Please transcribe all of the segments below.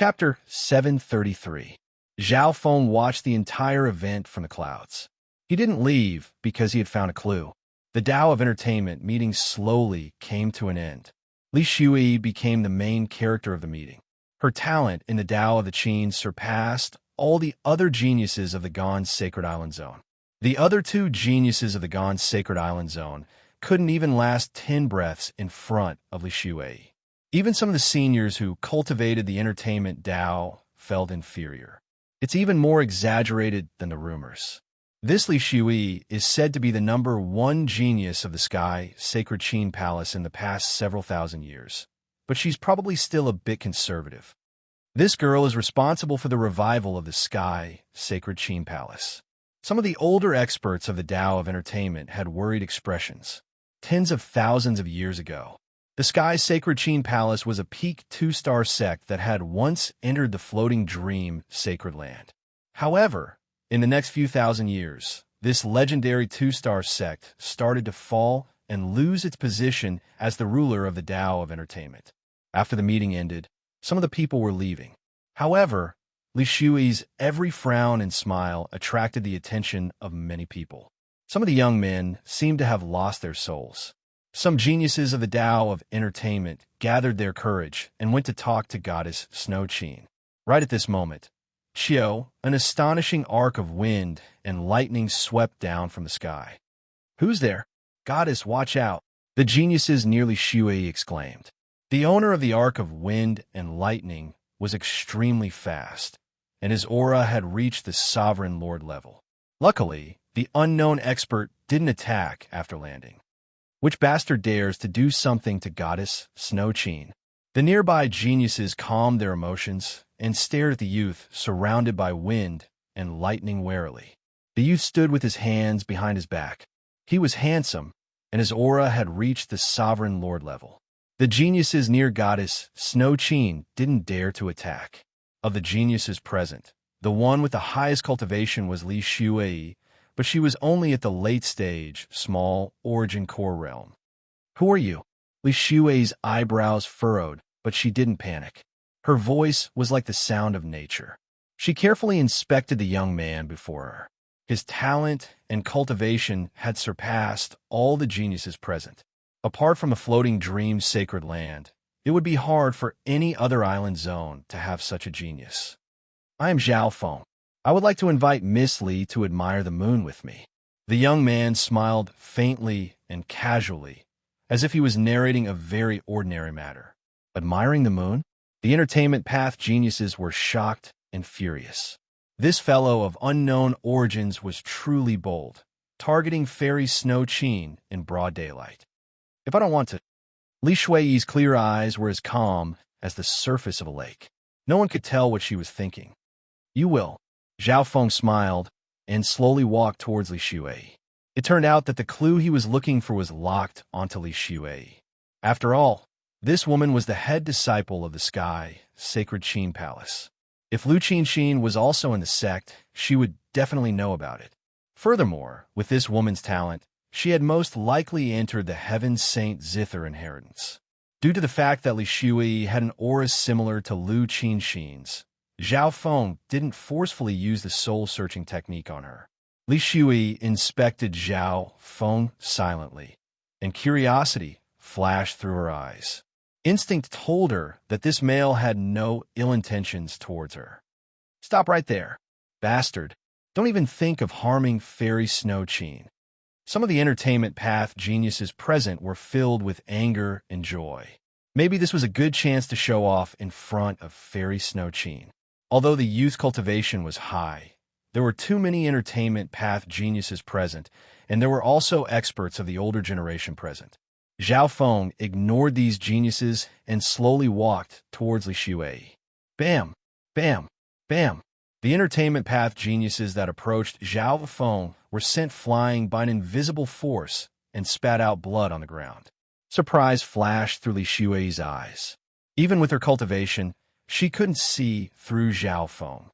Chapter 733. Zhao Feng watched the entire event from the clouds. He didn't leave because he had found a clue. The Tao of entertainment meeting slowly came to an end. Li Shui became the main character of the meeting. Her talent in the Tao of the Qin surpassed all the other geniuses of the Gan's Sacred Island Zone. The other two geniuses of the Gan's Sacred Island Zone couldn't even last 10 breaths in front of Li Shui. Even some of the seniors who cultivated the entertainment Tao felt inferior. It's even more exaggerated than the rumors. This Li Shui is said to be the #1 genius of the Sky Sacred Qin Palace in the past several thousand years, but she's probably still a bit conservative. This girl is responsible for the revival of the Sky Sacred Qin Palace. Some of the older experts of the Tao of entertainment had worried expressions. Tens of thousands of years ago, the Sky Sacred Qin Palace was a peak 2-star sect that had once entered the floating dream sacred land. However, in the next few thousand years, this legendary 2-star sect started to fall and lose its position as the ruler of the Tao of entertainment. After the meeting ended, some of the people were leaving. However, Li Shui's every frown and smile attracted the attention of many people. Some of the young men seemed to have lost their souls. Some geniuses of the Tao of entertainment gathered their courage and went to talk to Goddess Snow Qin. Right at this moment, Qiu, an astonishing arc of wind and lightning swept down from the sky. "Who's there? Goddess, watch out!" the geniuses near Li Shui exclaimed. The owner of the arc of wind and lightning was extremely fast, and his aura had reached the sovereign lord level. Luckily, the unknown expert didn't attack after landing. Which bastard dares to do something to Goddess Snow Qin? The nearby geniuses calmed their emotions and stared at the youth surrounded by wind and lightning warily. The youth stood with his hands behind his back. He was handsome, and his aura had reached the sovereign lord level. The geniuses near Goddess Snow Qin didn't dare to attack. Of the geniuses present, the one with the highest cultivation was Li Shui, but she was only at the late stage, small, origin core realm. "Who are you?" Li Shui's eyebrows furrowed, but she didn't panic. Her voice was like the sound of nature. She carefully inspected the young man before her. His talent and cultivation had surpassed all the geniuses present. Apart from a floating dream sacred land, it would be hard for any other island zone to have such a genius. "I am Zhao Feng. I would like to invite Miss Li to admire the moon with me." The young man smiled faintly and casually, as if he was narrating a very ordinary matter. Admiring the moon? The entertainment path geniuses were shocked and furious. This fellow of unknown origins was truly bold, targeting Fairy Snow Qin in broad daylight. "If I don't want to..." Li Shui's clear eyes were as calm as the surface of a lake. No one could tell what she was thinking. "You will." Zhao Feng smiled and slowly walked towards Li Shui. It turned out that the clue he was looking for was locked onto Li Shui. After all, this woman was the head disciple of the Sky Sacred Qin Palace. If Lu Qin was also in the sect, she would definitely know about it. Furthermore, with this woman's talent, she had most likely entered the Heaven Saint Zither inheritance. Due to the fact that Li Shui had an aura similar to Lu Qin's, Zhao Feng didn't forcefully use the soul-searching technique on her. Li Shui inspected Zhao Feng silently, and curiosity flashed through her eyes. Instinct told her that this male had no ill intentions towards her. "Stop right there, bastard. Don't even think of harming Fairy Snow Qin." Some of the entertainment path geniuses present were filled with anger and joy. Maybe this was a good chance to show off in front of Fairy Snow Qin. Although the youth cultivation was high, there were too many entertainment path geniuses present, and there were also experts of the older generation present. Zhao Feng ignored these geniuses and slowly walked towards Li Shui. Bam! Bam! Bam! The entertainment path geniuses that approached Zhao Feng were sent flying by an invisible force and spat out blood on the ground. Surprise flashed through Li Shui's eyes. Even with her cultivation, she couldn't see through Zhao Feng.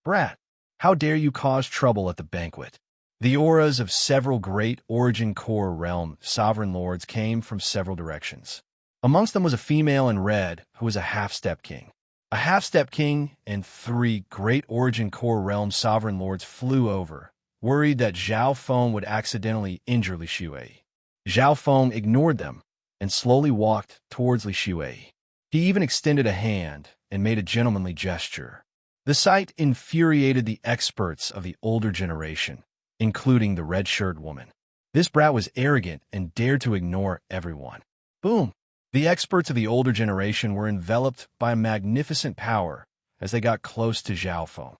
"Brat, how dare you cause trouble at the banquet?" The auras of several great origin core realm sovereign lords came from several directions. Amongst them was a female in red who was a half-step king. A half-step king and 3 great origin core realm sovereign lords flew over, worried that Zhao Feng would accidentally injure Li Shui. Zhao Feng ignored them and slowly walked towards Li Shui. He even extended a hand and made a gentlemanly gesture. The sight infuriated the experts of the older generation, including the red-shirt woman. This brat was arrogant and dared to ignore everyone. Boom! The experts of the older generation were enveloped by a magnificent power as they got close to Zhao Feng.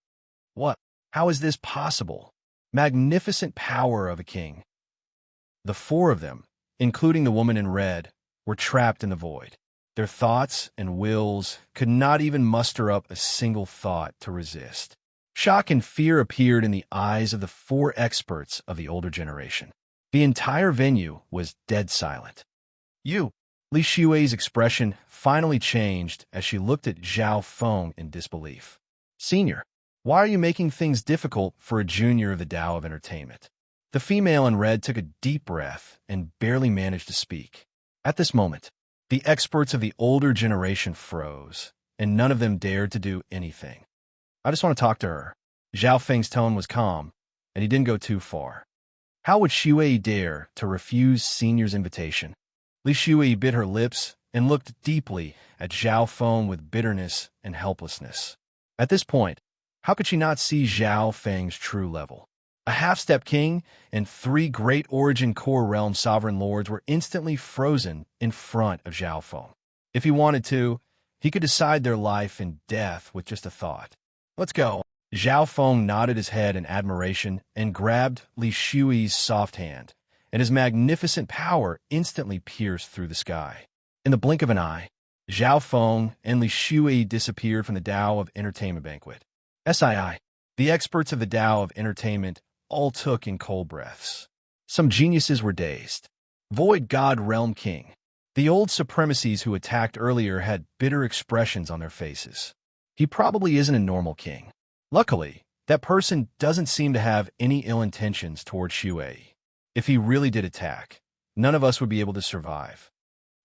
What? How is this possible? Magnificent power of a king. The 4 of them, including the woman in red, were trapped in the void. Their thoughts and wills could not even muster up a single thought to resist. Shock and fear appeared in the eyes of the 4 experts of the older generation. The entire venue was dead silent. Li Shui's expression finally changed as she looked at Zhao Feng in disbelief. Senior, why are you making things difficult for a junior of the Tao of Entertainment? The female in red took a deep breath and barely managed to speak. At this moment, the experts of the older generation froze, and none of them dared to do anything. I just want to talk to her. Zhao Feng's tone was calm, and he didn't go too far. How would Shui dare to refuse Senior's invitation? Li Shui bit her lips and looked deeply at Zhao Feng with bitterness and helplessness. At this point, how could she not see Zhao Feng's true level? A half-step king and 3 great origin core realm sovereign lords were instantly frozen in front of Zhao Feng. If he wanted to, he could decide their life and death with just a thought. Let's go. Zhao Feng nodded his head in admiration and grabbed Li Shui's soft hand, and his magnificent power instantly pierced through the sky. In the blink of an eye, Zhao Feng and Li Shui disappeared from the Tao of Entertainment banquet. SII, the experts of the Tao of Entertainment all took in cold breaths. Some geniuses were dazed. Void God Realm King. The old supremacies who attacked earlier had bitter expressions on their faces. He probably isn't a normal king. Luckily, that person doesn't seem to have any ill intentions toward Shui. If he really did attack, none of us would be able to survive.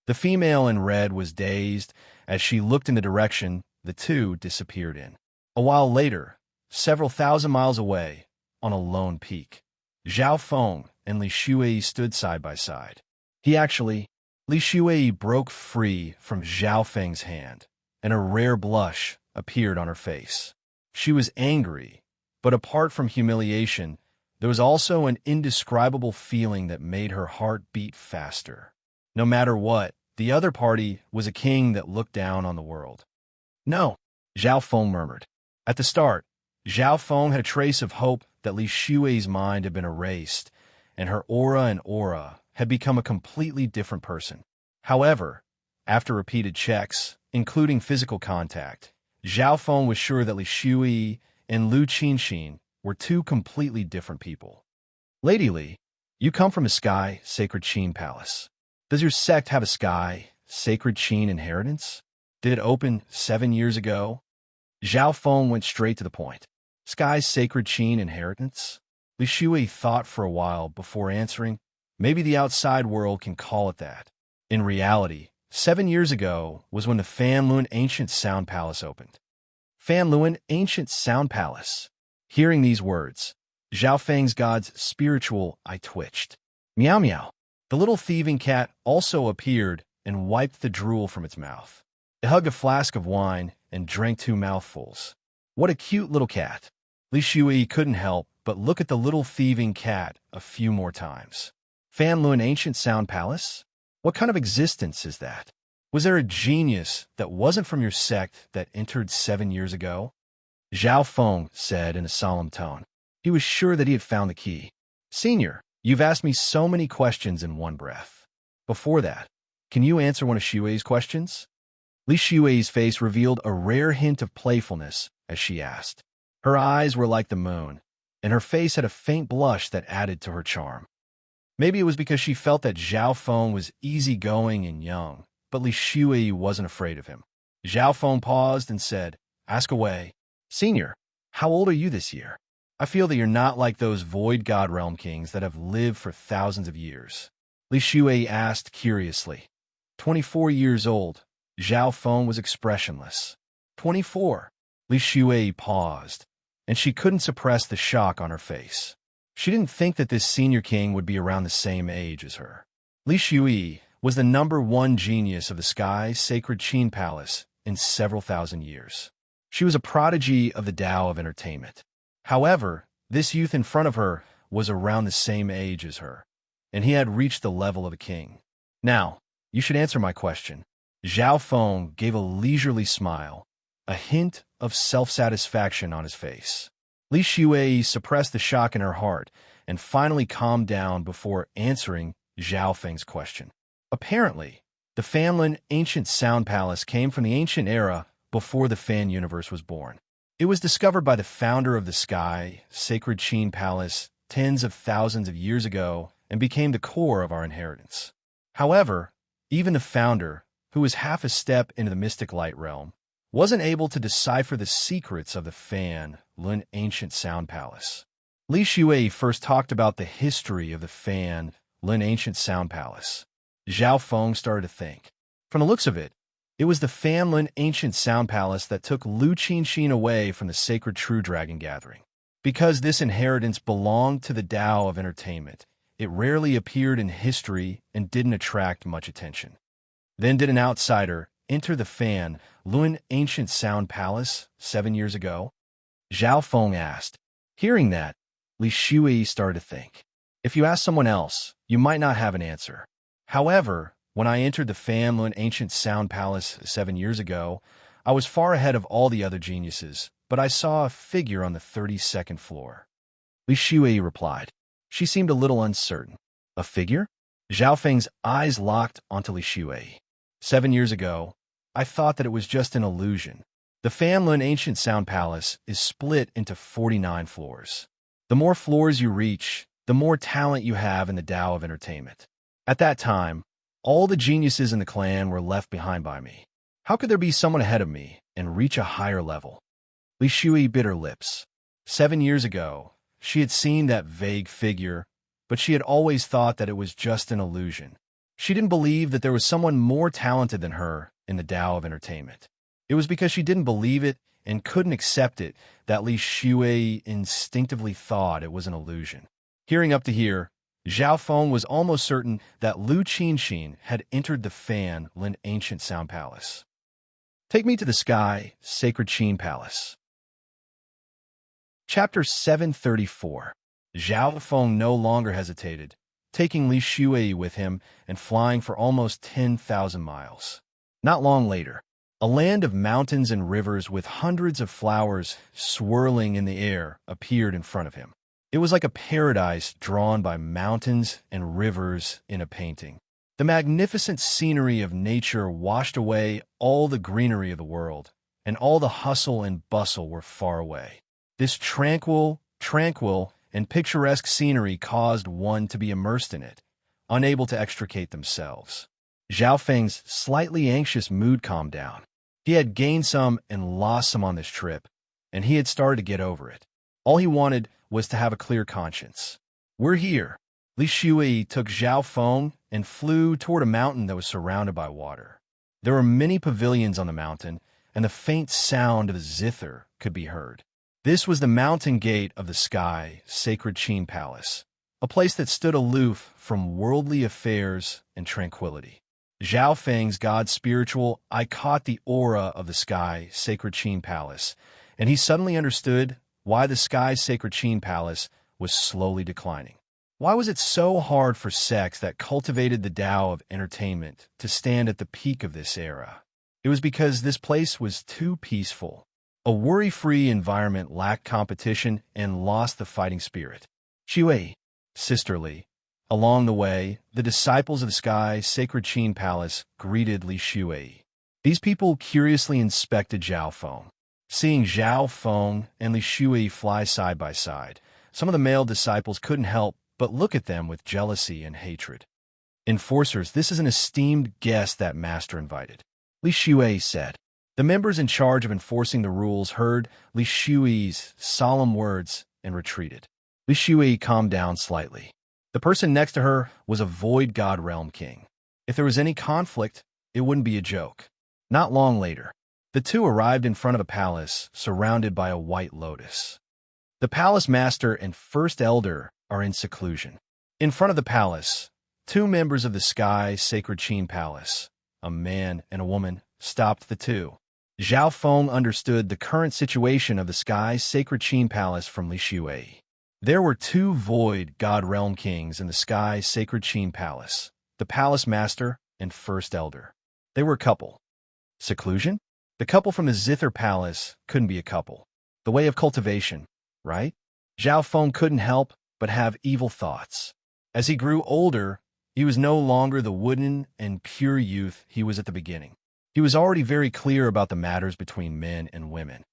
The female in red was dazed as she looked in the direction the 2 disappeared in. A while later, several thousand miles away, on a lone peak, Zhao Feng and Li Shui stood side by side. Li Shui broke free from Zhao Feng's hand, and a rare blush appeared on her face. She was angry, but apart from humiliation, there was also an indescribable feeling that made her heart beat faster. No matter what, the other party was a king that looked down on the world. No, Zhao Feng murmured. At the start, Zhao Feng had a trace of hope that Li Shui's mind had been erased, and her aura had become a completely different person. However, after repeated checks, including physical contact, Zhao Feng was sure that Li Shui and Lu Qinxin were 2 completely different people. Lady Li, you come from a sky, sacred Qin palace. Does your sect have a sky, sacred Qin inheritance? Did it open 7 years ago? Zhao Feng went straight to the point. Sky's sacred Qin inheritance? Li Shui thought for a while before answering. Maybe the outside world can call it that. In reality, 7 years ago was when the Fanlun Ancient Sound Palace opened. Fanlun Ancient Sound Palace. Hearing these words, Zhao Feng's god's spiritual eye twitched. Meow meow. The little thieving cat also appeared and wiped the drool from its mouth. It hugged a flask of wine and drank 2 mouthfuls. What a cute little cat. Li Shui couldn't help but look at the little thieving cat a few more times. Fanlun Ancient Sound Palace? What kind of existence is that? Was there a genius that wasn't from your sect that entered 7 years ago? Zhao Feng said in a solemn tone. He was sure that he had found the key. Senior, you've asked me so many questions in one breath. Before that, can you answer one of Shui's questions? Li Shui's face revealed a rare hint of playfulness as she asked. Her eyes were like the moon, and her face had a faint blush that added to her charm. Maybe it was because she felt that Zhao Feng was easygoing and young, but Li Shui wasn't afraid of him. Zhao Feng paused and said, Ask away. Senior, how old are you this year? I feel that you're not like those void god realm kings that have lived for thousands of years. Li Shui asked curiously. 24 years old. Zhao Feng was expressionless. 24. Li Shui paused, and she couldn't suppress the shock on her face. She didn't think that this senior king would be around the same age as her. Li Shui was the #1 genius of the Sky Sacred Qin Palace in several thousand years. She was a prodigy of the Tao of entertainment. However, this youth in front of her was around the same age as her, and he had reached the level of a king. Now, you should answer my question. Zhao Feng gave a leisurely smile, a hint of self-satisfaction on his face. Li Shui suppressed the shock in her heart and finally calmed down before answering Zhao Feng's question. Apparently, the Fanlin Ancient Sound Palace came from the ancient era before the Fan universe was born. It was discovered by the founder of the Sky Sacred Qin Palace tens of thousands of years ago and became the core of our inheritance. However, even the founder, who was half a step into the mystic light realm, wasn't able to decipher the secrets of the Fan Lin Ancient Sound Palace. Li Shui first talked about the history of the Fan Lin Ancient Sound Palace. Zhao Feng started to think. From the looks of it, it was the Fan Lin Ancient Sound Palace that took Lu Qinxin away from the sacred True Dragon Gathering. Because this inheritance belonged to the Tao of entertainment, it rarely appeared in history and didn't attract much attention. Then did an outsider enter the Fan Lin Ancient Sound Palace 7 years ago? Zhao Feng asked. Hearing that, Li Shui started to think. If you ask someone else, you might not have an answer. However, when I entered the Fan Lin Ancient Sound Palace 7 years ago, I was far ahead of all the other geniuses, but I saw a figure on the 32nd floor. Li Shui replied. She seemed a little uncertain. A figure? Zhao Feng's eyes locked onto Li Shui. 7 years ago, I thought that it was just an illusion. The Fan Lin Ancient Sound Palace is split into 49 floors. The more floors you reach, the more talent you have in the Tao of entertainment. At that time, all the geniuses in the clan were left behind by me. How could there be someone ahead of me and reach a higher level? Li Shui bit her lips. 7 years ago, she had seen that vague figure, but she had always thought that it was just an illusion. She didn't believe that there was someone more talented than her in the Tao of entertainment. It was because she didn't believe it and couldn't accept it that Li Shui instinctively thought it was an illusion. Hearing up to here, Zhao Feng was almost certain that Lu Qinxin had entered the Fan Lin Ancient Sound Palace. Take me to the Sky Sacred Qin Palace. Chapter 734. Zhao Feng no longer hesitated, taking Li Shui with him and flying for almost 10,000 miles. Not long later, a land of mountains and rivers with hundreds of flowers swirling in the air appeared in front of him. It was like a paradise drawn by mountains and rivers in a painting. The magnificent scenery of nature washed away all the greenery of the world, and all the hustle and bustle were far away. This tranquil, and picturesque scenery caused one to be immersed in it, unable to extricate themselves. Zhao Feng's slightly anxious mood calmed down. He had gained some and lost some on this trip, and he had started to get over it. All he wanted was to have a clear conscience. We're here. Li Shui took Zhao Feng and flew toward a mountain that was surrounded by water. There were many pavilions on the mountain, and the faint sound of a zither could be heard. This was the mountain gate of the Sky Sacred Qin Palace, a place that stood aloof from worldly affairs and tranquility. Zhao Feng's god spiritual eye caught the aura of the Sky Sacred Qin Palace, and he suddenly understood why the Sky Sacred Qin Palace was slowly declining. Why was it so hard for sects that cultivated the Tao of entertainment to stand at the peak of this era? It was because this place was too peaceful. A worry-free environment lacked competition and lost the fighting spirit. Shui, sisterly. Along the way, the disciples of the Sky Sacred Qin Palace greeted Li Shui. These people curiously inspected Zhao Feng. Seeing Zhao Feng and Li Shui fly side by side, some of the male disciples couldn't help but look at them with jealousy and hatred. Enforcers, this is an esteemed guest that Master invited, Li Shui said. The members in charge of enforcing the rules heard Li Shui's solemn words and retreated. Li Shui calmed down slightly. The person next to her was a Void God Realm King. If there was any conflict, it wouldn't be a joke. Not long later, The two arrived in front of a palace surrounded by a white lotus. The palace master and first elder are in seclusion. In front of the palace, two members of the Sky Sacred Qin Palace, a man and a woman, stopped the two. Zhao Feng understood the current situation of the Sky Sacred Qin Palace from Li Shui. There were two void god realm kings in the Sky Sacred Qin Palace, the palace master and first elder. They were a couple. Seclusion? The couple from the Zither Palace couldn't be a couple. The way of cultivation, right? Zhao Feng couldn't help but have evil thoughts. As he grew older, he was no longer the wooden and pure youth he was at the beginning. He was already very clear about the matters between men and women.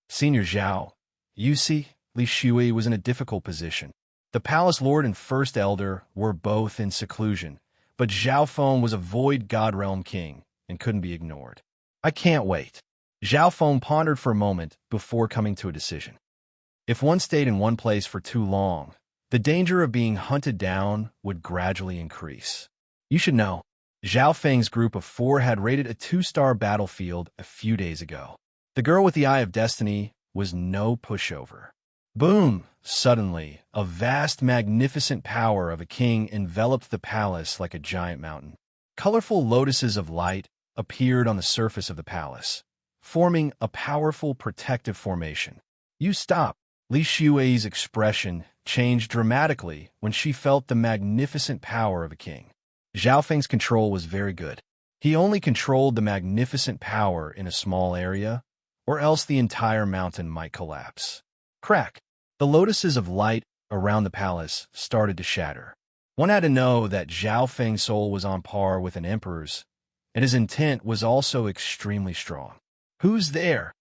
Senior Zhao, you see, Li Shui was in a difficult position. The palace lord and first elder were both in seclusion, but Zhao Feng was a void god realm king and couldn't be ignored. I can't wait. Zhao Feng pondered for a moment before coming to a decision. If one stayed in one place for too long, the danger of being hunted down would gradually increase. You should know, Zhao Feng's group of 4 had raided a 2-star battlefield a few days ago. The girl with the Eye of Destiny was no pushover. Boom! Suddenly, a vast, magnificent power of a king enveloped the palace like a giant mountain. Colorful lotuses of light appeared on the surface of the palace, forming a powerful protective formation. You stop! Li Shui's expression changed dramatically when she felt the magnificent power of a king. Zhao Feng's control was very good. He only controlled the magnificent power in a small area, or else the entire mountain might collapse. Crack! The lotuses of light around the palace started to shatter. One had to know that Zhao Feng's soul was on par with an emperor's, and his intent was also extremely strong. Who's there?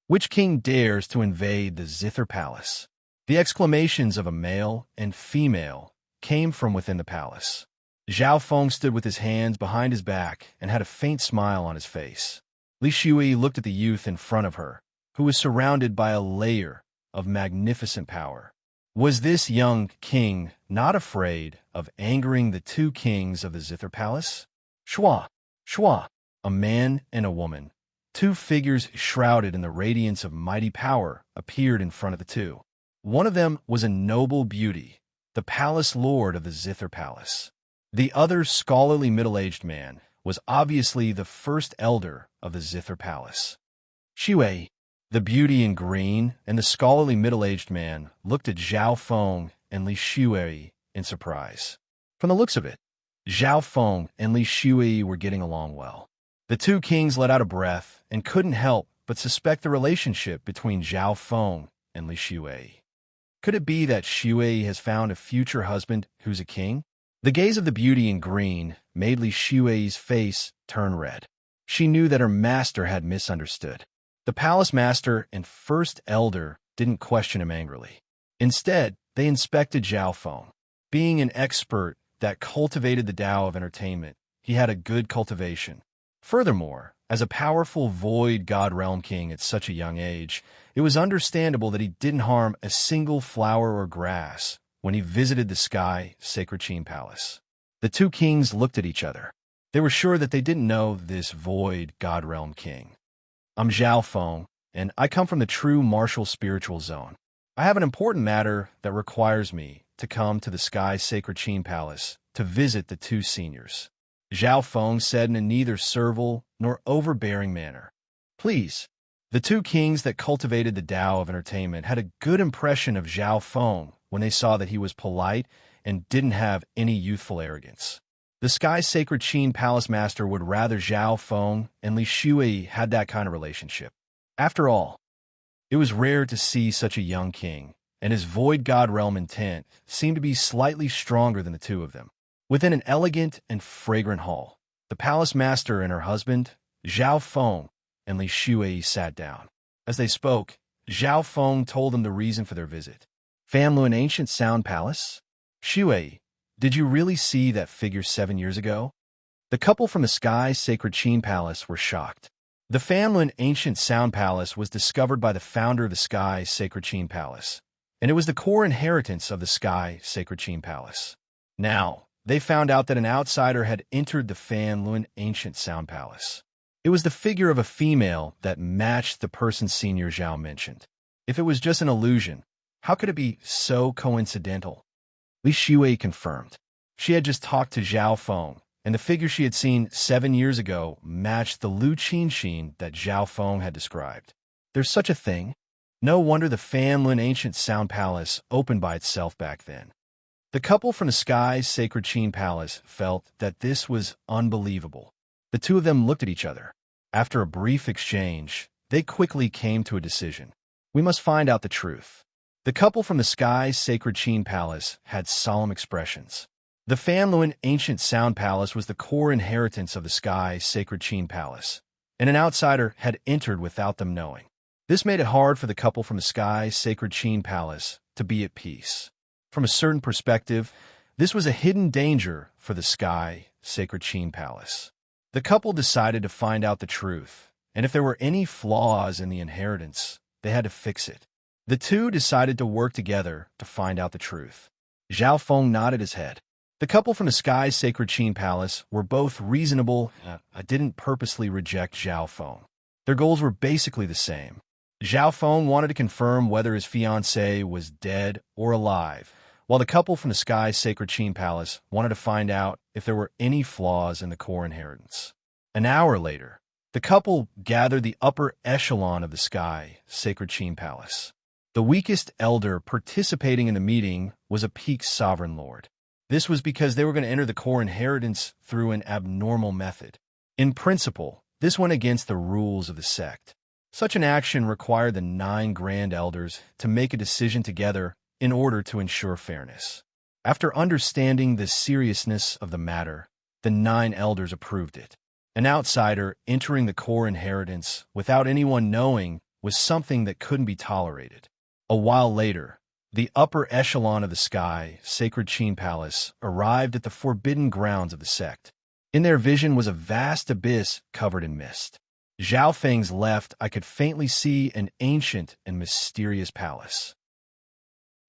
Which king dares to invade the Zither Palace? The exclamations of a male and female came from within the palace. Zhao Feng stood with his hands behind his back and had a faint smile on his face. Li Shui looked at the youth in front of her, who was surrounded by a layer of magnificent power. Was this young king not afraid of angering the two kings of the Zither Palace? Shua! Shua! A man and a woman, two figures shrouded in the radiance of mighty power, appeared in front of the two. One of them was a noble beauty, the palace lord of the Zither Palace. The other scholarly middle-aged man was obviously the first elder of the Zither Palace. Shui, the beauty in green, and the scholarly middle-aged man looked at Zhao Feng and Li Shui in surprise. From the looks of it, Zhao Feng and Li Shui were getting along well. The two kings let out a breath and couldn't help but suspect the relationship between Zhao Feng and Li Shui. Could it be that Shui has found a future husband who's a king? The gaze of the beauty in green made Li Shui's face turn red. She knew that her master had misunderstood. The palace master and first elder didn't question him angrily. Instead, they inspected Zhao Feng. Being an expert that cultivated the Tao of entertainment, he had a good cultivation. Furthermore, as a powerful void god realm king at such a young age, it was understandable that he didn't harm a single flower or grass when he visited the Sky Sacred Qin Palace. The two kings looked at each other. They were sure that they didn't know this void god realm king. I'm Zhao Feng, and I come from the true martial spiritual zone. I have an important matter that requires me to come to the Sky Sacred Qin Palace to visit the two seniors. Zhao Feng said in a neither servile nor overbearing manner. Please. The two kings that cultivated the Tao of entertainment had a good impression of Zhao Feng when they saw that he was polite and didn't have any youthful arrogance. The Sky Sacred Qin Palace Master would rather Zhao Feng and Li Shui had that kind of relationship. After all, it was rare to see such a young king, and his void god realm intent seemed to be slightly stronger than the two of them. Within an elegant and fragrant hall, the palace master and her husband, Zhao Feng and Li Shui, sat down. As they spoke, Zhao Feng told them the reason for their visit. Family in ancient sound palace? Shui, did you really see that figure 7 years ago? The couple from the Sky Sacred Qin Palace were shocked. The Famlin Ancient Sound Palace was discovered by the founder of the Sky Sacred Qin Palace, and it was the core inheritance of the Sky Sacred Qin Palace. Now, they found out that an outsider had entered the Fanlun Ancient Sound Palace. It was the figure of a female that matched the person Senior Zhao mentioned. If it was just an illusion, how could it be so coincidental? Li Shui confirmed. She had just talked to Zhao Feng, and the figure she had seen 7 years ago matched the Lu Qinxin that Zhao Feng had described. There's such a thing? No wonder the Fanlun Ancient Sound Palace opened by itself back then. The couple from the Sky's Sacred Qin Palace felt that this was unbelievable. The two of them looked at each other. After a brief exchange, they quickly came to a decision. We must find out the truth. The couple from the Sky's Sacred Qin Palace had solemn expressions. The Fanlun Ancient Sound Palace was the core inheritance of the Sky's Sacred Qin Palace, and an outsider had entered without them knowing. This made it hard for the couple from the Sky's Sacred Qin Palace to be at peace. From a certain perspective, this was a hidden danger for the Sky Sacred Qin Palace. The couple decided to find out the truth, and if there were any flaws in the inheritance, they had to fix it. The two decided to work together to find out the truth. Zhao Feng nodded his head. The couple from the Sky's Sacred Qin Palace were both reasonable. I didn't purposely reject Zhao Feng. Their goals were basically the same. Zhao Feng wanted to confirm whether his fiancée was dead or alive, while the couple from the Sky's Sacred Qin Palace wanted to find out if there were any flaws in the core inheritance. An hour later, the couple gathered the upper echelon of the Sky Sacred Qin Palace. The weakest elder participating in the meeting was a peak sovereign lord. This was because they were going to enter the core inheritance through an abnormal method. In principle, this went against the rules of the sect. Such an action required the 9 grand elders to make a decision together in order to ensure fairness. After understanding the seriousness of the matter, the 9 elders approved it. An outsider entering the core inheritance without anyone knowing was something that couldn't be tolerated. A while later, the upper echelon of the Sky Sacred Qin Palace arrived at the forbidden grounds of the sect. In their vision was a vast abyss covered in mist. Zhao Feng's left, I could faintly see an ancient and mysterious palace.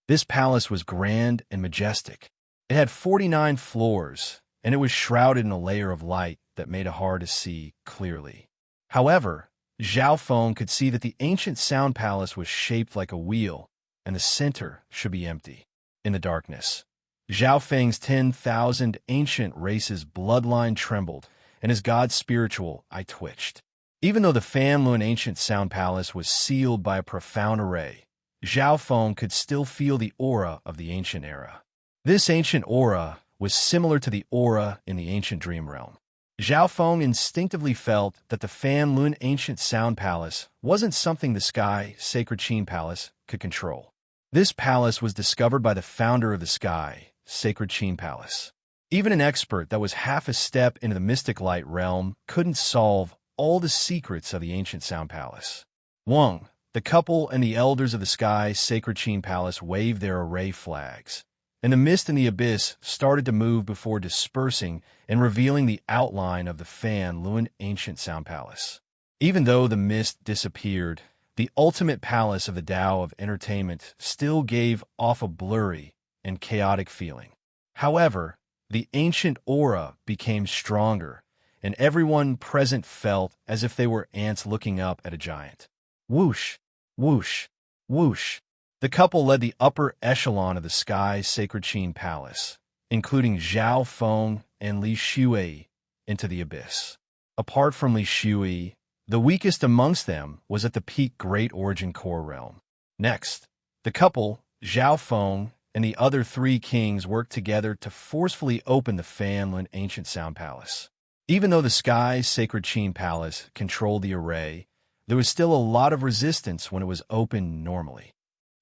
This palace was grand and majestic. It had 49 floors, and it was shrouded in a layer of light that made it hard to see clearly. However, Zhao Feng could see that the ancient sound palace was shaped like a wheel, and the center should be empty. In the darkness, Zhao Feng's 10,000 ancient races bloodline trembled, and as God's spiritual, I twitched. Even though the Fanlun Ancient Sound Palace was sealed by a profound array, Zhao Feng could still feel the aura of the ancient era. This ancient aura was similar to the aura in the ancient dream realm. Zhao Feng instinctively felt that the Fanlun Ancient Sound Palace wasn't something the Sky Sacred Qin Palace could control. This palace was discovered by the founder of the Sky Sacred Qin Palace. Even an expert that was half a step into the mystic light realm couldn't solve all the secrets of the ancient sound palace. Wang, the couple, and the elders of the Sky Sacred Qin Palace waved their array flags, and the mist in the abyss started to move before dispersing and revealing the outline of the Fanlun Ancient Sound Palace. Even though the mist disappeared, the ultimate palace of the Tao of entertainment still gave off a blurry and chaotic feeling. However, the ancient aura became stronger, and everyone present felt as if they were ants looking up at a giant. Whoosh, whoosh, whoosh. The couple led the upper echelon of the Sky Sacred Qin Palace, including Zhao Feng and Li Shui, into the abyss. Apart from Li Shui, the weakest amongst them was at the peak Great Origin Core realm. Next, the couple, Zhao Feng, and the other 3 kings worked together to forcefully open the Fanlun Ancient Sound Palace. Even though the Sky Sacred Qin Palace controlled the array, there was still a lot of resistance when it was opened normally.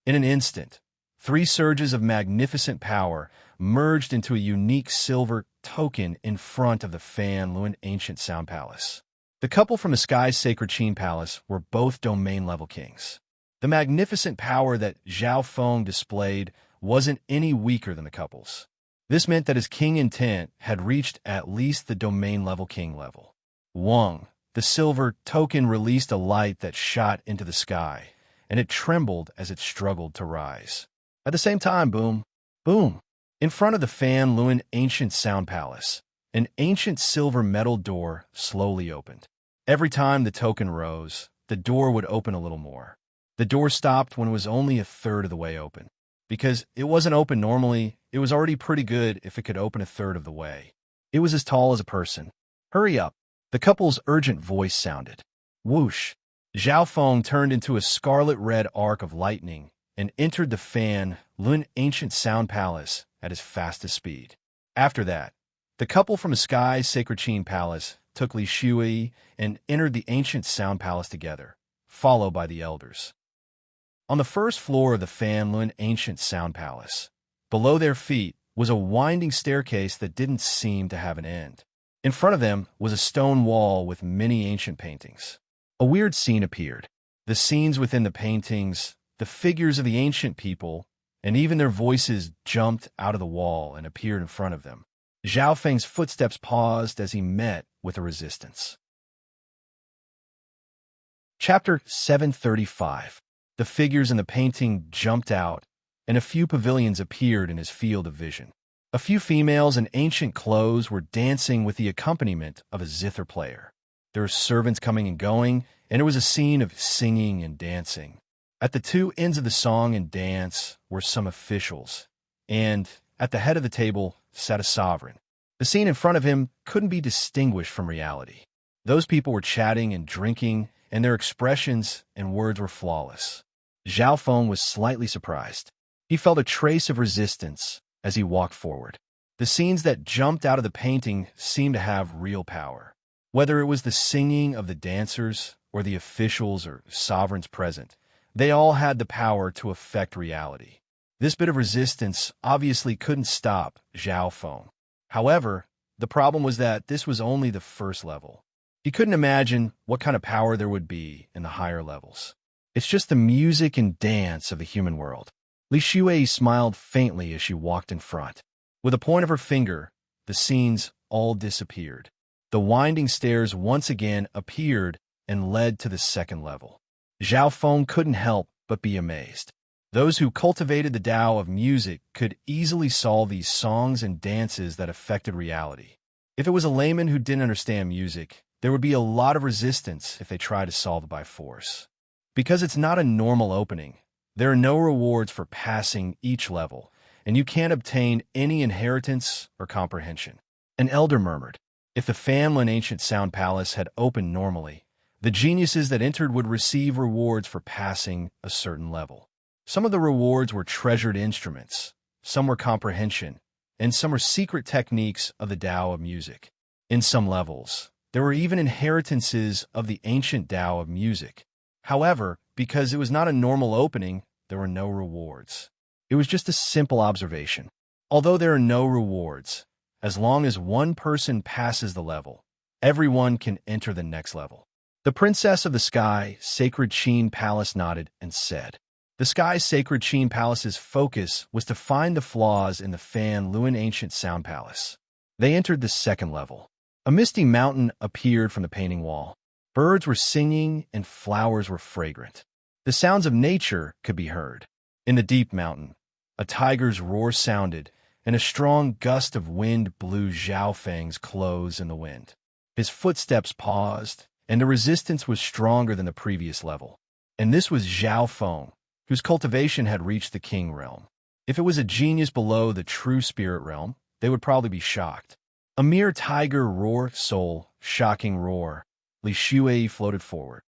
In an instant, 3 surges of magnificent power merged into a unique silver token in front of the Fanlun Ancient Sound Palace. The couple from the Sky Sacred Qin Palace were both domain-level kings. The magnificent power that Zhao Feng displayed wasn't any weaker than the couple's. This meant that his king intent had reached at least the domain-level king level. Wang, the silver token, released a light that shot into the sky, and it trembled as it struggled to rise. At the same time, boom, boom, in front of the Fanlun Ancient Sound Palace, an ancient silver metal door slowly opened. Every time the token rose, the door would open a little more. The door stopped when it was only a third of the way open. Because it wasn't open normally, it was already pretty good if it could open a third of the way. It was as tall as a person. Hurry up. The couple's urgent voice sounded. Whoosh. Zhao Feng turned into a scarlet-red arc of lightning and entered the Fan Lun ancient sound palace at his fastest speed. After that, the couple from the Sky's Sacred Qin Palace took Li Shui and entered the ancient sound palace together, followed by the elders. On the first floor of the Fan Lun ancient sound palace, below their feet was a winding staircase that didn't seem to have an end. In front of them was a stone wall with many ancient paintings. A weird scene appeared. The scenes within the paintings, the figures of the ancient people, and even their voices jumped out of the wall and appeared in front of them. Zhao Feng's footsteps paused as he met with a resistance. Chapter 735. The figures in the painting jumped out, and a few pavilions appeared in his field of vision. A few females in ancient clothes were dancing with the accompaniment of a zither player. There were servants coming and going, and it was a scene of singing and dancing. At the two ends of the song and dance were some officials, and at the head of the table sat a sovereign. The scene in front of him couldn't be distinguished from reality. Those people were chatting and drinking, and their expressions and words were flawless. Zhao Feng was slightly surprised. He felt a trace of resistance as he walked forward. The scenes that jumped out of the painting seemed to have real power. Whether it was the singing of the dancers or the officials or sovereigns present, they all had the power to affect reality. This bit of resistance obviously couldn't stop Zhao Feng. However, the problem was that this was only the first level. He couldn't imagine what kind of power there would be in the higher levels. It's just the music and dance of the human world. Li Shui smiled faintly as she walked in front. With a point of her finger, the scenes all disappeared. The winding stairs once again appeared and led to the second level. Zhao Feng couldn't help but be amazed. Those who cultivated the Tao of music could easily solve these songs and dances that affected reality. If it was a layman who didn't understand music, there would be a lot of resistance if they tried to solve it by force. Because it's not a normal opening, there are no rewards for passing each level, and you can't obtain any inheritance or comprehension. An elder murmured, if the Fanlin Ancient Sound Palace had opened normally, the geniuses that entered would receive rewards for passing a certain level. Some of the rewards were treasured instruments, some were comprehension, and some were secret techniques of the Tao of music. In some levels, there were even inheritances of the ancient Tao of music. However, because it was not a normal opening, there were no rewards. It was just a simple observation. Although there are no rewards, as long as one person passes the level, everyone can enter the next level. The Princess of the Sky Sacred Qin Palace nodded and said, the Sky's Sacred Qin Palace's focus was to find the flaws in the Fan Lun Ancient Sound Palace. They entered the second level. A misty mountain appeared from the painting wall. Birds were singing and flowers were fragrant. The sounds of nature could be heard. In the deep mountain, a tiger's roar sounded, and a strong gust of wind blew Zhao Feng's clothes in the wind. His footsteps paused, and the resistance was stronger than the previous level. And this was Zhao Feng, whose cultivation had reached the king realm. If it was a genius below the true spirit realm, they would probably be shocked. A mere tiger roar, soul, shocking roar. Li Shui floated forward.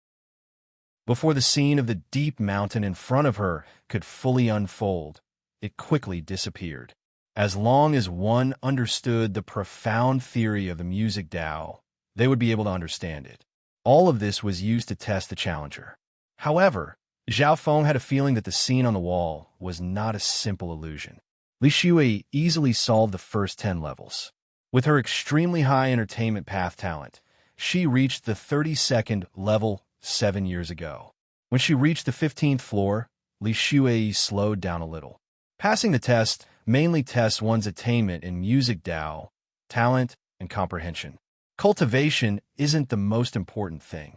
Before the scene of the deep mountain in front of her could fully unfold, it quickly disappeared. As long as one understood the profound theory of the music Tao, they would be able to understand it. All of this was used to test the challenger. However, Zhao Feng had a feeling that the scene on the wall was not a simple illusion. Li Shui easily solved the first 10 levels. With her extremely high entertainment path talent, she reached the 32nd level 7 years ago. When she reached the 15th floor, Li Shui slowed down a little. Passing the test mainly tests one's attainment in music Tao, talent, and comprehension. Cultivation isn't the most important thing.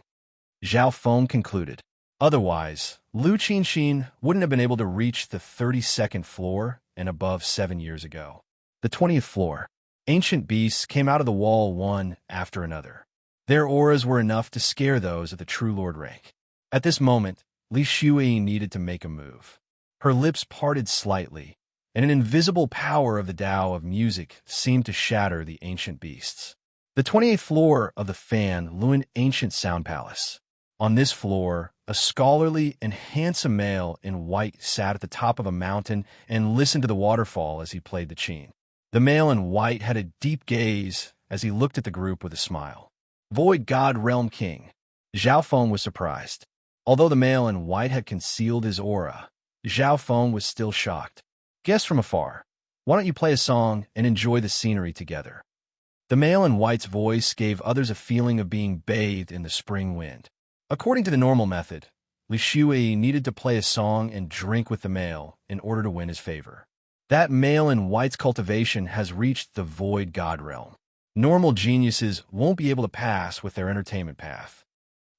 Zhao Feng concluded. Otherwise, Lu Qinxin wouldn't have been able to reach the 32nd floor and above 7 years ago. The 20th floor. Ancient beasts came out of the wall one after another. Their auras were enough to scare those at the True Lord rank. At this moment, Li Shui needed to make a move. Her lips parted slightly, and an invisible power of the Tao of music seemed to shatter the ancient beasts. The 28th floor of the Fan Luan Ancient Sound Palace. On this floor, a scholarly and handsome male in white sat at the top of a mountain and listened to the waterfall as he played the qin. The male in white had a deep gaze as he looked at the group with a smile. Void God Realm King. Zhao Feng was surprised. Although the male in white had concealed his aura, Zhao Feng was still shocked. Guest from afar, why don't you play a song and enjoy the scenery together? The male in white's voice gave others a feeling of being bathed in the spring wind. According to the normal method, Li Shui needed to play a song and drink with the male in order to win his favor. That male in white's cultivation has reached the Void God realm. Normal geniuses won't be able to pass with their entertainment path.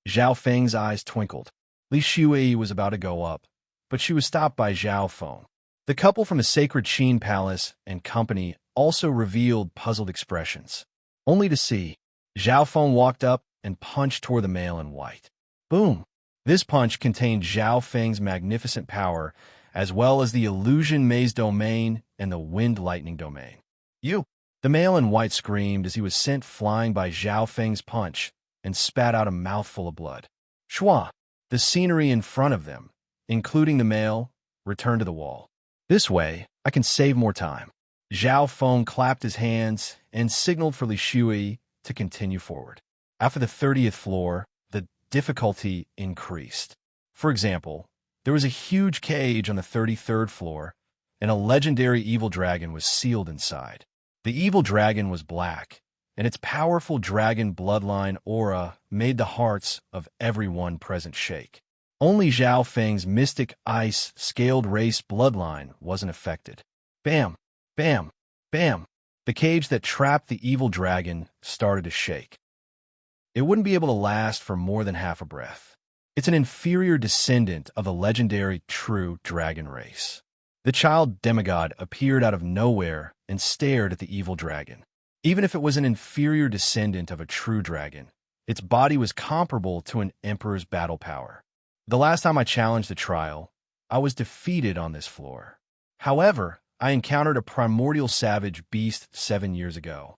Zhao Feng's eyes twinkled. Li Shui was about to go up, but she was stopped by Zhao Feng. The couple from the Sacred Qin Palace and company also revealed puzzled expressions, only to see Zhao Feng walked up and punched toward the male in white. Boom! This punch contained Zhao Feng's magnificent power, as well as the Illusion Maze domain and the Wind Lightning domain. You! The male in white screamed as he was sent flying by Zhao Feng's punch and spat out a mouthful of blood. Shua! The scenery in front of them, including the male, returned to the wall. This way, I can save more time. Zhao Feng clapped his hands and signaled for Li Shui to continue forward. After the 30th floor, the difficulty increased. For example, there was a huge cage on the 33rd floor, and a legendary evil dragon was sealed inside. The evil dragon was black, and its powerful dragon bloodline aura made the hearts of everyone present shake. Only Zhao Feng's mystic ice scaled race bloodline wasn't affected. Bam! Bam! Bam! The cage that trapped the evil dragon started to shake. It wouldn't be able to last for more than half a breath. It's an inferior descendant of the legendary true dragon race. The child demigod appeared out of nowhere and stared at the evil dragon. Even if it was an inferior descendant of a true dragon, its body was comparable to an emperor's battle power. The last time I challenged the trial, I was defeated on this floor. However, I encountered a primordial savage beast 7 years ago.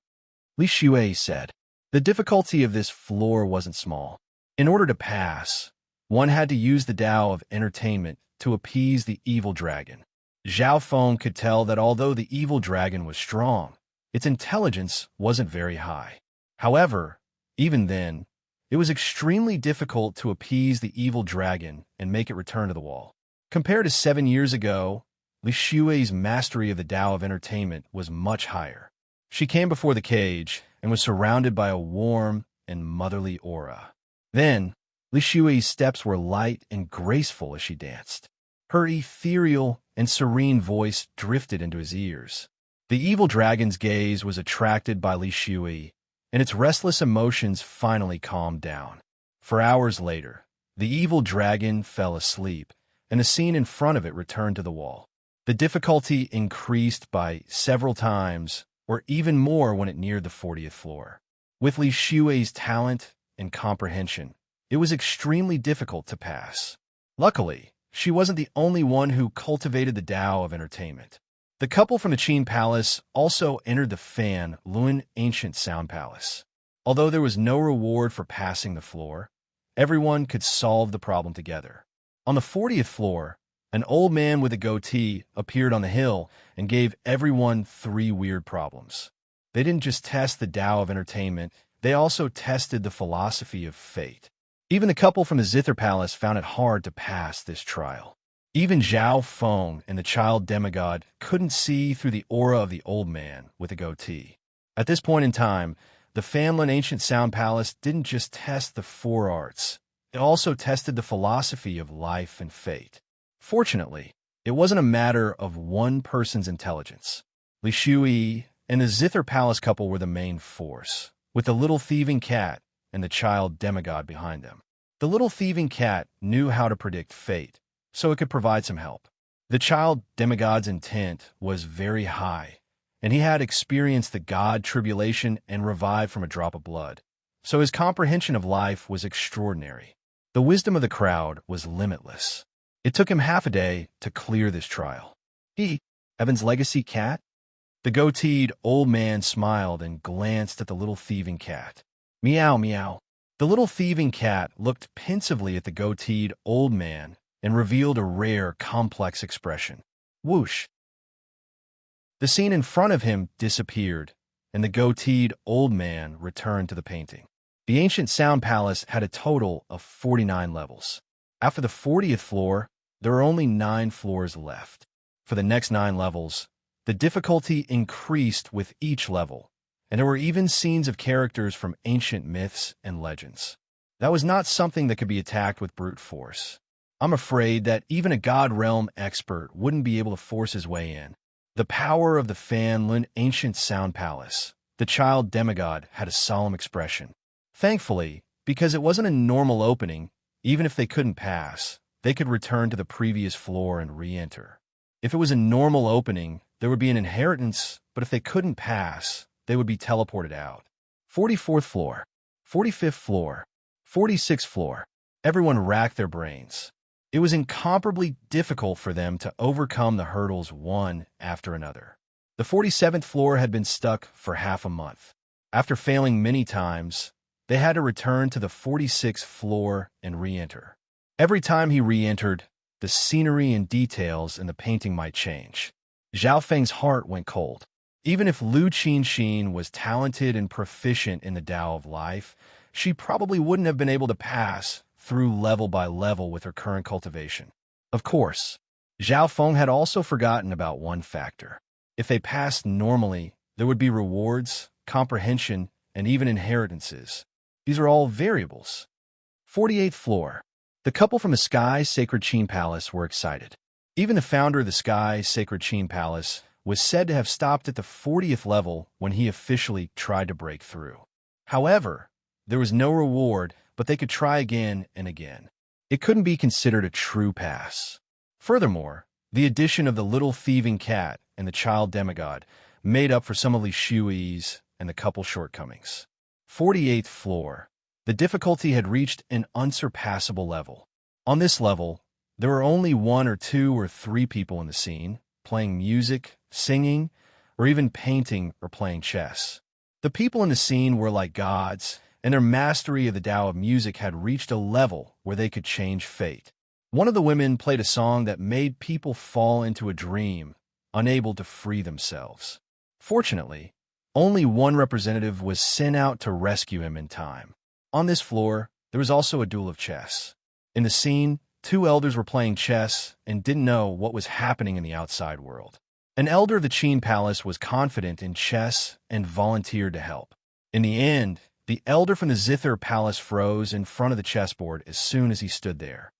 Li Shui said. The difficulty of this floor wasn't small. In order to pass, one had to use the Tao of entertainment to appease the evil dragon. Zhao Feng could tell that although the evil dragon was strong, its intelligence wasn't very high. However, even then, it was extremely difficult to appease the evil dragon and make it return to the wall. Compared to 7 years ago, Li Shui's mastery of the Tao of entertainment was much higher. She came before the cage and was surrounded by a warm and motherly aura. Then, Li Shui's steps were light and graceful as she danced. Her ethereal and serene voice drifted into his ears. The evil dragon's gaze was attracted by Li Shui, and its restless emotions finally calmed down. For hours later, the evil dragon fell asleep, and the scene in front of it returned to the wall. The difficulty increased by several times, or even more when it neared the 40th floor. With Li Shui's talent and comprehension, it was extremely difficult to pass. Luckily, she wasn't the only one who cultivated the Tao of entertainment. The couple from the Qin Palace also entered the Fan Luan Ancient Sound Palace. Although there was no reward for passing the floor, everyone could solve the problem together. On the 40th floor, an old man with a goatee appeared on the hill and gave everyone 3 weird problems. They didn't just test the Tao of entertainment, they also tested the philosophy of fate. Even the couple from the Zither Palace found it hard to pass this trial. Even Zhao Feng and the child demigod couldn't see through the aura of the old man with a goatee. At this point in time, the Fanlin Ancient Sound Palace didn't just test the 4 arts, it also tested the philosophy of life and fate. Fortunately, it wasn't a matter of one person's intelligence. Li Shui and the Zither Palace couple were the main force, with the little thieving cat and the child demigod behind them. The little thieving cat knew how to predict fate, so it could provide some help. The child demigod's intent was very high, and he had experienced the god tribulation and revived from a drop of blood, so his comprehension of life was extraordinary. The wisdom of the crowd was limitless. It took him half a day to clear this trial. Evan's legacy cat? The goateed old man smiled and glanced at the little thieving cat. Meow, meow. The little thieving cat looked pensively at the goateed old man and revealed a rare, complex expression. Whoosh. The scene in front of him disappeared, and the goateed old man returned to the painting. The ancient sound palace had a total of 49 levels. After the 40th floor, there are only 9 floors left. For the next 9 levels, the difficulty increased with each level, and there were even scenes of characters from ancient myths and legends. That was not something that could be attacked with brute force. I'm afraid that even a God Realm expert wouldn't be able to force his way in. The power of the Fanlun ancient sound palace. The child demigod had a solemn expression. Thankfully, because it wasn't a normal opening, even if they couldn't pass, they could return to the previous floor and re-enter. If it was a normal opening, there would be an inheritance, but if they couldn't pass, they would be teleported out. 44th floor, 45th floor, 46th floor. Everyone racked their brains. It was incomparably difficult for them to overcome the hurdles one after another. The 47th floor had been stuck for half a month. After failing many times, they had to return to the 46th floor and re-enter. Every time he re-entered, the scenery and details in the painting might change. Zhao Feng's heart went cold. Even if Lu Qinxin was talented and proficient in the Tao of life, she probably wouldn't have been able to pass through level by level with her current cultivation. Of course, Zhao Feng had also forgotten about one factor. If they passed normally, there would be rewards, comprehension, and even inheritances. These are all variables. 48th floor. The couple from the Sky Sacred Qin Palace were excited. Even the founder of the Sky Sacred Qin Palace was said to have stopped at the 40th level when he officially tried to break through. However, there was no reward, but they could try again and again. It couldn't be considered a true pass. Furthermore, the addition of the little thieving cat and the child demigod made up for some of Li Shui's and the couple's shortcomings. 48th floor. The difficulty had reached an unsurpassable level. On this level, there were only 1 or 2 or 3 people in the scene, playing music, singing, or even painting or playing chess. The people in the scene were like gods, and their mastery of the Tao of music had reached a level where they could change fate. One of the women played a song that made people fall into a dream, unable to free themselves. Fortunately, only one representative was sent out to rescue him in time. On this floor, there was also a duel of chess. In the scene, 2 elders were playing chess and didn't know what was happening in the outside world. An elder of the Qin Palace was confident in chess and volunteered to help. In the end, the elder from the Zither Palace froze in front of the chessboard as soon as he stood there.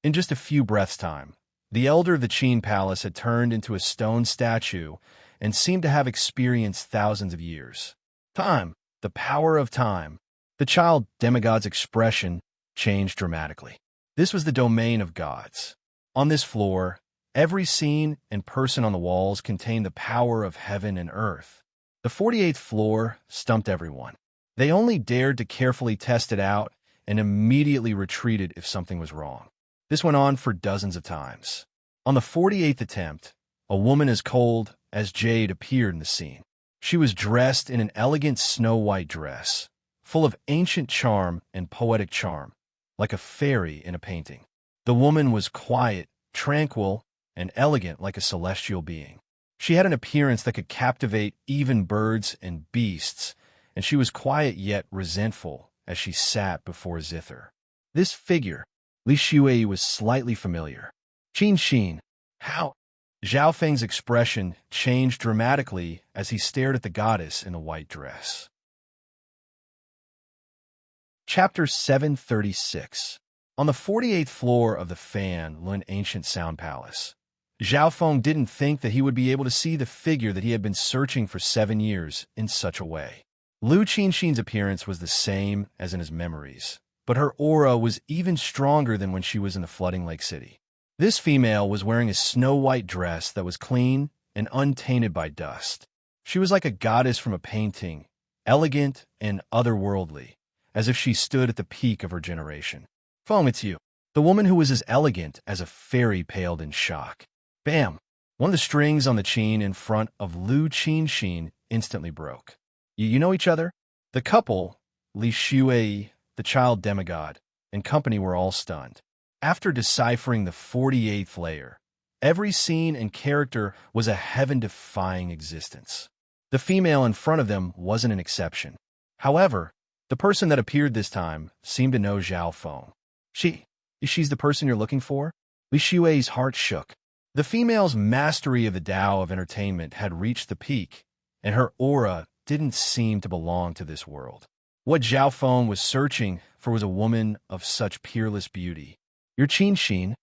In just a few breaths' time, the elder of the Qin Palace had turned into a stone statue and seemed to have experienced thousands of years. Time, the power of time. The child demigod's expression changed dramatically. This was the domain of gods. On this floor, every scene and person on the walls contained the power of heaven and earth. The 48th floor stumped everyone. They only dared to carefully test it out and immediately retreated if something was wrong. This went on for dozens of times. On the 48th attempt, a woman as cold as jade appeared in the scene. She was dressed in an elegant snow-white dress, full of ancient charm and poetic charm, like a fairy in a painting. The woman was quiet, tranquil, and elegant like a celestial being. She had an appearance that could captivate even birds and beasts, and she was quiet yet resentful as she sat before Zither. This figure, Li Shui, was slightly familiar. Qin, how? Zhao Feng's expression changed dramatically as he stared at the goddess in the white dress. Chapter 736. On the 48th floor of the Fanlun Ancient Sound Palace, Zhao Feng didn't think that he would be able to see the figure that he had been searching for 7 years in such a way. Lu Qinxin's appearance was the same as in his memories, but her aura was even stronger than when she was in the Flooding Lake City. This female was wearing a snow-white dress that was clean and untainted by dust. She was like a goddess from a painting, elegant and otherworldly, as if she stood at the peak of her generation. Feng, it's you. The woman who was as elegant as a fairy paled in shock. Bam! One of the strings on the chain in front of Lu Qinxin instantly broke. You know each other? The couple, Li Shuei, the child demigod, and company were all stunned. After deciphering the 48th layer, every scene and character was a heaven-defying existence. The female in front of them wasn't an exception. However, the person that appeared this time seemed to know Zhao Feng. She's the person you're looking for? Li Shui's heart shook. The female's mastery of the Tao of entertainment had reached the peak, and her aura didn't seem to belong to this world. What Zhao Feng was searching for was a woman of such peerless beauty. You're Qinxin?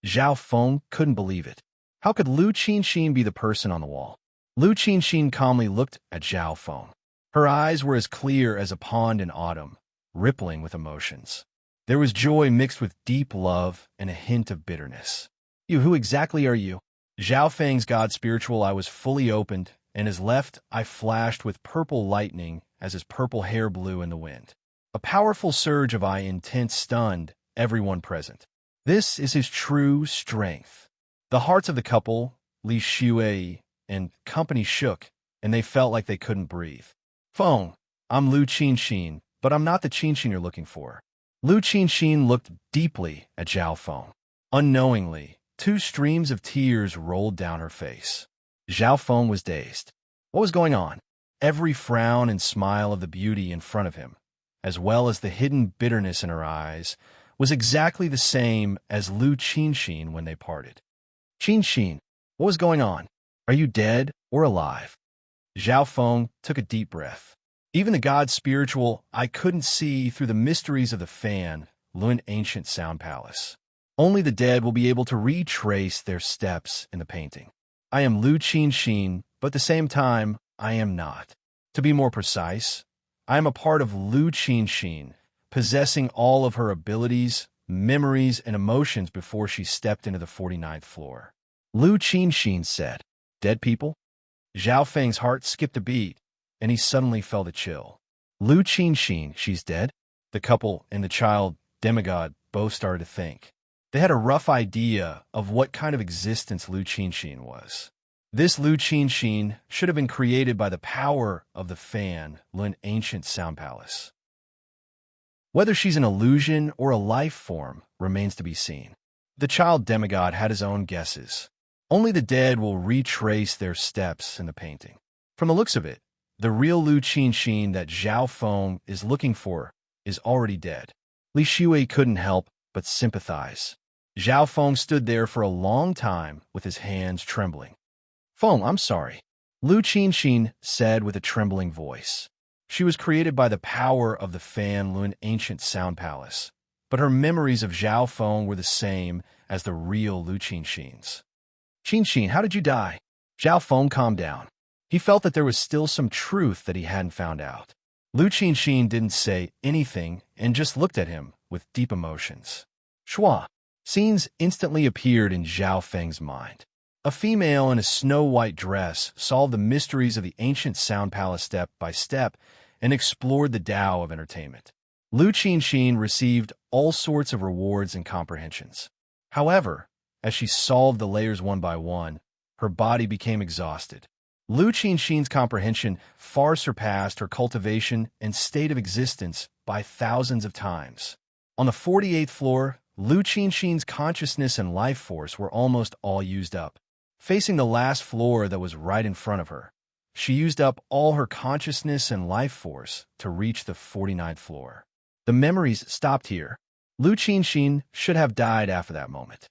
Zhao Feng couldn't believe it. How could Lu Qinxin be the person on the wall? Lu Qinxin calmly looked at Zhao Feng. Her eyes were as clear as a pond in autumn, rippling with emotions. There was joy mixed with deep love and a hint of bitterness. Who exactly are you? Zhao Feng's god spiritual eye was fully opened, and his left eye flashed with purple lightning as his purple hair blew in the wind. A powerful surge of eye intent stunned everyone present. This is his true strength. The hearts of the couple, Li Shuei and company shook, and they felt like they couldn't breathe. Feng, I'm Lu Qinxin, but I'm not the Qinxin you're looking for. Lu Qinxin looked deeply at Zhao Feng. Unknowingly, 2 streams of tears rolled down her face. Zhao Feng was dazed. What was going on? Every frown and smile of the beauty in front of him, as well as the hidden bitterness in her eyes, was exactly the same as Lu Qinxin when they parted. Qinxin, what was going on? Are you dead or alive? Zhao Feng took a deep breath. Even the god spiritual I couldn't see through the mysteries of the fan, Lun ancient sound palace. Only the dead will be able to retrace their steps in the painting. I am Lu Qinxin, but at the same time, I am not. To be more precise, I am a part of Lu Qinxin, possessing all of her abilities, memories, and emotions before she stepped into the 49th floor. Lu Qinxin said, Dead people? Zhao Feng's heart skipped a beat, and he suddenly felt a chill. Lu Qinxin, she's dead? The couple and the child demigod both started to think. They had a rough idea of what kind of existence Lu Qinxin was. This Lu Qinxin should have been created by the power of the fan, Lun ancient sound palace. Whether she's an illusion or a life form remains to be seen. The child demigod had his own guesses. Only the dead will retrace their steps in the painting. From the looks of it, the real Lu Qinxin that Zhao Feng is looking for is already dead. Li Shuei couldn't help but sympathize. Zhao Feng stood there for a long time with his hands trembling. Feng, I'm sorry, Lu Qinxin said with a trembling voice. She was created by the power of the fan Lun ancient sound palace, but her memories of Zhao Feng were the same as the real Lu Qinxin's. Qinxin, how did you die? Zhao Feng calmed down. He felt that there was still some truth that he hadn't found out. Lu Qinxin didn't say anything and just looked at him with deep emotions. Shua. Scenes instantly appeared in Zhao Feng's mind. A female in a snow-white dress solved the mysteries of the ancient sound palace step by step and explored the Tao of entertainment. Lu Qinxin received all sorts of rewards and comprehensions. However, as she solved the layers one by one, her body became exhausted. Lu Qinxin's comprehension far surpassed her cultivation and state of existence by thousands of times. On the 48th floor, Lu Qinxin's consciousness and life force were almost all used up. Facing the last floor that was right in front of her, she used up all her consciousness and life force to reach the 49th floor. The memories stopped here. Lu Qinxin should have died after that moment.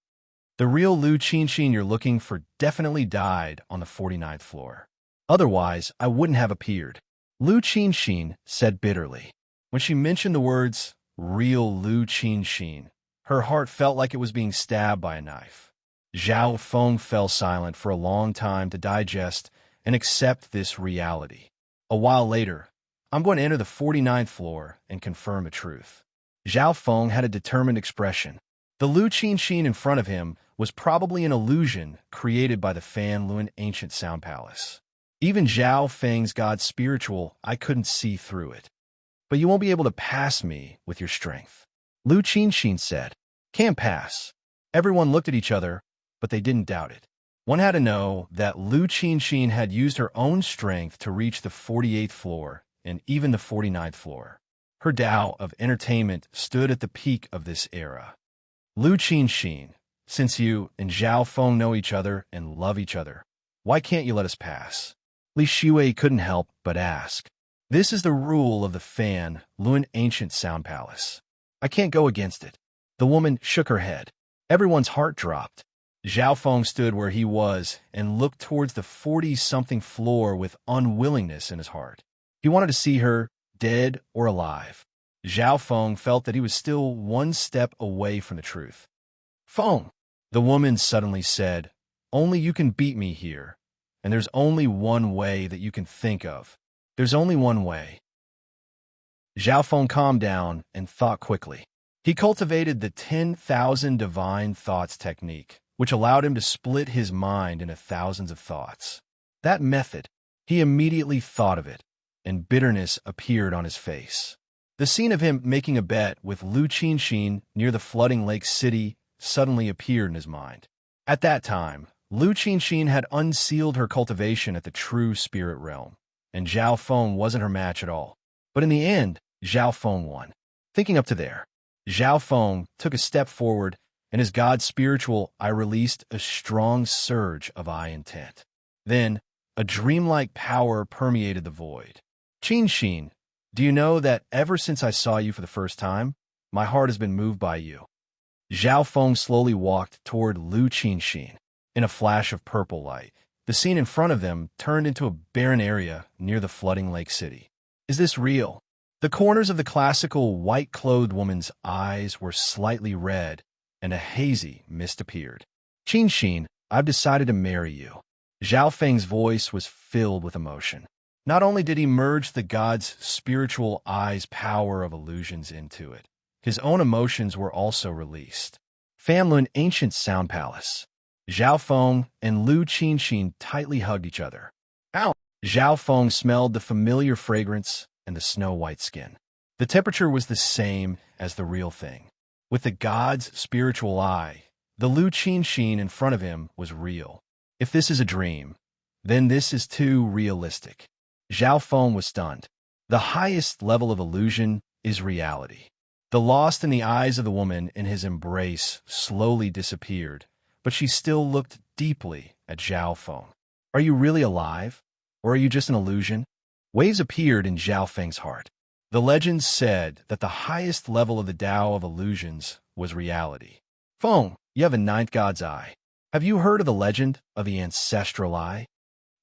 The real Lu Qinxin you're looking for definitely died on the 49th floor. Otherwise, I wouldn't have appeared. Lu Qinxin said bitterly. When she mentioned the words, real Lu Qinxin, her heart felt like it was being stabbed by a knife. Zhao Feng fell silent for a long time to digest and accept this reality. A while later, I'm going to enter the 49th floor and confirm the truth. Zhao Feng had a determined expression. The Lu Qinxin in front of him was probably an illusion created by the fan Lun ancient sound palace. Even Zhao Feng's god spiritual, I couldn't see through it. But you won't be able to pass me with your strength. Lu Qinxin said. Can't pass. Everyone looked at each other, but they didn't doubt it. One had to know that Lu Qinxin had used her own strength to reach the 48th floor and even the 49th floor. Her Tao of entertainment stood at the peak of this era. Lu Qinxin, since you and Zhao Feng know each other and love each other, why can't you let us pass? Li Shuwei couldn't help but ask. This is the rule of the Fan Luan Ancient Sound Palace. I can't go against it. The woman shook her head. Everyone's heart dropped. Zhao Feng stood where he was and looked towards the 40-something floor with unwillingness in his heart. He wanted to see her, dead or alive. Zhao Feng felt that he was still one step away from the truth. Feng, the woman suddenly said, only you can beat me here, and there's only one way that you can think of. There's only one way. Zhao Feng calmed down and thought quickly. He cultivated the 10,000 divine thoughts technique, which allowed him to split his mind into thousands of thoughts. That method, he immediately thought of it, and bitterness appeared on his face. The scene of him making a bet with Lu Qinxin near the flooding lake city suddenly appeared in his mind. At that time, Lu Qinxin had unsealed her cultivation at the true spirit realm, and Zhao Feng wasn't her match at all. But in the end, Zhao Feng won. Thinking up to there, Zhao Feng took a step forward, and his god spiritual eye released a strong surge of eye intent. Then, a dreamlike power permeated the void. Qinxin, do you know that ever since I saw you for the first time, my heart has been moved by you? Zhao Feng slowly walked toward Lu Qinxin. In a flash of purple light, the scene in front of them turned into a barren area near the flooding lake city. Is this real? The corners of the classical white-clothed woman's eyes were slightly red, and a hazy mist appeared. Qinxin, I've decided to marry you. Zhao Feng's voice was filled with emotion. Not only did he merge the god's spiritual eye's power of illusions into it, his own emotions were also released. Fanlun Ancient Sound Palace. Zhao Feng and Lu Qinxin tightly hugged each other. Ow! Zhao Feng smelled the familiar fragrance and the snow-white skin. The temperature was the same as the real thing. With the god's spiritual eye, the Lu Qinxin in front of him was real. If this is a dream, then this is too realistic. Zhao Feng was stunned. The highest level of illusion is reality. The lost in the eyes of the woman in his embrace slowly disappeared, but she still looked deeply at Zhao Feng. Are you really alive? Or are you just an illusion? Waves appeared in Zhao Feng's heart. The legends said that the highest level of the Tao of illusions was reality. Feng, you have a ninth god's eye. Have you heard of the legend of the ancestral eye?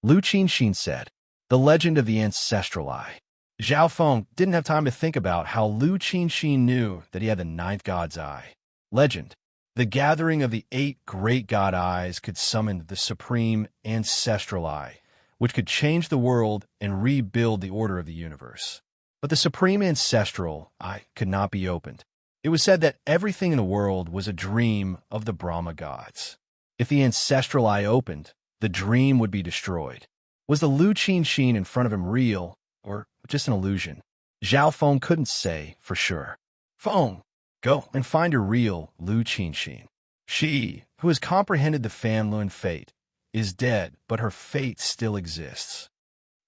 Lu Qinxin said. The legend of the ancestral eye. Zhao Feng didn't have time to think about how Lu Qinxin knew that he had the ninth god's eye. Legend. The gathering of the 8 great god eyes could summon the supreme ancestral eye, which could change the world and rebuild the order of the universe. But the supreme ancestral eye could not be opened. It was said that everything in the world was a dream of the Brahma gods. If the ancestral eye opened, the dream would be destroyed. Was the Lu Qinxin in front of him real, or just an illusion? Zhao Feng couldn't say for sure. Feng, go and find your real Lu Qinxin. She, who has comprehended the Fanlun fate, is dead, but her fate still exists.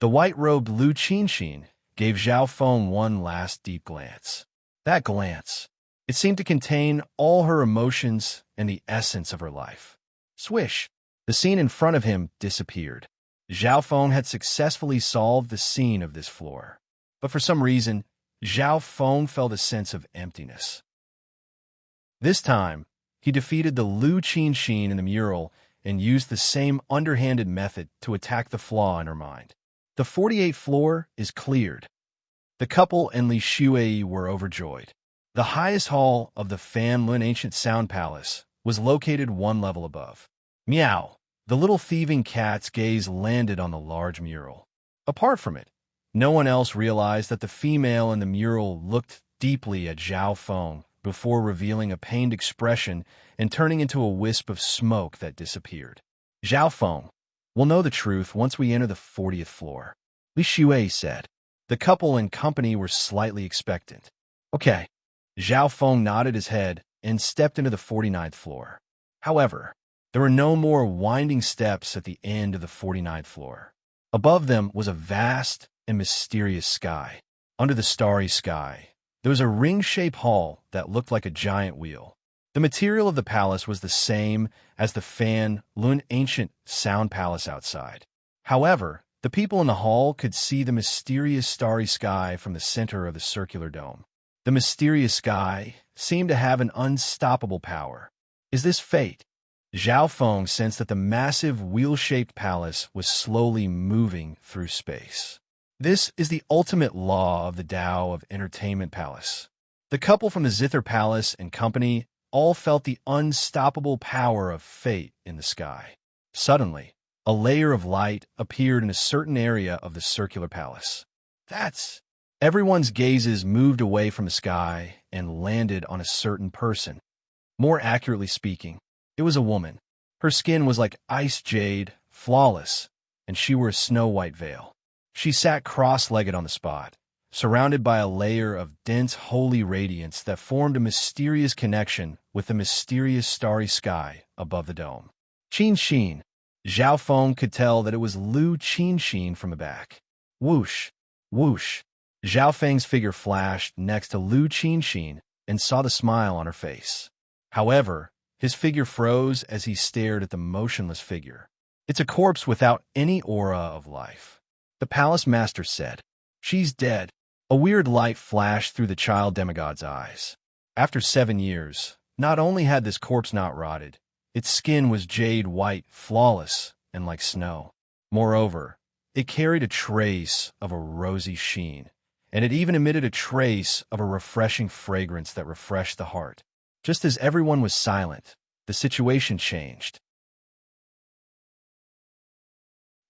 The white-robed Lu Qinxin gave Zhao Feng one last deep glance. That glance, it seemed to contain all her emotions and the essence of her life. Swish! The scene in front of him disappeared. Zhao Feng had successfully solved the scene of this floor. But for some reason, Zhao Feng felt a sense of emptiness. This time, he defeated the Lu Qinxin in the mural and used the same underhanded method to attack the flaw in her mind. The 48th floor is cleared. The couple and Li Shuei were overjoyed. The highest hall of the Fanlun Ancient Sound Palace was located one level above. Meow! The little thieving cat's gaze landed on the large mural. Apart from it, no one else realized that the female in the mural looked deeply at Zhao Feng before revealing a pained expression and turning into a wisp of smoke that disappeared. Zhao Feng, We'll know the truth once we enter the 40th floor, Li Shui said. The couple and company were slightly expectant. Okay. Zhao Feng nodded his head and stepped into the 49th floor. However, there were no more winding steps at the end of the 49th floor. Above them was a vast and mysterious sky. Under the starry sky, there was a ring-shaped hall that looked like a giant wheel. The material of the palace was the same as the Fan Lun ancient sound palace outside. However, the people in the hall could see the mysterious starry sky from the center of the circular dome. The mysterious sky seemed to have an unstoppable power. Is this fate? Zhao Feng sensed that the massive wheel-shaped palace was slowly moving through space. This is the ultimate law of the Tao of Entertainment Palace. The couple from the Zither Palace and company all felt the unstoppable power of fate in the sky. Suddenly, a layer of light appeared in a certain area of the circular palace. Everyone's gazes moved away from the sky and landed on a certain person. More accurately speaking, it was a woman. Her skin was like ice jade, flawless, and she wore a snow-white veil. She sat cross-legged on the spot, surrounded by a layer of dense holy radiance that formed a mysterious connection with the mysterious starry sky above the dome. Qin Xin. Zhao Feng could tell that it was Lu Qin Xin from the back. Whoosh, whoosh. Zhao Feng's figure flashed next to Lu Qin Xin and saw the smile on her face. However, his figure froze as he stared at the motionless figure. It's a corpse without any aura of life. The palace master said, "She's dead." A weird light flashed through the child demigod's eyes. After 7 years, not only had this corpse not rotted, its skin was jade white, flawless, and like snow. Moreover, it carried a trace of a rosy sheen, and it even emitted a trace of a refreshing fragrance that refreshed the heart. Just as everyone was silent, the situation changed.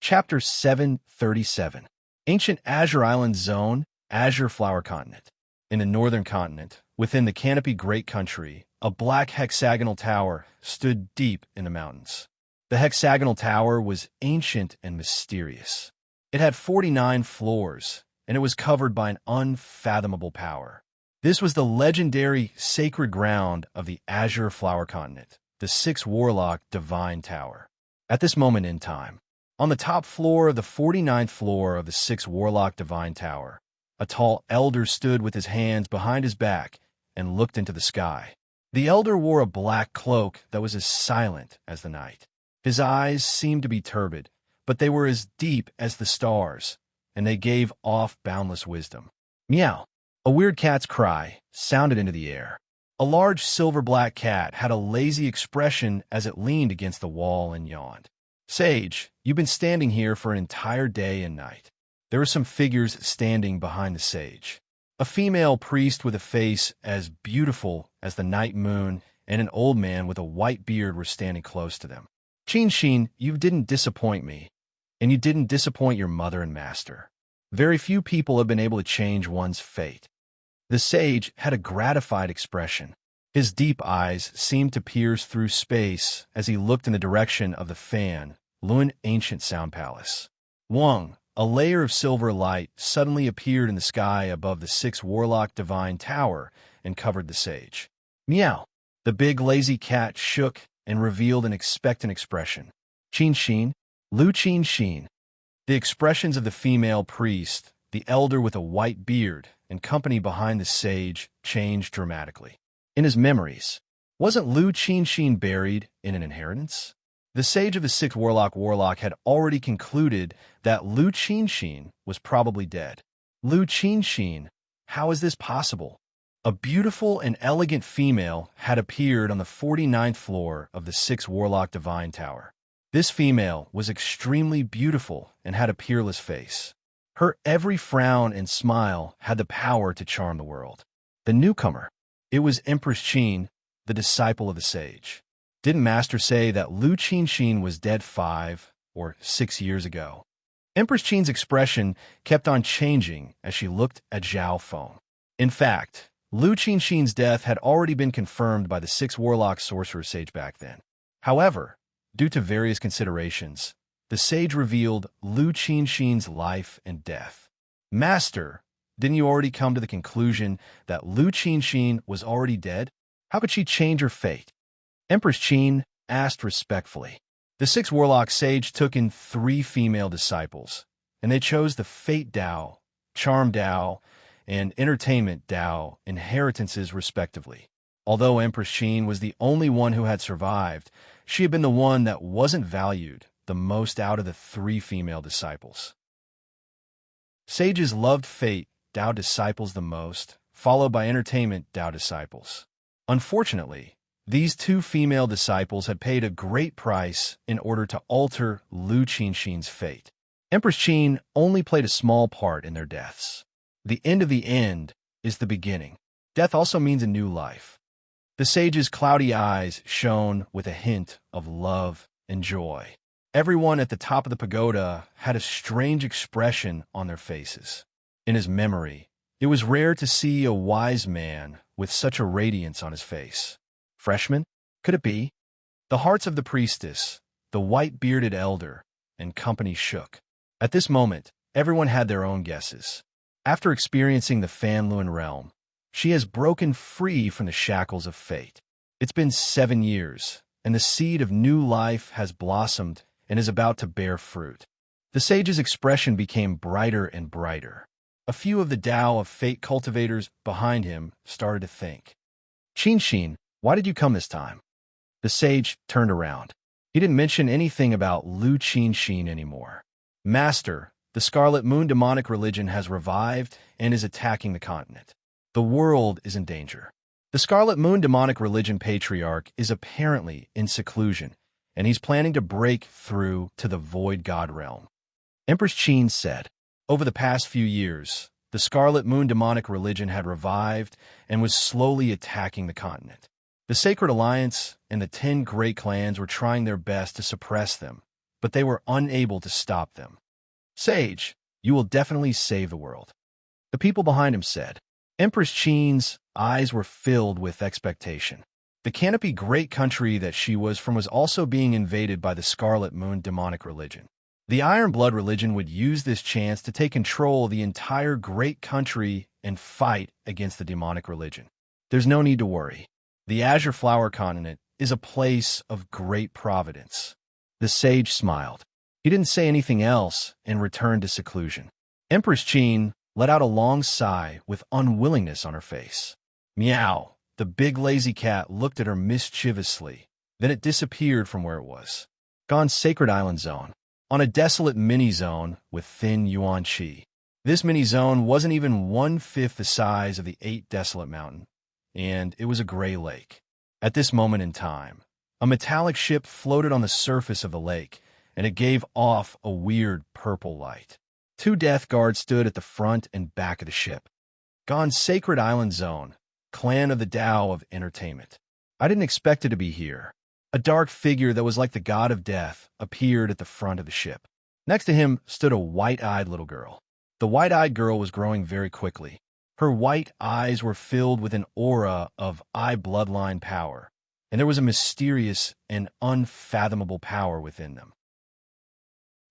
Chapter 737. Ancient Azure Island Zone, Azure Flower Continent. In the northern continent, within the Canopy Great Country, a black hexagonal tower stood deep in the mountains. The hexagonal tower was ancient and mysterious. It had 49 floors, and it was covered by an unfathomable power. This was the legendary sacred ground of the Azure Flower Continent, the Six Warlock Divine Tower. At this moment in time, on the top floor of the 49th floor of the Six Warlock Divine Tower, a tall elder stood with his hands behind his back and looked into the sky. The elder wore a black cloak that was as silent as the night. His eyes seemed to be turbid, but they were as deep as the stars, and they gave off boundless wisdom. Meow! A weird cat's cry sounded into the air. A large silver-black cat had a lazy expression as it leaned against the wall and yawned. "Sage, you've been standing here for an entire day and night." There were some figures standing behind the sage. A female priest with a face as beautiful as the night moon and an old man with a white beard were standing close to them. "Qin Xin, you didn't disappoint me, and you didn't disappoint your mother and master. Very few people have been able to change one's fate." The sage had a gratified expression. His deep eyes seemed to pierce through space as he looked in the direction of the Fan Lun ancient sound palace. Wang, a layer of silver light suddenly appeared in the sky above the Six Warlock Divine Tower and covered the sage. Meow! The big lazy cat shook and revealed an expectant expression. Qin Xin, Lu Qin Xin. The expressions of the female priest, the elder with a white beard, and company behind the sage changed dramatically. In his memories, wasn't Lu Qin Xin buried in an inheritance? The sage of the Sixth Warlock had already concluded that Lu Qin Xin was probably dead. Lu Qin Xin, how is this possible? A beautiful and elegant female had appeared on the 49th floor of the Sixth Warlock Divine Tower. This female was extremely beautiful and had a peerless face. Her every frown and smile had the power to charm the world. The newcomer, it was Empress Qin, the disciple of the sage. Didn't Master say that Lu Qin Xin was dead 5 or 6 years ago? Empress Qin's expression kept on changing as she looked at Zhao Feng. In fact, Lu Qin Xin's death had already been confirmed by the 6 Warlock Sorcerer Sage back then. However, due to various considerations, the sage revealed Lu Qinshin's life and death. Master, didn't you already come to the conclusion that Lu Qinshin was already dead? How could she change her fate? Empress Qin asked respectfully. The six warlock sage took in 3 female disciples, and they chose the Fate Dao, Charm Dao, and Entertainment Dao inheritances respectively. Although Empress Qin was the only one who had survived, she had been the one that wasn't valued the most out of the 3 female disciples. Sages loved Fate Dao disciples the most, followed by Entertainment Dao disciples. Unfortunately, these 2 female disciples had paid a great price in order to alter Lu Qinshin's fate. Empress Qin only played a small part in their deaths. The end of the end is the beginning. Death also means a new life. The sage's cloudy eyes shone with a hint of love and joy. Everyone at the top of the pagoda had a strange expression on their faces. In his memory, it was rare to see a wise man with such a radiance on his face. Freshman? Could it be? The hearts of the priestess, the white-bearded elder, and company shook. At this moment, everyone had their own guesses. After experiencing the Fanluan realm, she has broken free from the shackles of fate. It's been 7 years, and the seed of new life has blossomed and is about to bear fruit. The sage's expression became brighter and brighter. A few of the Tao of Fate cultivators behind him started to think. Qinshin, why did you come this time? The sage turned around. He didn't mention anything about Lu Qinshin anymore. Master, the Scarlet Moon demonic religion has revived and is attacking the continent. The world is in danger. The Scarlet Moon demonic religion patriarch is apparently in seclusion, and he's planning to break through to the Void God realm. Empress Qin said, over the past few years, the Scarlet Moon demonic religion had revived and was slowly attacking the continent. The Sacred Alliance and the 10 great clans were trying their best to suppress them, but they were unable to stop them. Sage, you will definitely save the world. The people behind him said. Empress Qin's eyes were filled with expectation. The canopy great country that she was from was also being invaded by the Scarlet Moon demonic religion. The Iron Blood religion would use this chance to take control of the entire great country and fight against the demonic religion. There's no need to worry. The Azure Flower continent is a place of great providence. The sage smiled. He didn't say anything else and returned to seclusion. Empress Qin let out a long sigh with unwillingness on her face. Meow. The big lazy cat looked at her mischievously. Then it disappeared from where it was. Gone Sacred Island Zone. On a desolate mini-zone with thin yuan qi. This mini-zone wasn't even 1/5 the size of the 8 desolate mountain, and it was a gray lake. At this moment in time, a metallic ship floated on the surface of the lake, and it gave off a weird purple light. 2 death guards stood at the front and back of the ship. Gone Sacred Island Zone, clan of the Tao of Entertainment. I didn't expect it to be here. A dark figure that was like the god of death appeared at the front of the ship. Next to him stood a white-eyed little girl. The white-eyed girl was growing very quickly. Her white eyes were filled with an aura of eye bloodline power, and there was a mysterious and unfathomable power within them.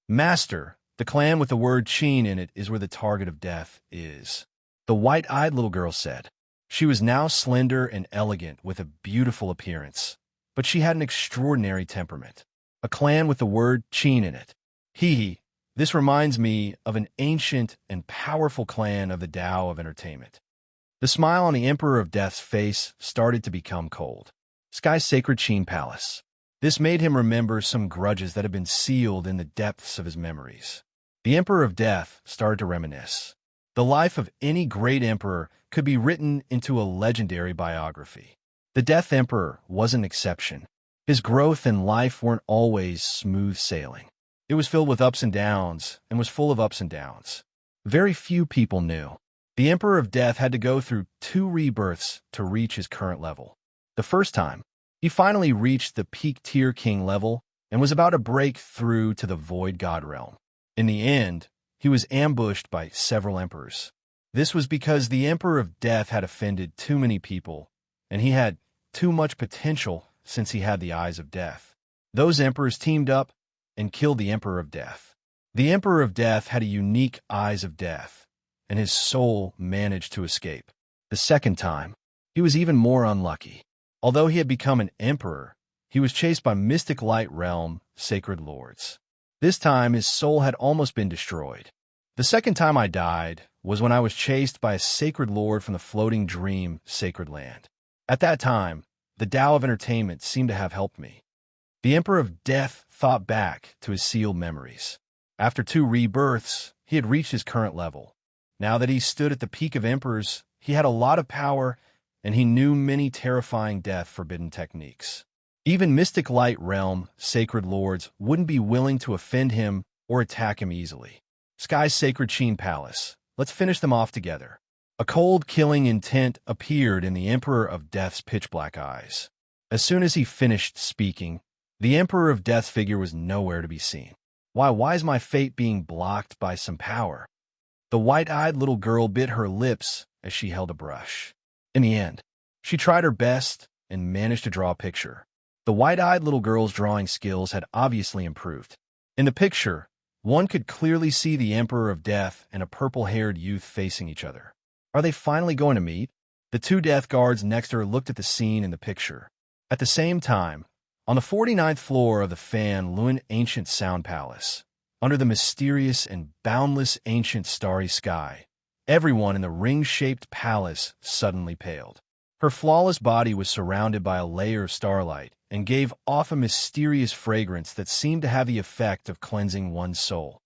Master, the clan with the word Qin in it is where the target of death is. The white-eyed little girl said. She was now slender and elegant with a beautiful appearance, but she had an extraordinary temperament. A clan with the word Qin in it. This reminds me of an ancient and powerful clan of the Tao of Entertainment. The smile on the Emperor of Death's face started to become cold. Sky's Sacred Qin Palace. This made him remember some grudges that had been sealed in the depths of his memories. The Emperor of Death started to reminisce. The life of any great emperor could be written into a legendary biography. The Death Emperor was an exception. His growth and life weren't always smooth sailing. It was filled with ups and downs, and was full of ups and downs. Very few people knew. The Emperor of Death had to go through 2 rebirths to reach his current level. The first time, he finally reached the peak tier king level and was about to break through to the Void God realm. In the end, he was ambushed by several emperors. This was because the Emperor of Death had offended too many people, and he had too much potential since he had the eyes of death. Those emperors teamed up and killed the Emperor of Death. The Emperor of Death had a unique Eyes of Death, and his soul managed to escape. The second time, he was even more unlucky. Although he had become an emperor, he was chased by mystic light realm sacred lords. This time, his soul had almost been destroyed. The second time I died was when I was chased by a sacred lord from the floating dream sacred land. At that time, the Tao of entertainment seemed to have helped me. The Emperor of Death thought back to his sealed memories. After 2 rebirths, he had reached his current level. Now that he stood at the peak of emperors, he had a lot of power, and he knew many terrifying death-forbidden techniques. Even mystic light realm sacred lords wouldn't be willing to offend him or attack him easily. Sky's sacred Qin Palace. Let's finish them off together. A cold, killing intent appeared in the Emperor of Death's pitch-black eyes. As soon as he finished speaking, the Emperor of Death's figure was nowhere to be seen. Why is my fate being blocked by some power? The white-eyed little girl bit her lips as she held a brush. In the end, she tried her best and managed to draw a picture. The white-eyed little girl's drawing skills had obviously improved. In the picture, one could clearly see the Emperor of Death and a purple-haired youth facing each other. Are they finally going to meet? The 2 death guards next to her looked at the scene in the picture. At the same time, on the 49th floor of the Fan Luan Ancient Sound Palace, under the mysterious and boundless ancient starry sky, everyone in the ring-shaped palace suddenly paled. Her flawless body was surrounded by a layer of starlight and gave off a mysterious fragrance that seemed to have the effect of cleansing one's soul.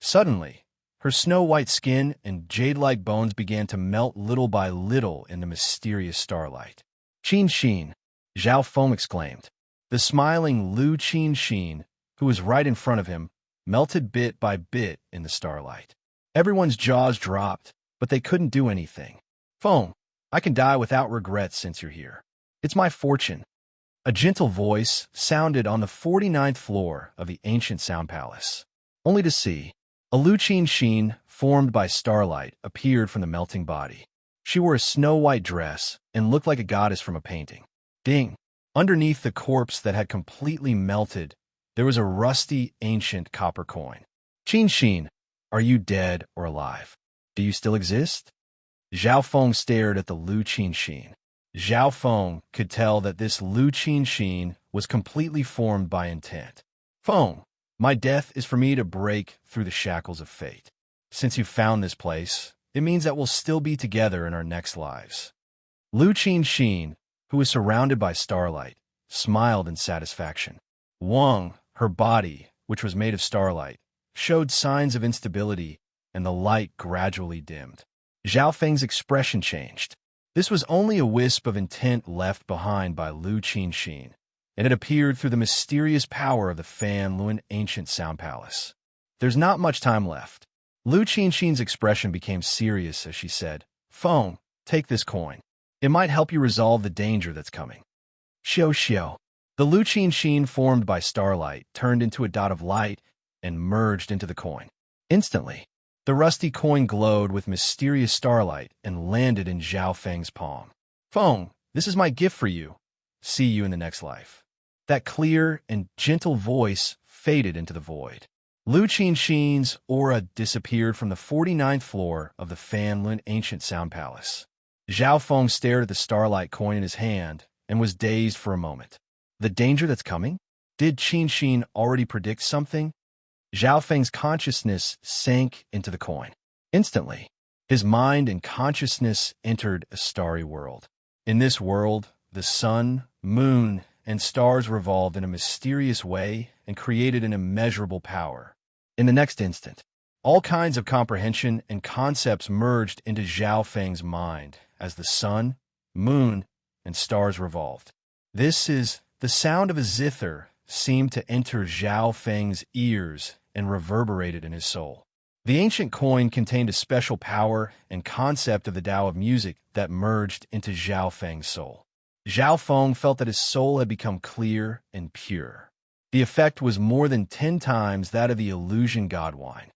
Suddenly, her snow-white skin and jade-like bones began to melt little by little in the mysterious starlight. "Qin Xin," Zhao Feng exclaimed. The smiling Lu Qin Xin, who was right in front of him, melted bit by bit in the starlight. Everyone's jaws dropped, but they couldn't do anything. "Feng, I can die without regrets since you're here. It's my fortune." A gentle voice sounded on the 49th floor of the ancient sound palace. Only to see, a Lu Qin Xin, formed by starlight, appeared from the melting body. She wore a snow-white dress and looked like a goddess from a painting. Ding! Underneath the corpse that had completely melted, there was a rusty, ancient copper coin. "Qin Xin, are you dead or alive? Do you still exist?" Zhao Feng stared at the Lu Qin Xin. Zhao Feng could tell that this Lu Qin Xin was completely formed by intent. "Feng, my death is for me to break through the shackles of fate. Since you've found this place, it means that we'll still be together in our next lives." Lu Qin Xin, who was surrounded by starlight, smiled in satisfaction. Wang, her body, which was made of starlight, showed signs of instability, and the light gradually dimmed. Zhao Feng's expression changed. This was only a wisp of intent left behind by Lu Qin Xin, and it appeared through the mysterious power of the Fan Luan Ancient Sound Palace. "There's not much time left." Lu Qin Xin's expression became serious as she said, "Feng, take this coin. It might help you resolve the danger that's coming." "Xiao Xiao." The Lu Qin Xin formed by starlight turned into a dot of light and merged into the coin. Instantly, the rusty coin glowed with mysterious starlight and landed in Zhao Feng's palm. "Feng, this is my gift for you. See you in the next life." That clear and gentle voice faded into the void. Lu Qin Xin's aura disappeared from the 49th floor of the Fan Luan Ancient Sound Palace. Zhao Feng stared at the starlight coin in his hand and was dazed for a moment. The danger that's coming? Did Qin Xin already predict something? Zhao Feng's consciousness sank into the coin. Instantly, his mind and consciousness entered a starry world. In this world, the sun, moon, and stars revolved in a mysterious way and created an immeasurable power. In the next instant, all kinds of comprehension and concepts merged into Zhao Feng's mind as the sun, moon, and stars revolved. This is the sound of a zither seemed to enter Zhao Feng's ears and reverberated in his soul. The ancient coin contained a special power and concept of the Tao of music that merged into Zhao Feng's soul. Zhao Feng felt that his soul had become clear and pure. The effect was more than 10 times that of the illusion god wine.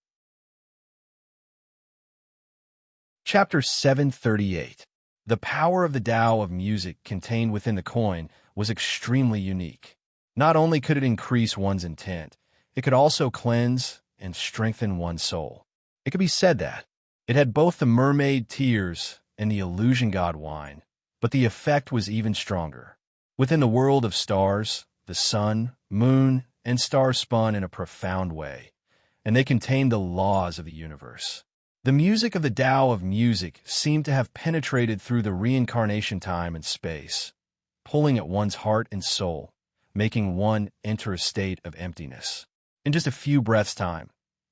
Chapter 738. The power of the Tao of music contained within the coin was extremely unique. Not only could it increase one's intent, it could also cleanse and strengthen one's soul. It could be said that it had both the mermaid tears and the illusion god wine, but the effect was even stronger. Within the world of stars, the sun, moon, and stars spun in a profound way, and they contained the laws of the universe. The music of the Tao of music seemed to have penetrated through the reincarnation time and space, pulling at one's heart and soul, making one enter a state of emptiness. In just a few breaths' time,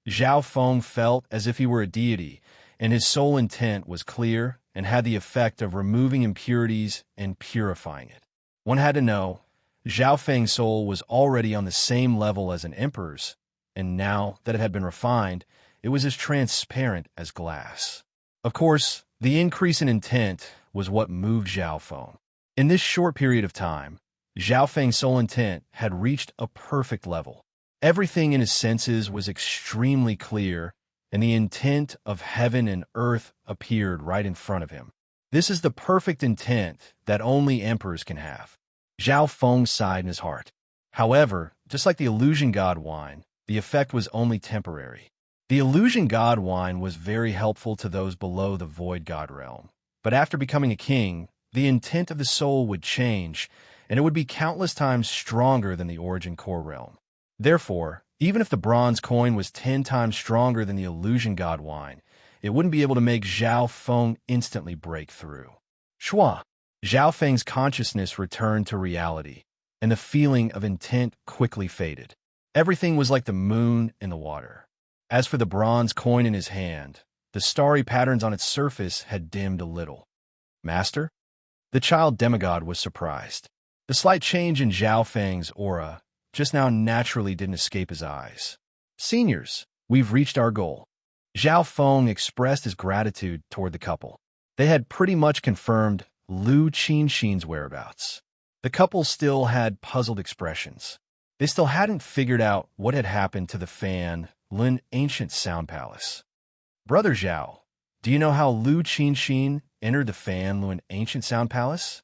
Zhao Feng felt as if he were a deity, and his soul intent was clear and had the effect of removing impurities and purifying it. One had to know, Zhao Feng's soul was already on the same level as an emperor's, and now that it had been refined, it was as transparent as glass. Of course, the increase in intent was what moved Zhao Feng. In this short period of time, Zhao Feng's soul intent had reached a perfect level. Everything in his senses was extremely clear, and the intent of heaven and earth appeared right in front of him. This is the perfect intent that only emperors can have. Zhao Feng sighed in his heart. However, just like the illusion god wine, the effect was only temporary. The illusion god wine was very helpful to those below the void god realm. But after becoming a king, the intent of the soul would change, and it would be countless times stronger than the origin core realm. Therefore, even if the bronze coin was 10 times stronger than the illusion god wine, it wouldn't be able to make Zhao Feng instantly break through. Shua! Zhao Feng's consciousness returned to reality, and the feeling of intent quickly faded. Everything was like the moon in the water. As for the bronze coin in his hand, the starry patterns on its surface had dimmed a little. Master? The child demigod was surprised. The slight change in Zhao Feng's aura just now naturally didn't escape his eyes. Seniors, we've reached our goal. Zhao Feng expressed his gratitude toward the couple. They had pretty much confirmed Lu Qinxin's whereabouts. The couple still had puzzled expressions. They still hadn't figured out what had happened to the Fan Lin ancient sound palace. Brother Zhao, do you know how Lu Qinxin entered the Fan Lin ancient sound palace?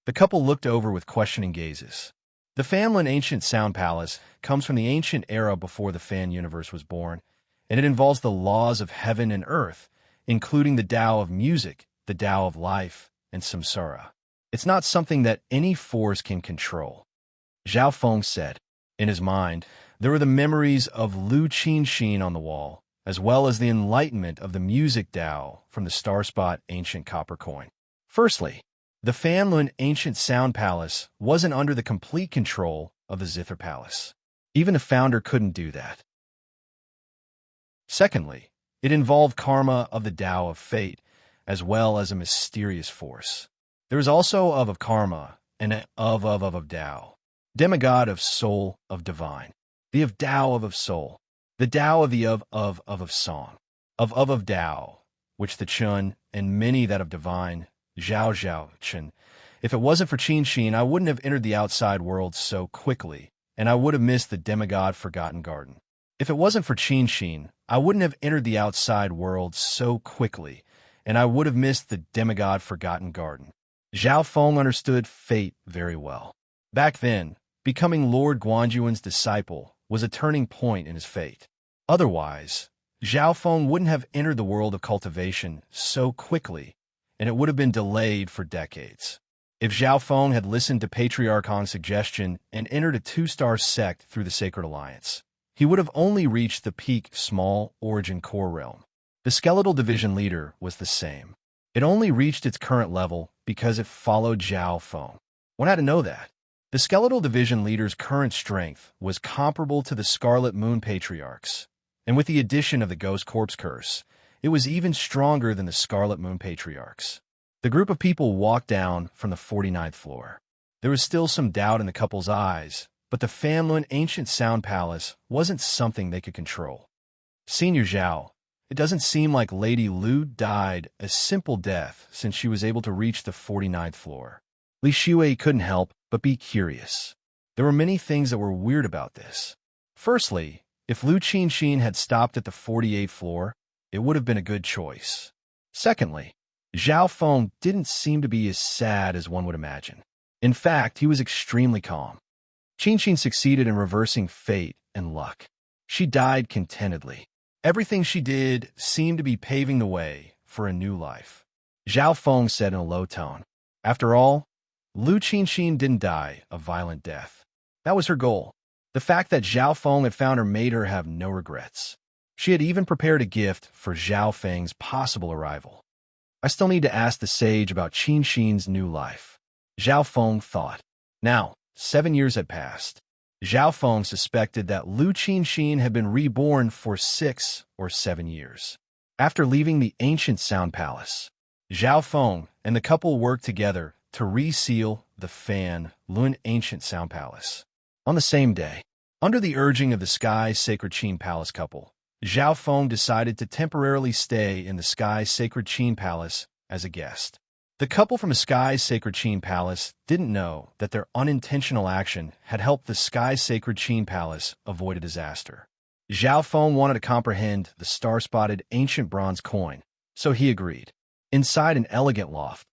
The couple looked over with questioning gazes. The Fan Lin ancient sound palace comes from the ancient era before the Fan universe was born, and it involves the laws of heaven and earth, including the Tao of music, the Tao of life, and samsara. It's not something that any force can control. Zhao Feng said. In his mind, there were the memories of Lu Qinxin on the wall, as well as the enlightenment of the music Tao from the Starspot ancient copper coin. Firstly, the Fan Lin ancient sound palace wasn't under the complete control of the Zither Palace. Even the founder couldn't do that. Secondly, it involved karma of the Tao of fate, as well as a mysterious force. There is also of karma and an of Tao, demigod of soul of divine, the of Tao of soul, the Tao of the of song, of Tao, which the Chun and many that of divine, Zhao Chen. If it wasn't for Qinxin, I wouldn't have entered the outside world so quickly, and I would have missed the demigod Forgotten Garden. If it wasn't for Qinxin, I wouldn't have entered the outside world so quickly, and I would have missed the demigod Forgotten Garden. Zhao Feng understood fate very well. Back then, becoming Lord Guanjuan's disciple was a turning point in his fate. Otherwise, Zhao Feng wouldn't have entered the world of cultivation so quickly, and it would have been delayed for decades. If Zhao Feng had listened to Patriarch Han's suggestion and entered a 2-star sect through the Sacred Alliance, he would have only reached the peak small origin core realm. The skeletal division leader was the same. It only reached its current level because it followed Zhao Feng. One had to know that. The skeletal division leader's current strength was comparable to the Scarlet Moon Patriarchs, and with the addition of the Ghost Corpse Curse, it was even stronger than the Scarlet Moon Patriarchs. The group of people walked down from the 49th floor. There was still some doubt in the couple's eyes, but the Fan Lin ancient sound palace wasn't something they could control. Senior Zhao, it doesn't seem like Lady Lu died a simple death since she was able to reach the 49th floor. Li Shui couldn't help but be curious. There were many things that were weird about this. Firstly, if Lu Qinxin had stopped at the 48th floor, it would have been a good choice. Secondly, Zhao Feng didn't seem to be as sad as one would imagine. In fact, he was extremely calm. Qin succeeded in reversing fate and luck. She died contentedly. Everything she did seemed to be paving the way for a new life. Zhao Feng said in a low tone. After all, Lu Qin didn't die a violent death. That was her goal. The fact that Zhao Feng had found her made her have no regrets. She had even prepared a gift for Zhao Feng's possible arrival. I still need to ask the sage about Qin's new life. Zhao Feng thought. Now, 7 years had passed. Zhao Feng suspected that Lu Qin had been reborn for 6 or 7 years. After leaving the ancient Sound Palace, Zhao Feng and the couple worked together to reseal the Fan Lun ancient Sound Palace. On the same day, under the urging of the Sky Sacred Qin Palace couple, Zhao Feng decided to temporarily stay in the Sky Sacred Qin Palace as a guest. The couple from the Sky Sacred Qin Palace didn't know that their unintentional action had helped the Sky Sacred Qin Palace avoid a disaster. Zhao Feng wanted to comprehend the star-spotted ancient bronze coin, so he agreed. Inside an elegant loft,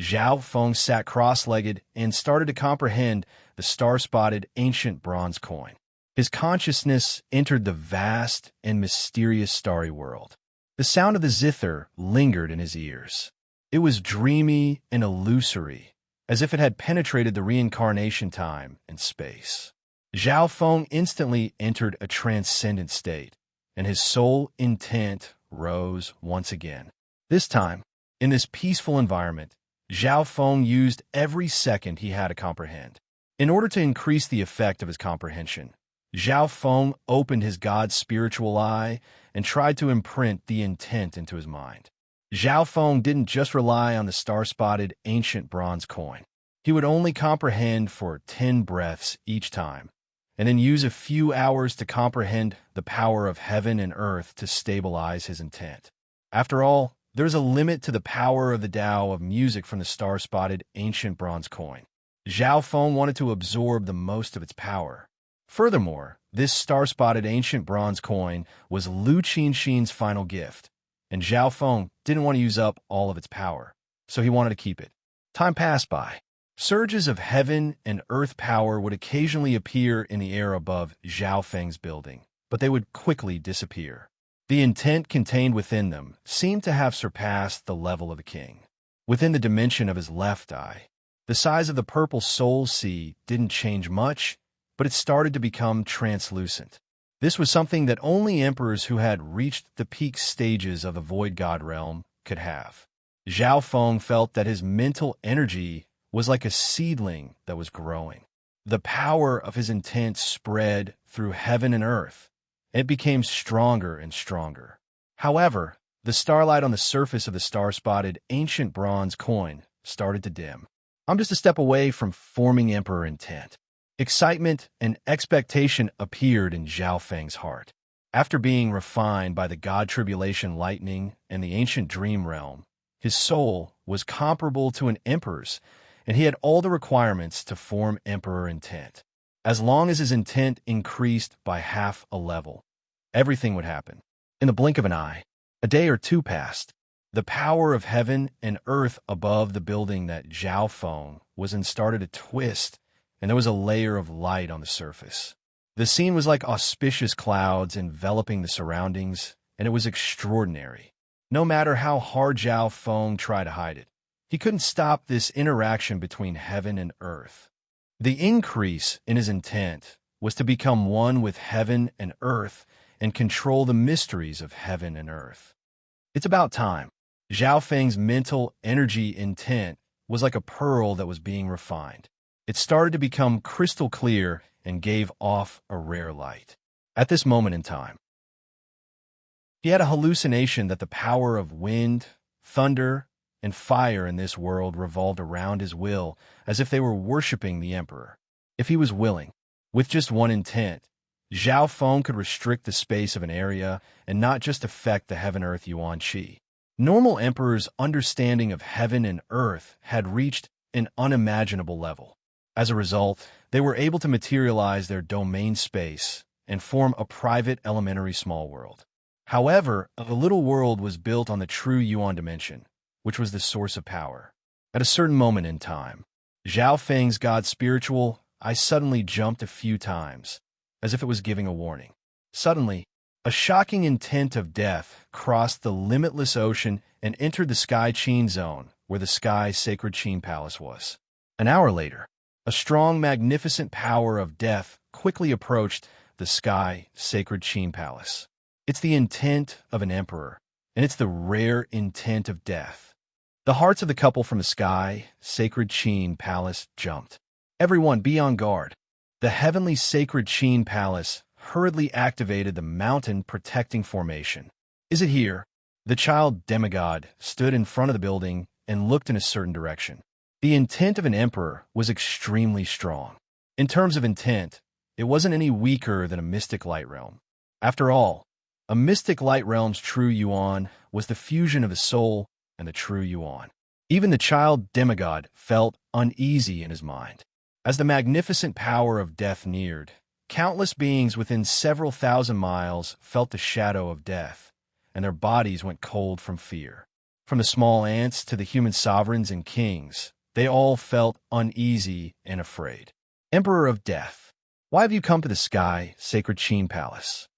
Zhao Feng sat cross-legged and started to comprehend the star-spotted ancient bronze coin. His consciousness entered the vast and mysterious starry world. The sound of the zither lingered in his ears. It was dreamy and illusory, as if it had penetrated the reincarnation time and space. Zhao Feng instantly entered a transcendent state, and his soul intent rose once again. This time, in this peaceful environment, Zhao Feng used every second he had to comprehend. In order to increase the effect of his comprehension, Zhao Feng opened his God's spiritual eye and tried to imprint the intent into his mind. Zhao Feng didn't just rely on the star-spotted ancient bronze coin. He would only comprehend for 10 breaths each time, and then use a few hours to comprehend the power of heaven and earth to stabilize his intent. After all, there's a limit to the power of the Tao of music from the star-spotted ancient bronze coin. Zhao Feng wanted to absorb the most of its power. Furthermore, this star-spotted ancient bronze coin was Lu Qin's final gift, and Zhao Feng didn't want to use up all of its power, so he wanted to keep it. Time passed by. Surges of heaven and earth power would occasionally appear in the air above Zhao Feng's building, but they would quickly disappear. The intent contained within them seemed to have surpassed the level of the king. Within the dimension of his left eye, the size of the purple soul sea didn't change much, but it started to become translucent. This was something that only emperors who had reached the peak stages of the Void God realm could have. Zhao Feng felt that his mental energy was like a seedling that was growing. The power of his intent spread through heaven and earth, and it became stronger and stronger. However, the starlight on the surface of the star-spotted ancient bronze coin started to dim. I'm just a step away from forming emperor intent. Excitement and expectation appeared in Zhao Feng's heart. After being refined by the God Tribulation lightning and the ancient dream realm, his soul was comparable to an emperor's, and he had all the requirements to form emperor intent. As long as his intent increased by half a level, everything would happen. In the blink of an eye, a day or two passed. The power of heaven and earth above the building that Zhao Feng was in started to twist, and there was a layer of light on the surface. The scene was like auspicious clouds enveloping the surroundings, and it was extraordinary. No matter how hard Zhao Feng tried to hide it, he couldn't stop this interaction between heaven and earth. The increase in his intent was to become one with heaven and earth and control the mysteries of heaven and earth. It's about time. Zhao Feng's mental energy intent was like a pearl that was being refined. It started to become crystal clear and gave off a rare light. At this moment in time, he had a hallucination that the power of wind, thunder, and fire in this world revolved around his will as if they were worshipping the emperor. If he was willing, with just one intent, Zhao Feng could restrict the space of an area and not just affect the heaven-earth yuan qi. Normal emperors' understanding of heaven and earth had reached an unimaginable level. As a result, they were able to materialize their domain space and form a private elementary small world. However, the little world was built on the true yuan dimension, which was the source of power. At a certain moment in time, Zhao Feng's God spiritual I suddenly jumped a few times, as if it was giving a warning. Suddenly, a shocking intent of death crossed the limitless ocean and entered the Sky Qin zone, where the Sky Sacred Qin Palace was. An hour later, a strong, magnificent power of death quickly approached the Sky Sacred Qin Palace. It's the intent of an emperor, and it's the rare intent of death. The hearts of the couple from the Sky Sacred Qin Palace jumped. Everyone, be on guard. The heavenly Sacred Qin Palace hurriedly activated the mountain protecting formation. Is it here? The child demigod stood in front of the building and looked in a certain direction. The intent of an emperor was extremely strong. In terms of intent, it wasn't any weaker than a mystic light realm. After all, a mystic light realm's true yuan was the fusion of the soul and the true yuan. Even the child demigod felt uneasy in his mind. As the magnificent power of death neared, countless beings within several thousand miles felt the shadow of death, and their bodies went cold from fear. From the small ants to the human sovereigns and kings, they all felt uneasy and afraid. Emperor of Death, why have you come to the Sky Sacred Qin Palace?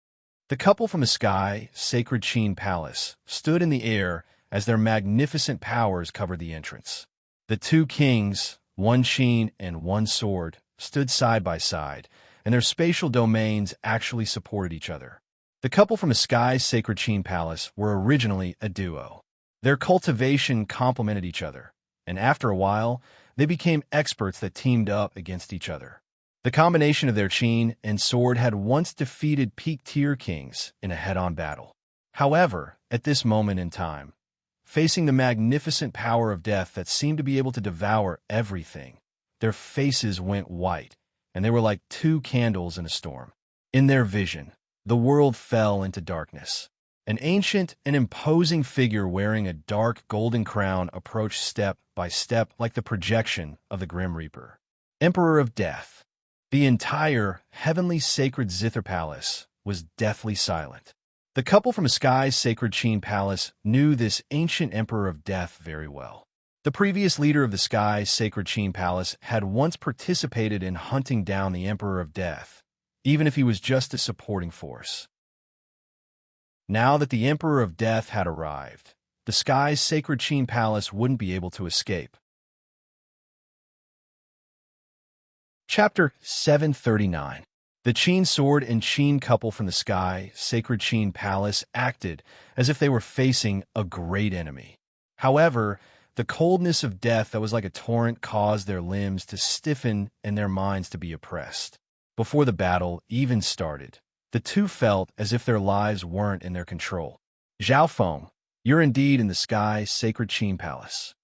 The couple from the Sky Sacred Qin Palace stood in the air as their magnificent powers covered the entrance. The two kings, one Qin and one Sword, stood side by side, and their spatial domains actually supported each other. The couple from the Sky Sacred Qin Palace were originally a duo. Their cultivation complemented each other, and after a while, they became experts that teamed up against each other. The combination of their Qin and Sword had once defeated peak-tier kings in a head-on battle. However, at this moment in time, facing the magnificent power of death that seemed to be able to devour everything, their faces went white, and they were like two candles in a storm. In their vision, the world fell into darkness. An ancient and imposing figure wearing a dark golden crown approached step by step like the projection of the Grim Reaper. Emperor of Death. The entire heavenly sacred Zither Palace was deathly silent. The couple from the Sky Sacred Qin Palace knew this ancient Emperor of Death very well. The previous leader of the Sky Sacred Qin Palace had once participated in hunting down the Emperor of Death, even if he was just a supporting force. Now that the Emperor of Death had arrived, the Sky Sacred Qin Palace wouldn't be able to escape. Chapter 739. The Qin Sword and Qin couple from the Sky Sacred Qin Palace acted as if they were facing a great enemy. However, the coldness of death that was like a torrent caused their limbs to stiffen and their minds to be oppressed. Before the battle even started, the two felt as if their lives weren't in their control. Zhao Feng, you're indeed in the Sky Sacred Qin Palace.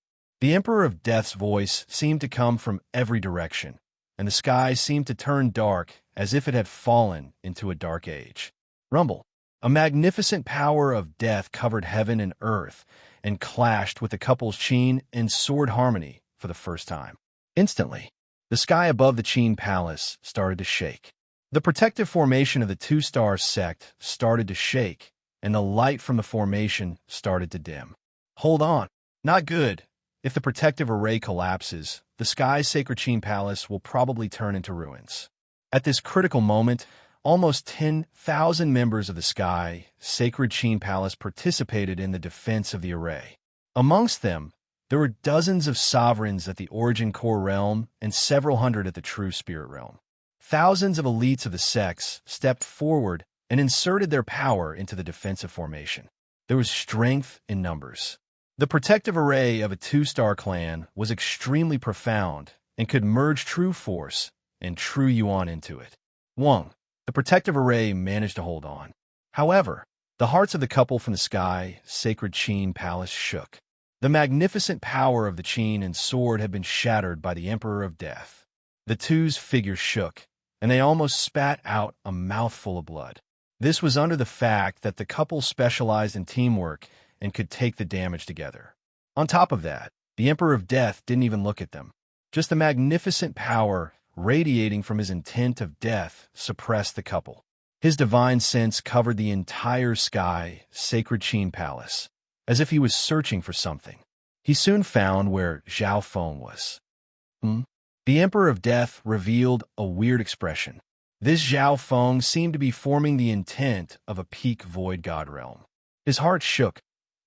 The Emperor of Death's voice seemed to come from every direction, and the sky seemed to turn dark as if it had fallen into a dark age. Rumble. A magnificent power of death covered heaven and earth and clashed with the couple's Qin and Sword harmony for the first time. Instantly, the sky above the Qin Palace started to shake. The protective formation of the two-star sect started to shake, and the light from the formation started to dim. Hold on. Not good. If the protective array collapses, the Sky Sacred Qin Palace will probably turn into ruins. At this critical moment, almost 10,000 members of the Sky Sacred Qin Palace participated in the defense of the array. Amongst them, there were dozens of sovereigns at the Origin Core realm and several hundred at the True Spirit realm. Thousands of elites of the sects stepped forward and inserted their power into the defensive formation. There was strength in numbers. The protective array of a two-star clan was extremely profound and could merge true force and true yuan into it. Wang, the protective array managed to hold on. However, the hearts of the couple from the Sky Sacred Qin Palace shook. The magnificent power of the Qin and Sword had been shattered by the Emperor of Death. The two's figures shook, and they almost spat out a mouthful of blood. This was under the fact that the couple specialized in teamwork and could take the damage together. On top of that, the Emperor of Death didn't even look at them. Just the magnificent power radiating from his intent of death suppressed the couple. His divine sense covered the entire Sky Sacred Qin Palace, as if he was searching for something. He soon found where Zhao Feng was. The Emperor of Death revealed a weird expression. This Zhao Feng seemed to be forming the intent of a peak void god realm. His heart shook.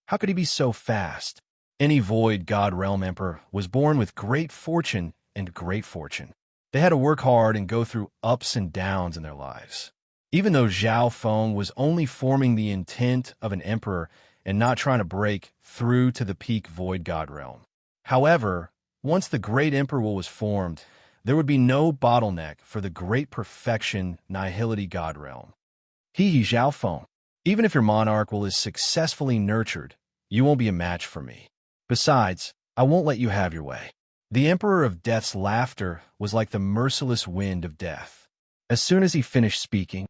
How could he be so fast? Any void god realm emperor was born with great fortune and great fortune. They had to work hard and go through ups and downs in their lives. Even though Zhao Feng was only forming the intent of an emperor and not trying to break through to the peak void god realm. However, once the great emperor was formed, there would be no bottleneck for the great perfection nihility god realm. He Zhao Feng. Even if your monarch is successfully nurtured, you won't be a match for me. Besides, I won't let you have your way. The Emperor of Death's laughter was like the merciless wind of death. As soon as he finished speaking,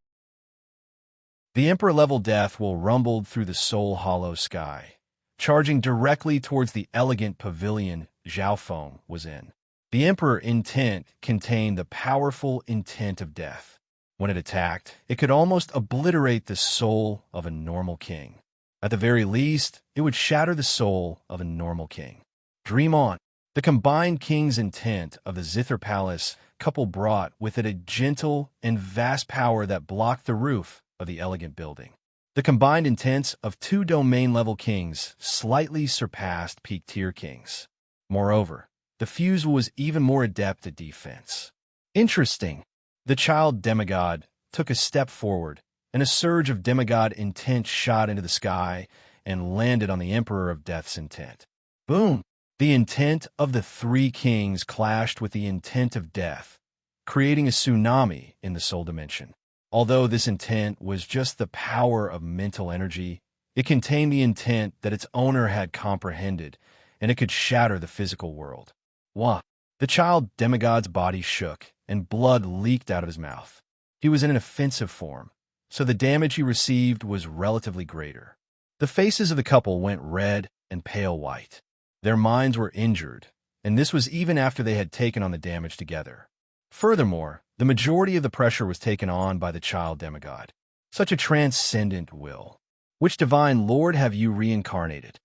the Emperor-level death rumbled through the soul-hollow sky, charging directly towards the elegant pavilion Zhao Feng was in. The Emperor intent contained the powerful intent of death. When it attacked, it could almost obliterate the soul of a normal king. At the very least, it would shatter the soul of a normal king. Dream on. The combined king's intent of the Zither Palace couple brought with it a gentle and vast power that blocked the roof of the elegant building. The combined intents of two domain-level kings slightly surpassed peak-tier kings. Moreover, the fuse was even more adept at defense. Interesting. The child demigod took a step forward, and a surge of demigod intent shot into the sky and landed on the Emperor of Death's intent. Boom! The intent of the three kings clashed with the intent of death, creating a tsunami in the soul dimension. Although this intent was just the power of mental energy, it contained the intent that its owner had comprehended, and it could shatter the physical world. Wah! The child demigod's body shook, and blood leaked out of his mouth. He was in an offensive form, so the damage he received was relatively greater. The faces of the couple went red and pale white. Their minds were injured, and this was even after they had taken on the damage together. Furthermore, the majority of the pressure was taken on by the child demigod. Such a transcendent will. Which divine lord have you reincarnated?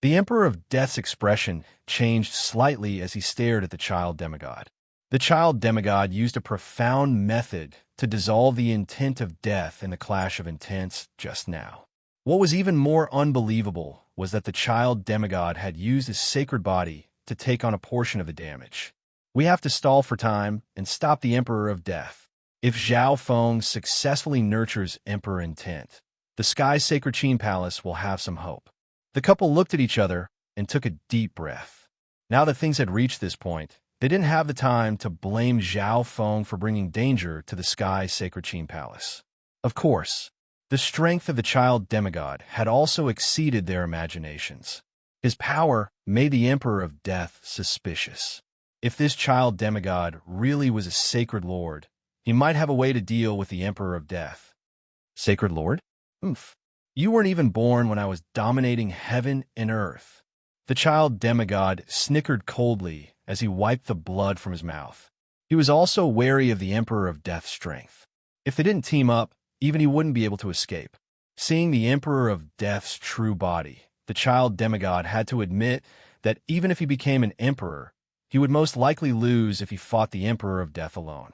The Emperor of Death's expression changed slightly as he stared at the child demigod. The child demigod used a profound method to dissolve the intent of death in the clash of intents just now. What was even more unbelievable was that the child demigod had used his sacred body to take on a portion of the damage. We have to stall for time and stop the Emperor of Death. If Zhao Feng successfully nurtures Emperor intent, the Sky Sacred Qin Palace will have some hope. The couple looked at each other and took a deep breath. Now that things had reached this point, they didn't have the time to blame Zhao Feng for bringing danger to the Sky Sacred Qin Palace. Of course, the strength of the child demigod had also exceeded their imaginations. His power made the Emperor of Death suspicious. If this child demigod really was a sacred lord, he might have a way to deal with the Emperor of Death. Sacred lord? Oomph. You weren't even born when I was dominating heaven and earth. The child demigod snickered coldly as he wiped the blood from his mouth. He was also wary of the Emperor of Death's strength. If they didn't team up, even he wouldn't be able to escape. Seeing the Emperor of Death's true body, the child demigod had to admit that even if he became an emperor, he would most likely lose if he fought the Emperor of Death alone.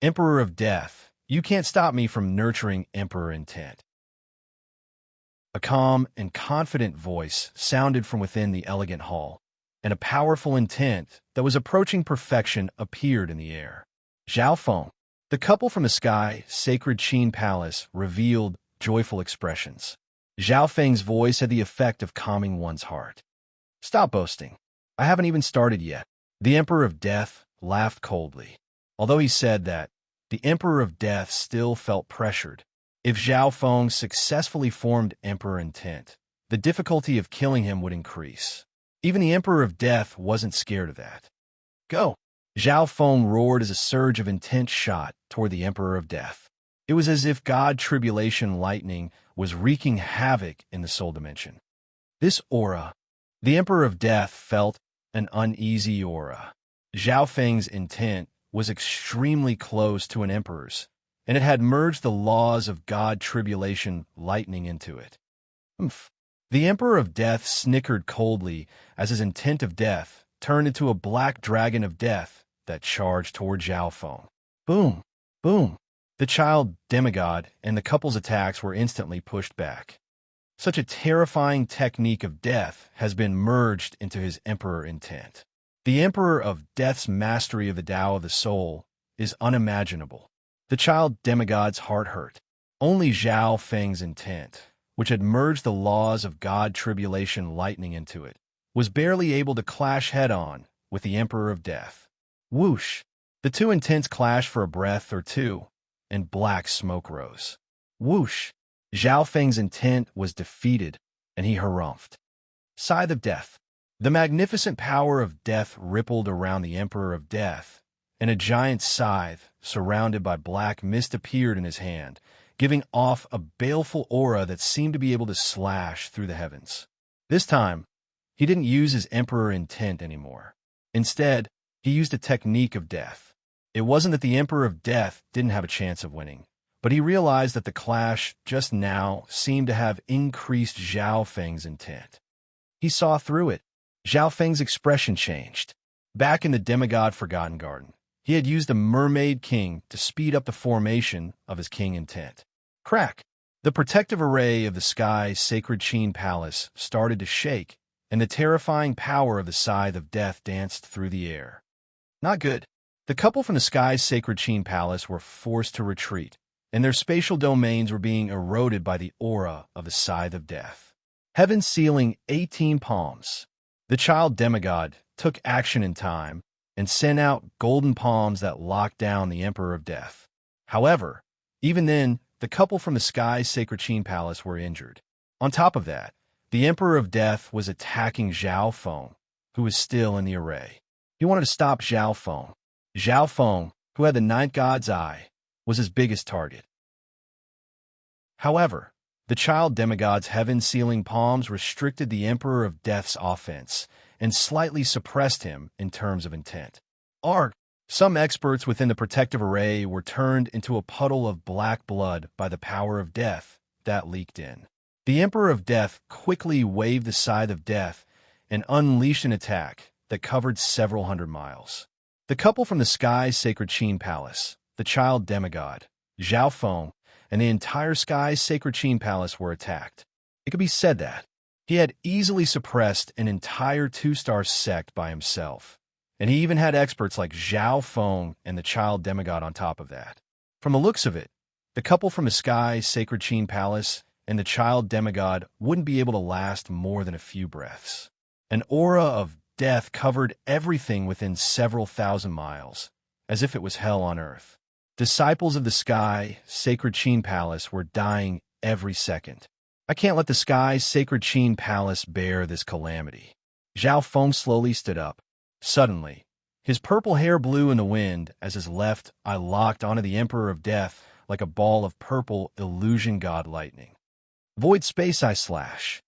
Emperor of Death, you can't stop me from nurturing Emperor intent. A calm and confident voice sounded from within the elegant hall, and a powerful intent that was approaching perfection appeared in the air. Zhao Feng. The couple from the Sky Sacred Qin Palace revealed joyful expressions. Zhao Feng's voice had the effect of calming one's heart. Stop boasting. I haven't even started yet. The Emperor of Death laughed coldly. Although he said that, the Emperor of Death still felt pressured. If Zhao Feng successfully formed Emperor intent, the difficulty of killing him would increase. Even the Emperor of Death wasn't scared of that. Go! Zhao Feng roared as a surge of intent shot toward the Emperor of Death. It was as if God Tribulation Lightning was wreaking havoc in the soul dimension. This aura, the Emperor of Death felt an uneasy aura. Zhao Feng's intent was extremely close to an emperor's, and it had merged the laws of God Tribulation Lightning into it. Oomph. The Emperor of Death snickered coldly as his intent of death turned into a black dragon of death that charged toward Zhao Feng. Boom! Boom! The child demigod and the couple's attacks were instantly pushed back. Such a terrifying technique of death has been merged into his emperor intent. The Emperor of Death's mastery of the Tao of the soul is unimaginable. The child demigod's heart hurt. Only Zhao Feng's intent, which had merged the laws of God tribulation lightning into it, was barely able to clash head-on with the Emperor of Death. Whoosh! The two intents clashed for a breath or two, and black smoke rose. Whoosh! Zhao Feng's intent was defeated, and he harumphed. Scythe of Death. The magnificent power of death rippled around the Emperor of Death, and a giant scythe, surrounded by black mist, appeared in his hand, giving off a baleful aura that seemed to be able to slash through the heavens. This time, he didn't use his Emperor intent anymore. Instead, he used a technique of death. It wasn't that the Emperor of Death didn't have a chance of winning, but he realized that the clash just now seemed to have increased Zhao Feng's intent. He saw through it. Zhao Feng's expression changed. Back in the demigod Forgotten Garden, he had used the Mermaid King to speed up the formation of his king intent. Crack! The protective array of the sky's sacred Qin Palace started to shake, and the terrifying power of the Scythe of Death danced through the air. Not good. The couple from the sky's sacred Qin Palace were forced to retreat, and their spatial domains were being eroded by the aura of the Scythe of Death. Heaven sealing 18 palms. The child demigod took action in time and sent out golden palms that locked down the Emperor of Death. However, even then, the couple from the sky's sacred Qin Palace were injured. On top of that, the Emperor of Death was attacking Zhao Feng, who was still in the array. He wanted to stop Zhao Feng. Zhao Feng, who had the ninth god's eye, was his biggest target. However, the child demigod's heaven-sealing palms restricted the Emperor of Death's offense and slightly suppressed him in terms of intent. Arg! Some experts within the protective array were turned into a puddle of black blood by the power of death that leaked in. The Emperor of Death quickly waved the Scythe of Death and unleashed an attack that covered several hundred miles. The couple from the sky's sacred Qin Palace, the child demigod, Zhao Feng, and the entire sky's sacred Qin Palace were attacked. It could be said that he had easily suppressed an entire two-star sect by himself, and he even had experts like Zhao Feng and the child demigod on top of that. From the looks of it, the couple from the sky's sacred Qin Palace and the child demigod wouldn't be able to last more than a few breaths. An aura of death covered everything within several thousand miles, as if it was hell on earth. Disciples of the sky, sacred Qin Palace, were dying every second. I can't let the sky's sacred Qin Palace bear this calamity. Zhao Feng slowly stood up. Suddenly, his purple hair blew in the wind as his left eye locked onto the Emperor of Death like a ball of purple illusion god lightning. Void space eye slash.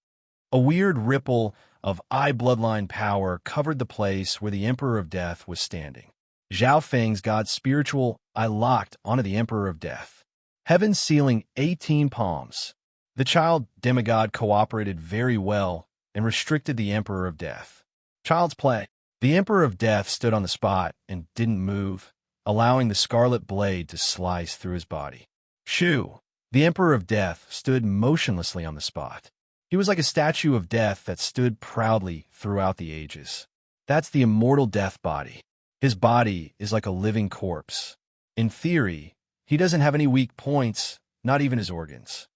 A weird ripple of eye bloodline power covered the place where the Emperor of Death was standing. Zhao Feng's god's spiritual eye locked onto the Emperor of Death. Heaven sealing 18 palms. The child demigod cooperated very well and restricted the Emperor of Death. Child's play. The Emperor of Death stood on the spot and didn't move, allowing the scarlet blade to slice through his body. Shoo! The Emperor of Death stood motionlessly on the spot. He was like a statue of death that stood proudly throughout the ages. That's the immortal death body. His body is like a living corpse. In theory, he doesn't have any weak points, not even his organs.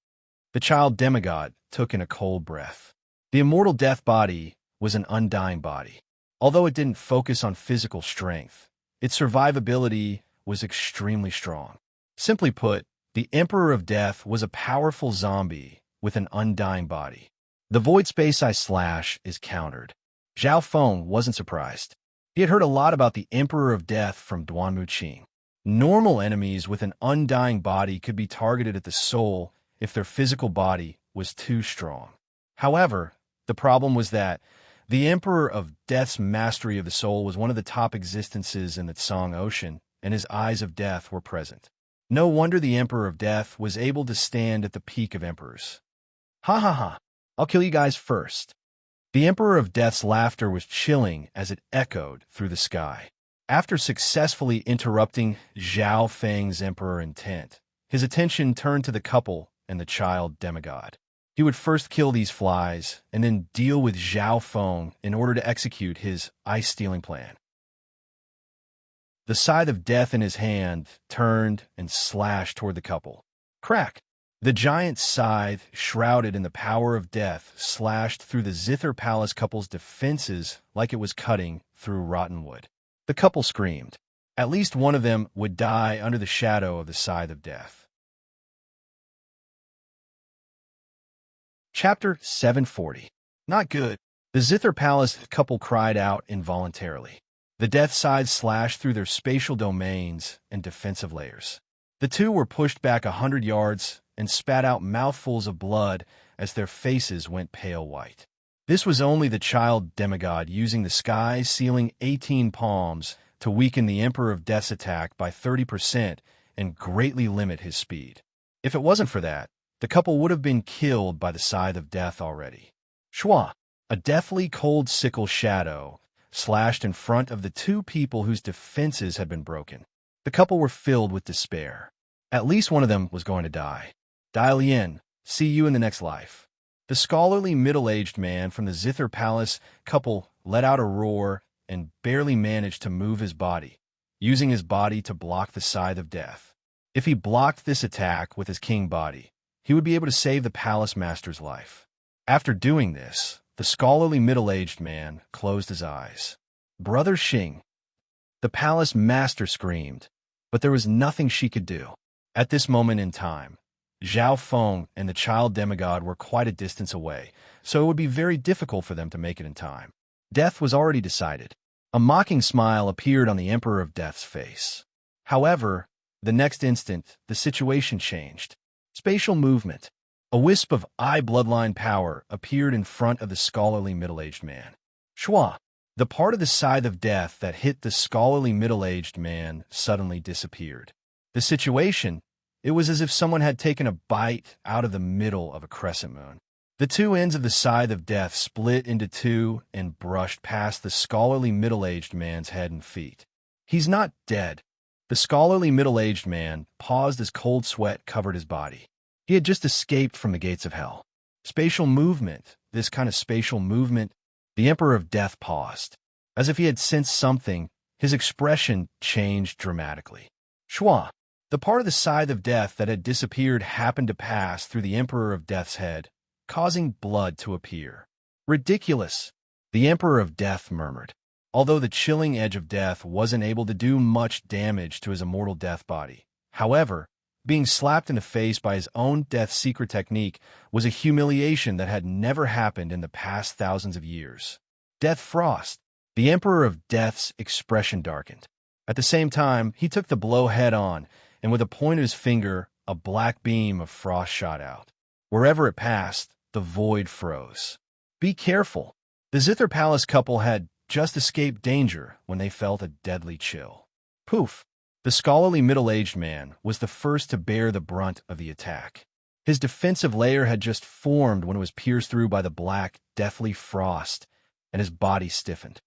The child demigod took in a cold breath. The immortal death body was an undying body. Although it didn't focus on physical strength, its survivability was extremely strong. Simply put, the Emperor of Death was a powerful zombie with an undying body. The void space eye slash is countered. Zhao Feng wasn't surprised. He had heard a lot about the Emperor of Death from Duanmu Qing. Normal enemies with an undying body could be targeted at the soul if their physical body was too strong. However, the problem was that the Emperor of Death's mastery of the soul was one of the top existences in the Tsang Ocean, and his eyes of death were present. No wonder the Emperor of Death was able to stand at the peak of emperors. Ha ha ha, I'll kill you guys first. The Emperor of Death's laughter was chilling as it echoed through the sky. After successfully interrupting Zhao Feng's emperor intent, his attention turned to the couple and the child demigod. He would first kill these flies and then deal with Zhao Feng in order to execute his ice-stealing plan. The scythe of death in his hand turned and slashed toward the couple. Crack! The giant scythe, shrouded in the power of death, slashed through the Zither Palace couple's defenses like it was cutting through rotten wood. The couple screamed. At least one of them would die under the shadow of the scythe of death. Chapter 740. Not good. The Zither Palace couple cried out involuntarily. The death scythe slashed through their spatial domains and defensive layers. The two were pushed back 100 yards and spat out mouthfuls of blood as their faces went pale white. This was only the child demigod using the sky-sealing 18 palms to weaken the Emperor of Death's attack by 30% and greatly limit his speed. If it wasn't for that, the couple would have been killed by the scythe of death already. Shua, a deathly cold sickle shadow, slashed in front of the two people whose defenses had been broken. The couple were filled with despair. At least one of them was going to die. Dial Yin, see you in the next life. The scholarly middle-aged man from the Zither Palace couple let out a roar and barely managed to move his body, using his body to block the scythe of death. If he blocked this attack with his king body, he would be able to save the palace master's life. After doing this, the scholarly middle-aged man closed his eyes. Brother Xing. The palace master screamed, but there was nothing she could do. At this moment in time, Zhao Feng and the child demigod were quite a distance away, so it would be very difficult for them to make it in time. Death was already decided. A mocking smile appeared on the Emperor of Death's face. However, the next instant, the situation changed. Spatial movement. A wisp of eye bloodline power appeared in front of the scholarly middle-aged man. Shua, the part of the scythe of death that hit the scholarly middle-aged man suddenly disappeared. The situation, it was as if someone had taken a bite out of the middle of a crescent moon. The two ends of the scythe of death split into two and brushed past the scholarly middle-aged man's head and feet. He's not dead. The scholarly middle-aged man paused as cold sweat covered his body. He had just escaped from the gates of hell. Spatial movement, this kind of spatial movement, the Emperor of Death paused. As if he had sensed something, his expression changed dramatically. Shua, the part of the scythe of death that had disappeared happened to pass through the Emperor of Death's head, causing blood to appear. Ridiculous, the Emperor of Death murmured. Although the chilling edge of death wasn't able to do much damage to his immortal death body. However, being slapped in the face by his own death secret technique was a humiliation that had never happened in the past thousands of years. Death Frost, the Emperor of Death's expression darkened. At the same time, he took the blow head on, and with a point of his finger, a black beam of frost shot out. Wherever it passed, the void froze. Be careful. The Zither Palace couple had just escaped danger when they felt a deadly chill. Poof! The scholarly middle-aged man was the first to bear the brunt of the attack. His defensive layer had just formed when it was pierced through by the black, deathly frost, and his body stiffened.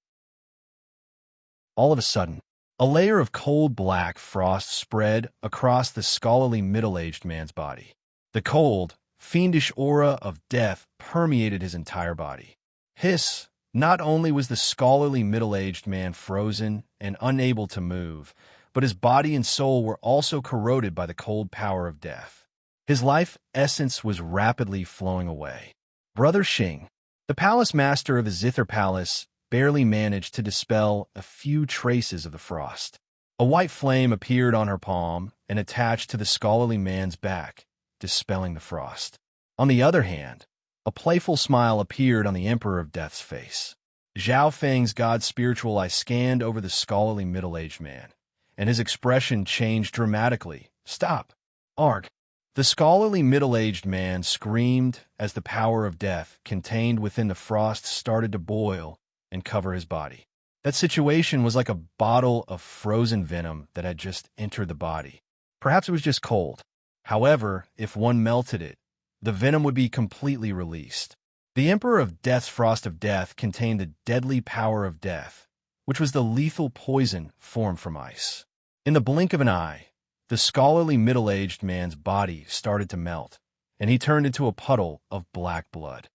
All of a sudden, a layer of cold black frost spread across the scholarly middle-aged man's body. The cold, fiendish aura of death permeated his entire body. Hiss! Not only was the scholarly middle-aged man frozen and unable to move, but his body and soul were also corroded by the cold power of death. His life essence was rapidly flowing away. Brother Xing, the palace master of the Zither Palace, barely managed to dispel a few traces of the frost. A white flame appeared on her palm and attached to the scholarly man's back, dispelling the frost. On the other hand, a playful smile appeared on the Emperor of Death's face. Zhao Feng's god spiritual eye scanned over the scholarly middle-aged man, and his expression changed dramatically. Stop! Arg! The scholarly middle-aged man screamed as the power of death contained within the frost started to boil and cover his body. That situation was like a bottle of frozen venom that had just entered the body. Perhaps it was just cold. However, if one melted it, the venom would be completely released. The Emperor of Death's frost of death contained the deadly power of death, which was the lethal poison formed from ice. In the blink of an eye, the scholarly middle-aged man's body started to melt, and he turned into a puddle of black blood.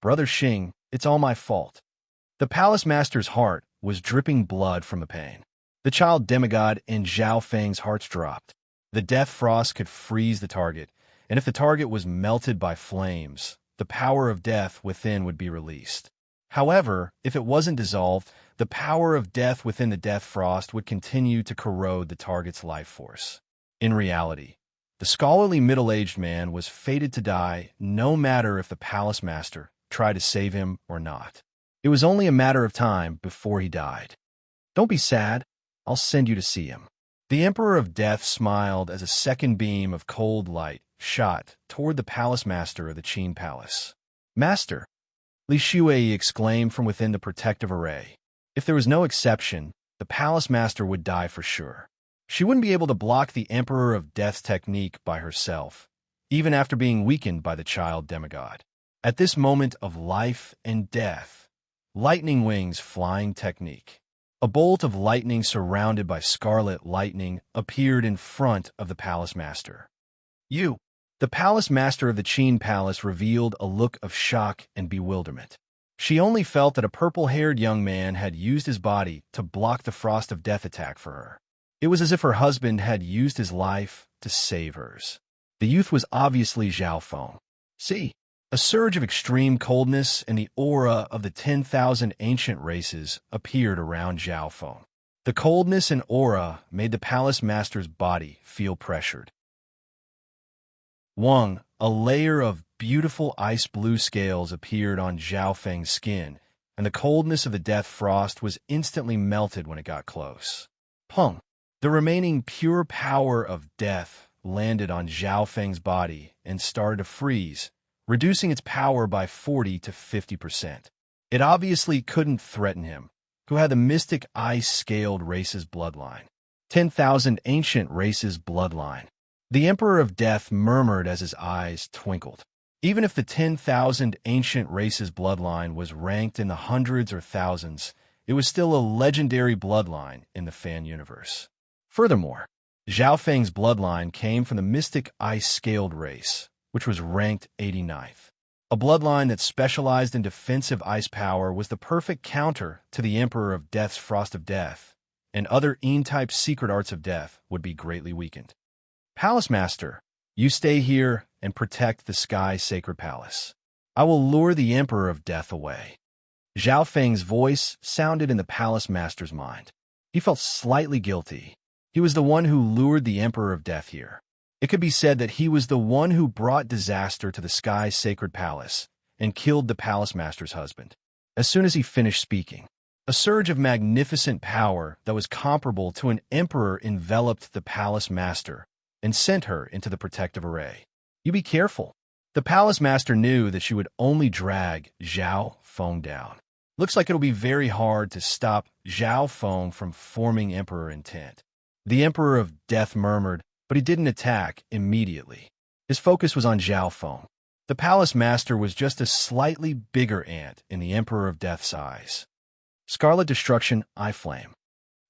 "Brother Xing, it's all my fault." The palace master's heart was dripping blood from the pain. The child demigod in Zhao Feng's hearts dropped. The death frost could freeze the target, and if the target was melted by flames, the power of death within would be released. However, if it wasn't dissolved, the power of death within the death frost would continue to corrode the target's life force. In reality, the scholarly middle-aged man was fated to die no matter if the palace master tried to save him or not. It was only a matter of time before he died. "Don't be sad. I'll send you to see him." The Emperor of Death smiled as a second beam of cold light shot toward the palace master of the Qin Palace. "Master," Li Shuai exclaimed from within the protective array. If there was no exception, the palace master would die for sure. She wouldn't be able to block the Emperor of Death's technique by herself, even after being weakened by the child demigod. At this moment of life and death, lightning wings flying technique. A bolt of lightning surrounded by scarlet lightning appeared in front of the palace master. "You!" The palace master of the Qin Palace revealed a look of shock and bewilderment. She only felt that a purple-haired young man had used his body to block the frost of death attack for her. It was as if her husband had used his life to save hers. The youth was obviously Zhao Feng. See? A surge of extreme coldness and the aura of the 10,000 ancient races appeared around Zhao Feng. The coldness and aura made the palace master's body feel pressured. Wang, a layer of beautiful ice blue scales appeared on Zhao Feng's skin, and the coldness of the death frost was instantly melted when it got close. Pung! The remaining pure power of death landed on Zhao Feng's body and started to freeze, reducing its power by 40 to 50%. It obviously couldn't threaten him, who had the mystic ice-scaled race's bloodline. 10,000 ancient races bloodline. The Emperor of Death murmured as his eyes twinkled. Even if the 10,000 ancient races bloodline was ranked in the hundreds or thousands, it was still a legendary bloodline in the fan universe. Furthermore, Zhao Feng's bloodline came from the mystic ice-scaled race, which was ranked 89th. A bloodline that specialized in defensive ice power was the perfect counter to the Emperor of Death's Frost of Death, and other Yin-type secret arts of death would be greatly weakened. "Palace Master, you stay here and protect the Sky Sacred Palace. I will lure the Emperor of Death away." Zhao Feng's voice sounded in the Palace Master's mind. He felt slightly guilty. He was the one who lured the Emperor of Death here. It could be said that he was the one who brought disaster to the Sky Sacred Palace and killed the Palace Master's husband. As soon as he finished speaking, a surge of magnificent power that was comparable to an emperor enveloped the Palace Master and sent her into the protective array. "You be careful." The Palace Master knew that she would only drag Zhao Feng down. Looks like it'll be very hard to stop Zhao Feng from forming Emperor intent. The Emperor of Death murmured, but he didn't attack immediately. His focus was on Zhao Feng. The Palace Master was just a slightly bigger ant in the Emperor of Death's eyes. Scarlet Destruction, Eye Flame.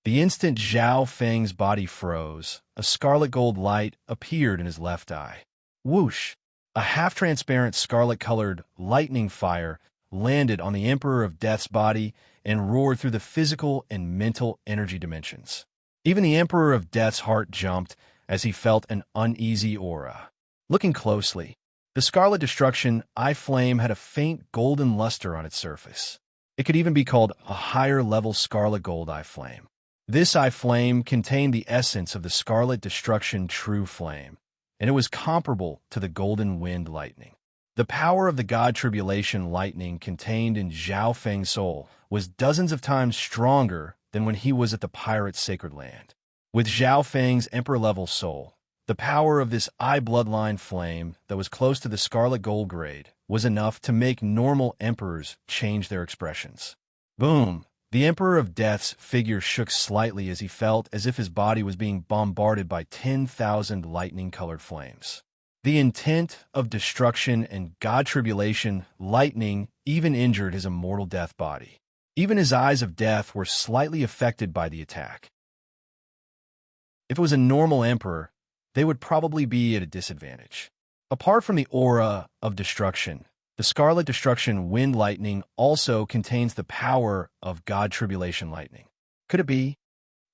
The instant Zhao Feng's body froze, a scarlet gold light appeared in his left eye. Whoosh! A half-transparent scarlet-colored lightning fire landed on the Emperor of Death's body and roared through the physical and mental energy dimensions. Even the Emperor of Death's heart jumped as he felt an uneasy aura. Looking closely, the Scarlet Destruction Eye Flame had a faint golden luster on its surface. It could even be called a higher-level Scarlet Gold Eye Flame. This eye flame contained the essence of the Scarlet Destruction True Flame, and it was comparable to the Golden Wind Lightning. The power of the God Tribulation Lightning contained in Zhao Feng's soul was dozens of times stronger than when he was at the Pirate's Sacred Land. With Zhao Feng's Emperor-level soul, the power of this eye bloodline flame that was close to the Scarlet Gold grade was enough to make normal emperors change their expressions. Boom! The Emperor of Death's figure shook slightly as he felt as if his body was being bombarded by 10,000 lightning-colored flames. The intent of destruction and God Tribulation lightning even injured his immortal death body. Even his eyes of death were slightly affected by the attack. If it was a normal emperor, they would probably be at a disadvantage. Apart from the aura of destruction, the Scarlet Destruction Wind Lightning also contains the power of God Tribulation Lightning. Could it be?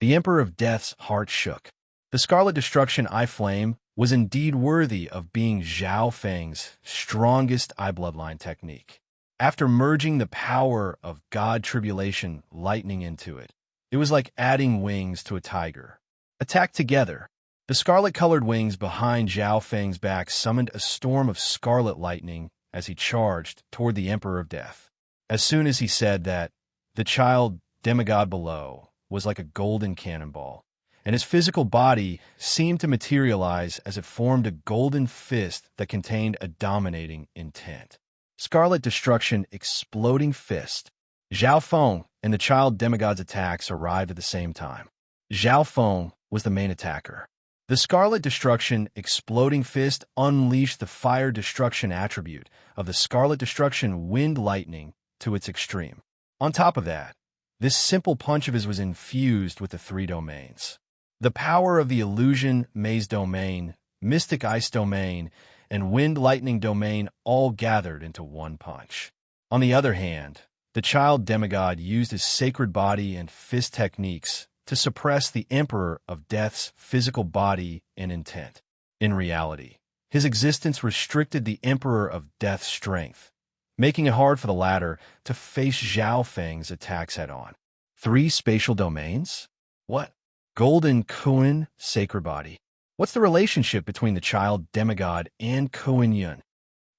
The Emperor of Death's heart shook. The Scarlet Destruction Eye Flame was indeed worthy of being Zhao Feng's strongest eye bloodline technique. After merging the power of God Tribulation Lightning into it, it was like adding wings to a tiger. Attacked together, the scarlet-colored wings behind Zhao Feng's back summoned a storm of scarlet lightning as he charged toward the Emperor of Death. As soon as he said that, the child demigod below was like a golden cannonball, and his physical body seemed to materialize as it formed a golden fist that contained a dominating intent. Scarlet Destruction Exploding Fist. Zhao Feng and the child demigod's attacks arrived at the same time. Zhao Feng was the main attacker. The Scarlet Destruction Exploding Fist unleashed the fire destruction attribute of the Scarlet Destruction Wind Lightning to its extreme. On top of that, this simple punch of his was infused with the three domains. The power of the Illusion Maze Domain, Mystic Ice Domain, and Wind Lightning Domain all gathered into one punch. On the other hand, the child demigod used his sacred body and fist techniques to suppress the Emperor of Death's physical body and intent. In reality, his existence restricted the Emperor of Death's strength, making it hard for the latter to face Zhao Feng's attacks head-on. 3 spatial domains? What? Golden Kuan, sacred body. What's the relationship between the child demigod and Kuan Yin?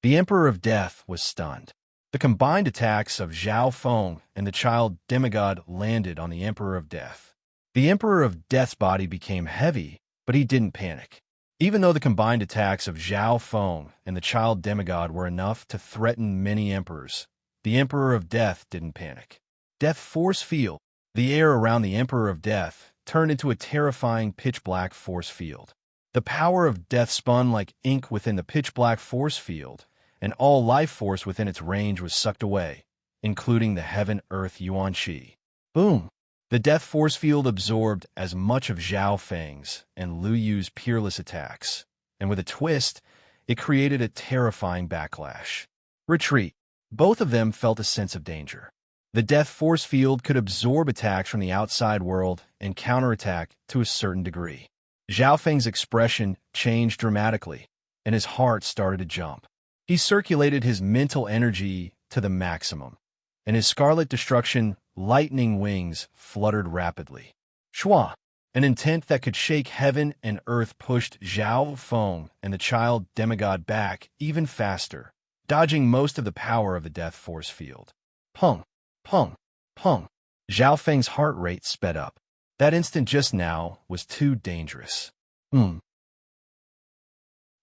The Emperor of Death was stunned. The combined attacks of Zhao Feng and the child demigod landed on the Emperor of Death. The Emperor of Death's body became heavy, but he didn't panic. Even though the combined attacks of Zhao Feng and the child demigod were enough to threaten many emperors, the Emperor of Death didn't panic. Death force field. The air around the Emperor of Death turned into a terrifying pitch-black force field. The power of death spun like ink within the pitch-black force field, and all life force within its range was sucked away, including the heaven-earth Yuan Qi. Boom! The death force field absorbed as much of Zhao Feng's and Lu Yu's peerless attacks, and with a twist, it created a terrifying backlash. Retreat. Both of them felt a sense of danger. The death force field could absorb attacks from the outside world and counterattack to a certain degree. Zhao Feng's expression changed dramatically, and his heart started to jump. He circulated his mental energy to the maximum, and his Scarlet Destruction lightning wings fluttered rapidly. Shua, an intent that could shake heaven and earth, pushed Zhao Feng and the child demigod back even faster, dodging most of the power of the death force field. Pung, pung, pung. Zhao Feng's heart rate sped up. That instant just now was too dangerous.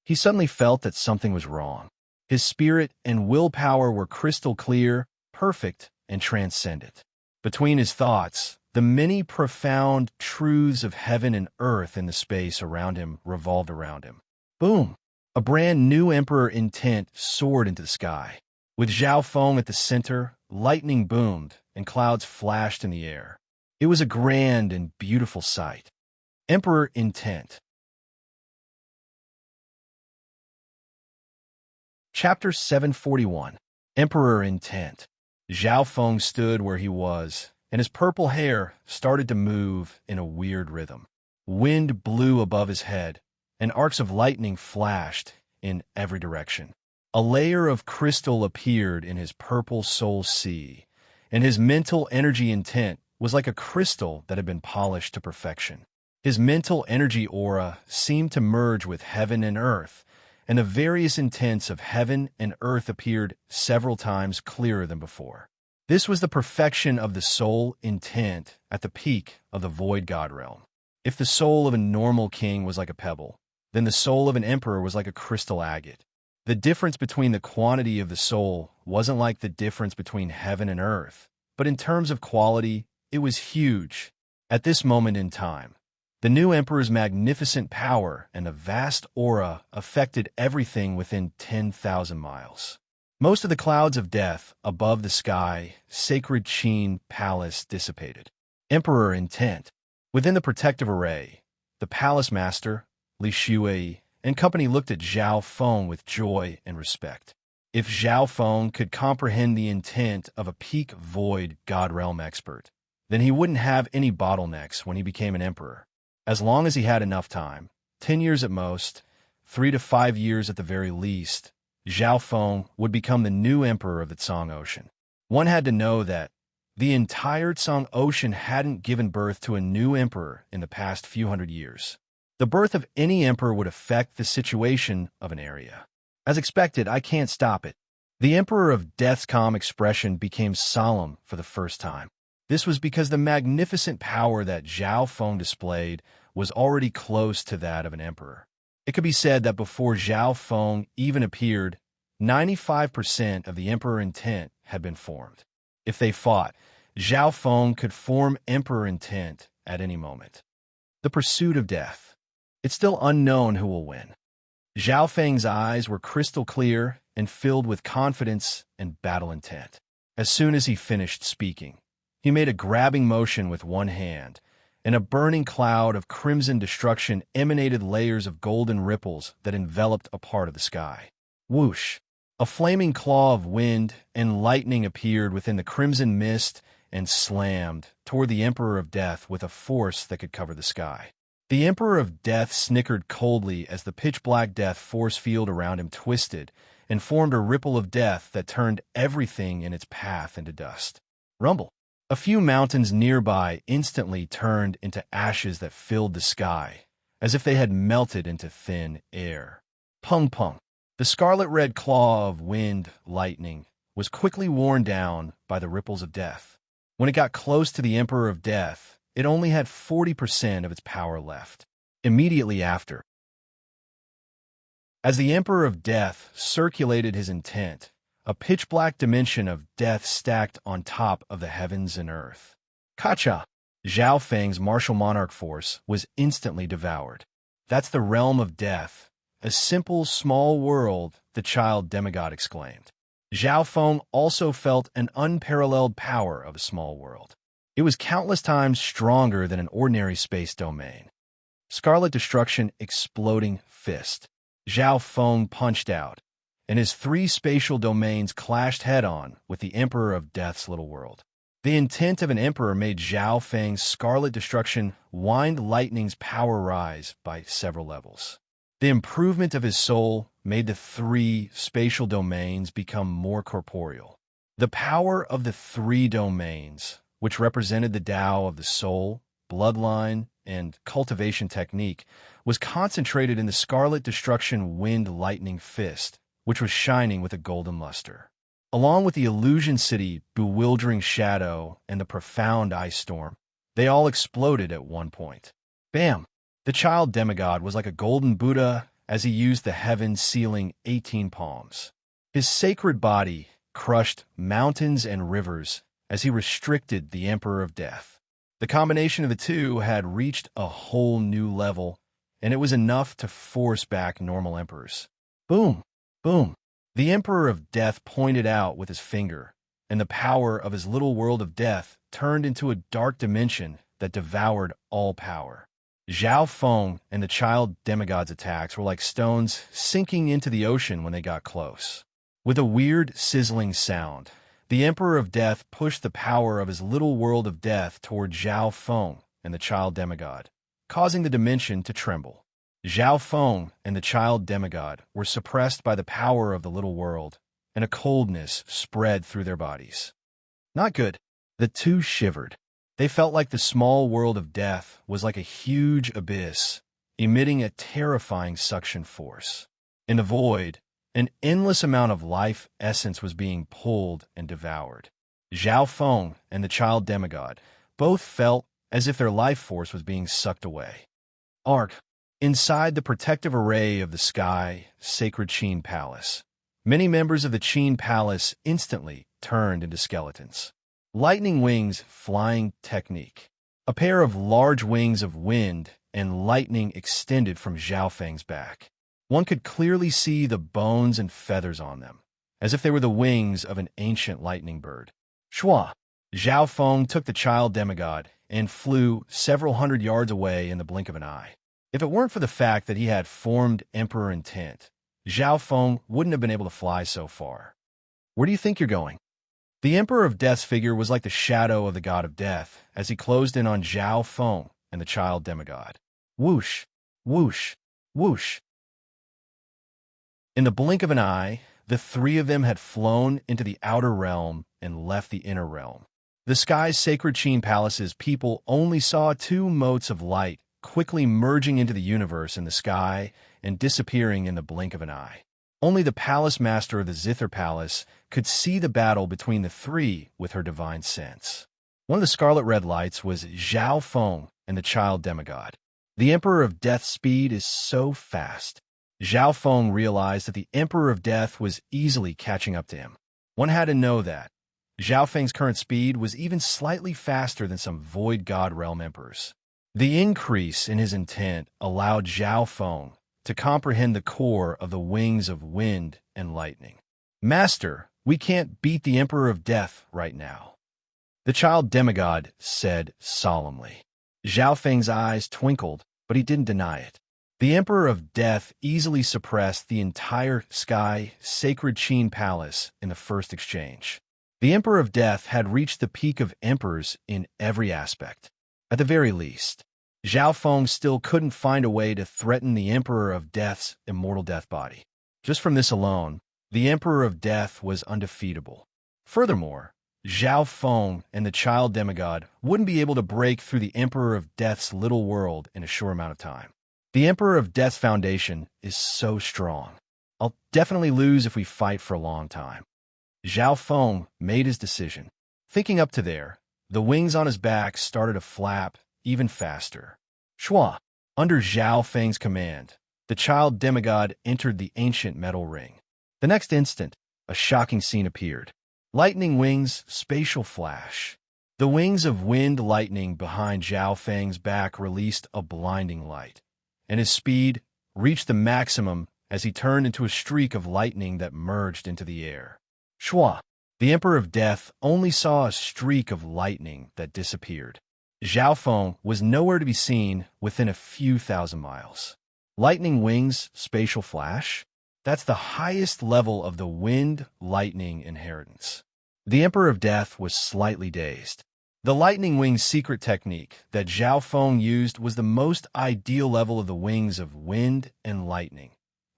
He suddenly felt that something was wrong. His spirit and willpower were crystal clear, perfect, and transcendent. Between his thoughts, the many profound truths of heaven and earth in the space around him revolved around him. Boom! A brand new Emperor intent soared into the sky. With Zhao Feng at the center, lightning boomed and clouds flashed in the air. It was a grand and beautiful sight. Emperor intent. Chapter 741. Emperor intent. Zhao Feng stood where he was, and his purple hair started to move in a weird rhythm. Wind blew above his head, and arcs of lightning flashed in every direction. A layer of crystal appeared in his purple soul sea, and his mental energy intent was like a crystal that had been polished to perfection. His mental energy aura seemed to merge with heaven and earth, and the various intents of heaven and earth appeared several times clearer than before. This was the perfection of the soul intent at the peak of the void god realm. If the soul of a normal king was like a pebble, then the soul of an emperor was like a crystal agate. The difference between the quantity of the soul wasn't like the difference between heaven and earth, but in terms of quality, it was huge. At this moment in time, the new emperor's magnificent power and the vast aura affected everything within 10,000 miles. Most of the clouds of death above the sky, sacred Qin palace dissipated. Emperor intent. Within the protective array, the palace master, Li Shuai, and company looked at Zhao Feng with joy and respect. If Zhao Feng could comprehend the intent of a peak void God realm expert, then he wouldn't have any bottlenecks when he became an emperor. As long as he had enough time, 10 years at most, 3 to 5 years at the very least, Zhao Feng would become the new emperor of the Tsang Ocean. One had to know that the entire Tsang Ocean hadn't given birth to a new emperor in the past few hundred years. The birth of any emperor would affect the situation of an area. As expected, I can't stop it. The Emperor of Death's calm expression became solemn for the first time. This was because the magnificent power that Zhao Feng displayed was already close to that of an emperor. It could be said that before Zhao Feng even appeared, 95% of the emperor intent had been formed. If they fought, Zhao Feng could form emperor intent at any moment. The pursuit of death. It's still unknown who will win. Zhao Feng's eyes were crystal clear and filled with confidence and battle intent. As soon as he finished speaking, he made a grabbing motion with one hand, and a burning cloud of crimson destruction emanated layers of golden ripples that enveloped a part of the sky. Whoosh! A flaming claw of wind and lightning appeared within the crimson mist and slammed toward the Emperor of Death with a force that could cover the sky. The Emperor of Death snickered coldly as the pitch-black death force field around him twisted and formed a ripple of death that turned everything in its path into dust. Rumble! A few mountains nearby instantly turned into ashes that filled the sky, as if they had melted into thin air. Pung-pung! The scarlet-red claw of wind, lightning, was quickly worn down by the ripples of death. When it got close to the Emperor of Death, it only had 40% of its power left. Immediately after, as the Emperor of Death circulated his intent, a pitch-black dimension of death stacked on top of the heavens and earth. Kacha! Zhao Feng's martial monarch force was instantly devoured. That's the realm of death. A simple, small world, the child demigod exclaimed. Zhao Feng also felt an unparalleled power of a small world. It was countless times stronger than an ordinary space domain. Scarlet destruction exploding fist. Zhao Feng punched out, and his 3 spatial domains clashed head-on with the Emperor of Death's little world. The intent of an emperor made Zhao Feng's scarlet destruction wind lightning's power rise by several levels. The improvement of his soul made the 3 spatial domains become more corporeal. The power of the 3 domains, which represented the Tao of the soul, bloodline, and cultivation technique, was concentrated in the scarlet destruction wind lightning fist, which was shining with a golden luster. Along with the illusion city, bewildering shadow, and the profound ice storm, they all exploded at one point. Bam! The child demigod was like a golden Buddha as he used the heavens sealing 18 palms. His sacred body crushed mountains and rivers as he restricted the Emperor of Death. The combination of the two had reached a whole new level, and it was enough to force back normal emperors. Boom! Boom! The Emperor of Death pointed out with his finger, and the power of his little world of death turned into a dark dimension that devoured all power. Zhao Feng and the child demigod's attacks were like stones sinking into the ocean when they got close. With a weird, sizzling sound, the Emperor of Death pushed the power of his little world of death toward Zhao Feng and the child demigod, causing the dimension to tremble. Zhao Feng and the child demigod were suppressed by the power of the little world, and a coldness spread through their bodies. Not good. The two shivered. They felt like the small world of death was like a huge abyss, emitting a terrifying suction force. In the void, an endless amount of life essence was being pulled and devoured. Zhao Feng and the child demigod both felt as if their life force was being sucked away. Arc. Inside the protective array of the sky, sacred Qin Palace, many members of the Qin Palace instantly turned into skeletons. Lightning wings flying technique. A pair of large wings of wind and lightning extended from Zhao Feng's back. One could clearly see the bones and feathers on them, as if they were the wings of an ancient lightning bird. Shua! Zhao Feng took the child demigod and flew several hundred yards away in the blink of an eye. If it weren't for the fact that he had formed emperor intent, Zhao Feng wouldn't have been able to fly so far. Where do you think you're going? The Emperor of Death's figure was like the shadow of the god of death as he closed in on Zhao Feng and the child demigod. Whoosh! Whoosh! Whoosh! In the blink of an eye, the three of them had flown into the outer realm and left the inner realm. The sky's sacred Qin palace's people only saw two motes of light quickly merging into the universe in the sky and disappearing in the blink of an eye. Only the palace master of the Zither Palace could see the battle between the three with her divine sense. One of the scarlet-red lights was Zhao Feng and the child demigod. The Emperor of Death's speed is so fast. Zhao Feng realized that the Emperor of Death was easily catching up to him. One had to know that. Zhao Feng's current speed was even slightly faster than some Void God Realm emperors. The increase in his intent allowed Zhao Feng to comprehend the core of the wings of wind and lightning. Master, we can't beat the Emperor of Death right now, the child demigod said solemnly. Zhao Feng's eyes twinkled, but he didn't deny it. The Emperor of Death easily suppressed the entire sky sacred Qin palace in the first exchange. The Emperor of Death had reached the peak of emperors in every aspect. At the very least, Zhao Feng still couldn't find a way to threaten the Emperor of Death's immortal death body. Just from this alone, the Emperor of Death was undefeatable. Furthermore, Zhao Feng and the child demigod wouldn't be able to break through the Emperor of Death's little world in a short amount of time. The Emperor of Death's foundation is so strong. I'll definitely lose if we fight for a long time. Zhao Feng made his decision. Thinking up to there, the wings on his back started to flap even faster. Shua! Under Zhao Feng's command, the child demigod entered the ancient metal ring. The next instant, a shocking scene appeared. Lightning wings, spatial flash. The wings of wind lightning behind Zhao Feng's back released a blinding light, and his speed reached the maximum as he turned into a streak of lightning that merged into the air. Shua! The Emperor of Death only saw a streak of lightning that disappeared. Zhao Feng was nowhere to be seen within a few thousand miles. Lightning wings, spatial flash? That's the highest level of the wind lightning inheritance. The Emperor of Death was slightly dazed. The lightning wings secret technique that Zhao Feng used was the most ideal level of the wings of wind and lightning.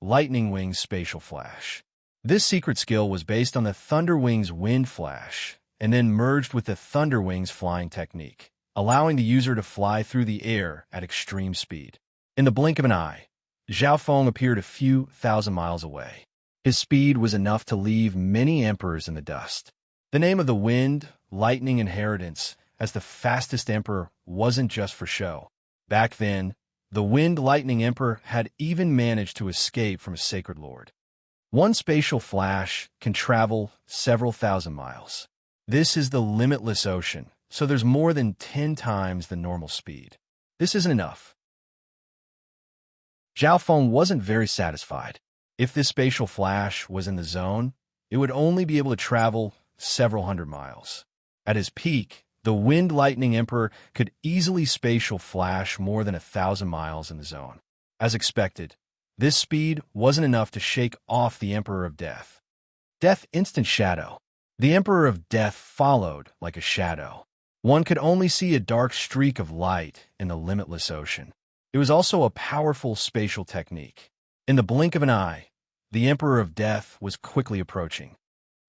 Lightning wings, spatial flash. This secret skill was based on the Thunder Wings wind flash and then merged with the Thunder Wings flying technique, allowing the user to fly through the air at extreme speed. In the blink of an eye, Zhao Feng appeared a few thousand miles away. His speed was enough to leave many emperors in the dust. The name of the wind, lightning inheritance as the fastest emperor wasn't just for show. Back then, the wind lightning emperor had even managed to escape from a sacred lord. One spatial flash can travel several thousand miles. This is the limitless ocean, so there's more than 10 times the normal speed. This isn't enough. Zhao Feng wasn't very satisfied. If this spatial flash was in the zone, it would only be able to travel several hundred miles. At his peak, the Wind Lightning Emperor could easily spatial flash more than 1,000 miles in the zone. As expected, this speed wasn't enough to shake off the Emperor of Death. Death instant shadow. The Emperor of Death followed like a shadow. One could only see a dark streak of light in the limitless ocean. It was also a powerful spatial technique. In the blink of an eye, the Emperor of Death was quickly approaching.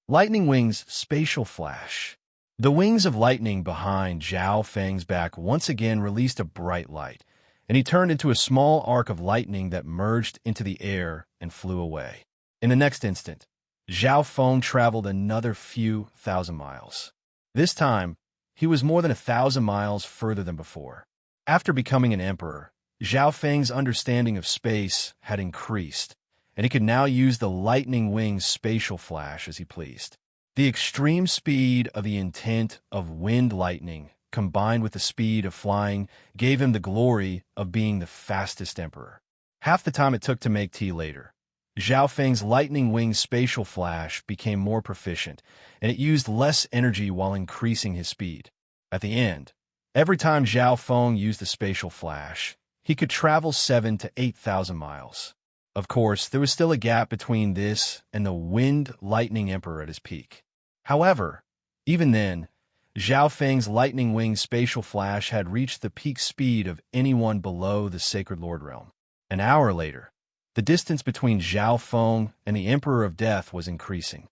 Lightning Wings spatial flash. The wings of lightning behind Zhao Feng's back once again released a bright light, and he turned into a small arc of lightning that merged into the air and flew away. In the next instant, Zhao Feng traveled another few thousand miles. This time, he was more than 1,000 miles further than before. After becoming an emperor, Zhao Feng's understanding of space had increased, and he could now use the lightning wings spatial flash as he pleased. The extreme speed of the intent of wind lightning combined with the speed of flying gave him the glory of being the fastest emperor. Half the time it took to make tea later, Zhao Feng's lightning wing spatial flash became more proficient, and it used less energy while increasing his speed. At the end, every time Zhao Feng used the spatial flash, he could travel 7 to 8,000 miles. Of course, there was still a gap between this and the Wind Lightning Emperor at his peak. However, even then, Zhao Feng's lightning wing spatial flash had reached the peak speed of anyone below the Sacred Lord realm. An hour later, the distance between Zhao Feng and the Emperor of Death was increasing.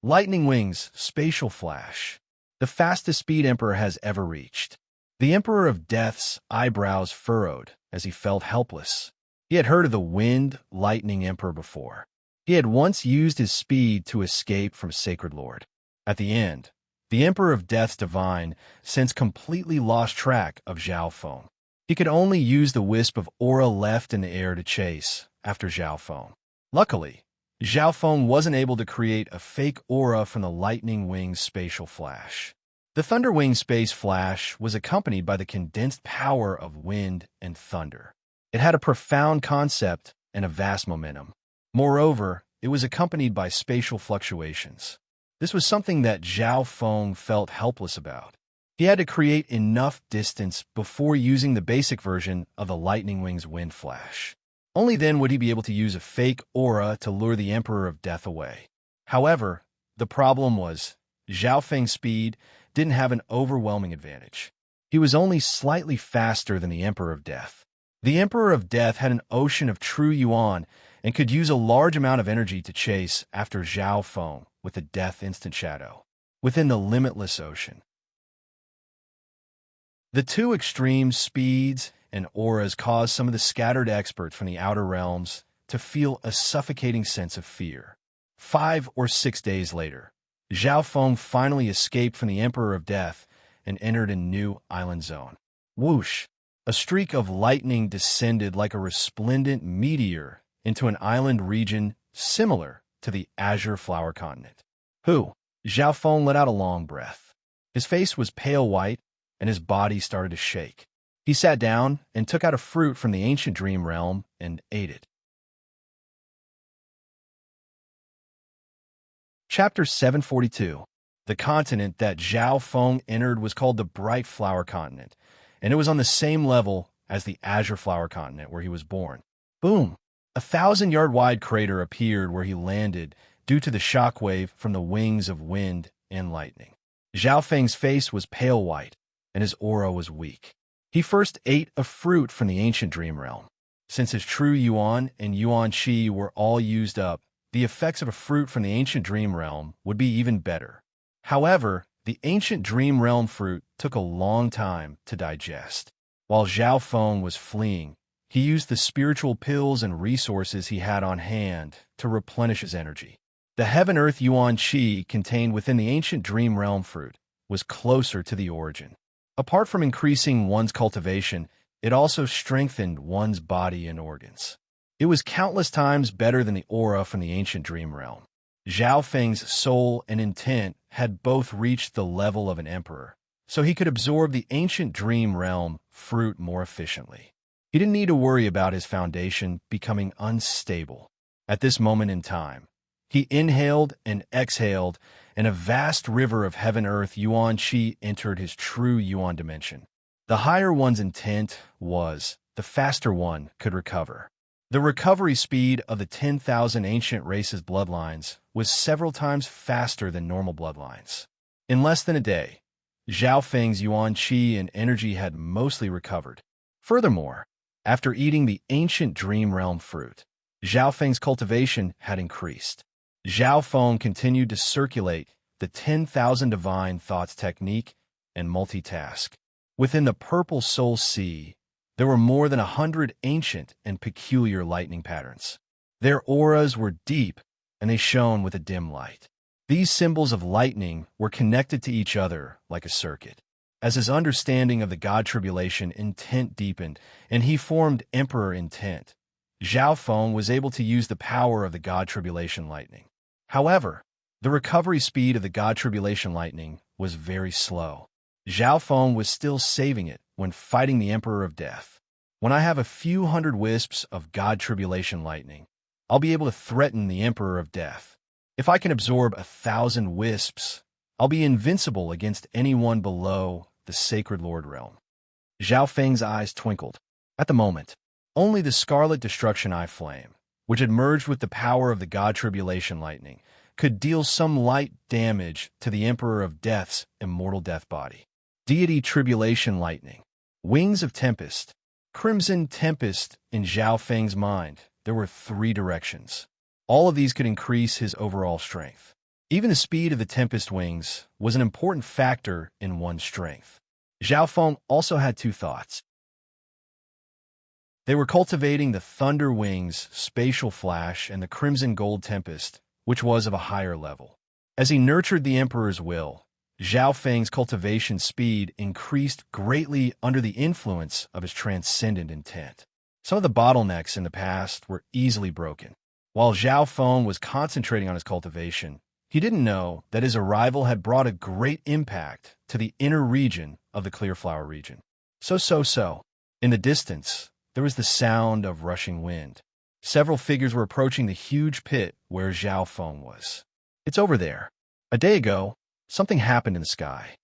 Lightning Wing's spatial flash, the fastest speed Emperor has ever reached. The Emperor of Death's eyebrows furrowed as he felt helpless. He had heard of the Wind Lightning Emperor before. He had once used his speed to escape from Sacred Lord. At the end, the Emperor of Death's divine sense completely lost track of Zhao Feng. He could only use the wisp of aura left in the air to chase after Zhao Feng. Luckily, Zhao Feng wasn't able to create a fake aura from the Lightning Wing's spatial flash. The Thunder Wing space flash was accompanied by the condensed power of wind and thunder. It had a profound concept and a vast momentum. Moreover, it was accompanied by spatial fluctuations. This was something that Zhao Feng felt helpless about. He had to create enough distance before using the basic version of the Lightning Wing's wind flash. Only then would he be able to use a fake aura to lure the Emperor of Death away. However, the problem was, Zhao Feng's speed didn't have an overwhelming advantage. He was only slightly faster than the Emperor of Death. The Emperor of Death had an ocean of true yuan and could use a large amount of energy to chase after Zhao Feng with a death instant shadow within the limitless ocean. The two extreme speeds and auras caused some of the scattered experts from the outer realms to feel a suffocating sense of fear. 5 or 6 days later, Zhao Feng finally escaped from the Emperor of Death and entered a new island zone. Whoosh! A streak of lightning descended like a resplendent meteor into an island region similar to the Azure Flower Continent. Zhao Feng let out a long breath. His face was pale white, and his body started to shake. He sat down and took out a fruit from the ancient dream realm and ate it. Chapter 742. The continent that Zhao Feng entered was called the Bright Flower Continent, and it was on the same level as the Azure Flower Continent where he was born. Boom! A 1,000-yard-wide crater appeared where he landed due to the shockwave from the wings of wind and lightning. Zhao Feng's face was pale white, and his aura was weak. He first ate a fruit from the ancient dream realm. Since his true yuan and yuan qi were all used up, the effects of a fruit from the ancient dream realm would be even better. However, the ancient dream realm fruit took a long time to digest. While Zhao Feng was fleeing, he used the spiritual pills and resources he had on hand to replenish his energy. The heaven-earth yuan qi contained within the ancient dream realm fruit was closer to the origin. Apart from increasing one's cultivation, it also strengthened one's body and organs. It was countless times better than the aura from the ancient dream realm. Zhao Feng's soul and intent had both reached the level of an emperor, so he could absorb the ancient dream realm fruit more efficiently. He didn't need to worry about his foundation becoming unstable. At this moment in time, he inhaled and exhaled, and a vast river of heaven-earth yuan qi entered his true yuan dimension. The higher one's intent was, the faster one could recover. The recovery speed of the 10,000 ancient races' bloodlines was several times faster than normal bloodlines. In less than a day, Zhao Feng's yuan qi and energy had mostly recovered. Furthermore, after eating the ancient dream realm fruit, Zhao Feng's cultivation had increased. Zhao Feng continued to circulate the 10,000 divine thoughts technique and multitask. Within the purple soul sea, there were more than 100 ancient and peculiar lightning patterns. Their auras were deep, and they shone with a dim light. These symbols of lightning were connected to each other like a circuit. As his understanding of the God Tribulation intent deepened, and he formed Emperor intent, Zhao Feng was able to use the power of the God Tribulation lightning. However, the recovery speed of the God Tribulation lightning was very slow. Zhao Feng was still saving it when fighting the Emperor of Death. When I have a few hundred wisps of God Tribulation lightning, I'll be able to threaten the Emperor of Death. If I can absorb 1,000 wisps, I'll be invincible against anyone below the Sacred Lord realm. Zhao Feng's eyes twinkled. At the moment, only the Scarlet Destruction Eye Flame, which had merged with the power of the God Tribulation Lightning, could deal some light damage to the Emperor of Death's immortal death body. Deity Tribulation Lightning. Wings of Tempest. Crimson Tempest. In Zhao Feng's mind, there were 3 directions. All of these could increase his overall strength. Even the speed of the Tempest Wings was an important factor in one's strength. Zhao Feng also had 2 thoughts. They were cultivating the Thunder Wings Spatial Flash and the Crimson Gold Tempest, which was of a higher level. As he nurtured the Emperor's will, Zhao Feng's cultivation speed increased greatly under the influence of his transcendent intent. Some of the bottlenecks in the past were easily broken. While Zhao Feng was concentrating on his cultivation, he didn't know that his arrival had brought a great impact to the inner region of the Clearflower region. In the distance, there was the sound of rushing wind. Several figures were approaching the huge pit where Zhao Feng was. It's over there. A day ago, something happened in the sky.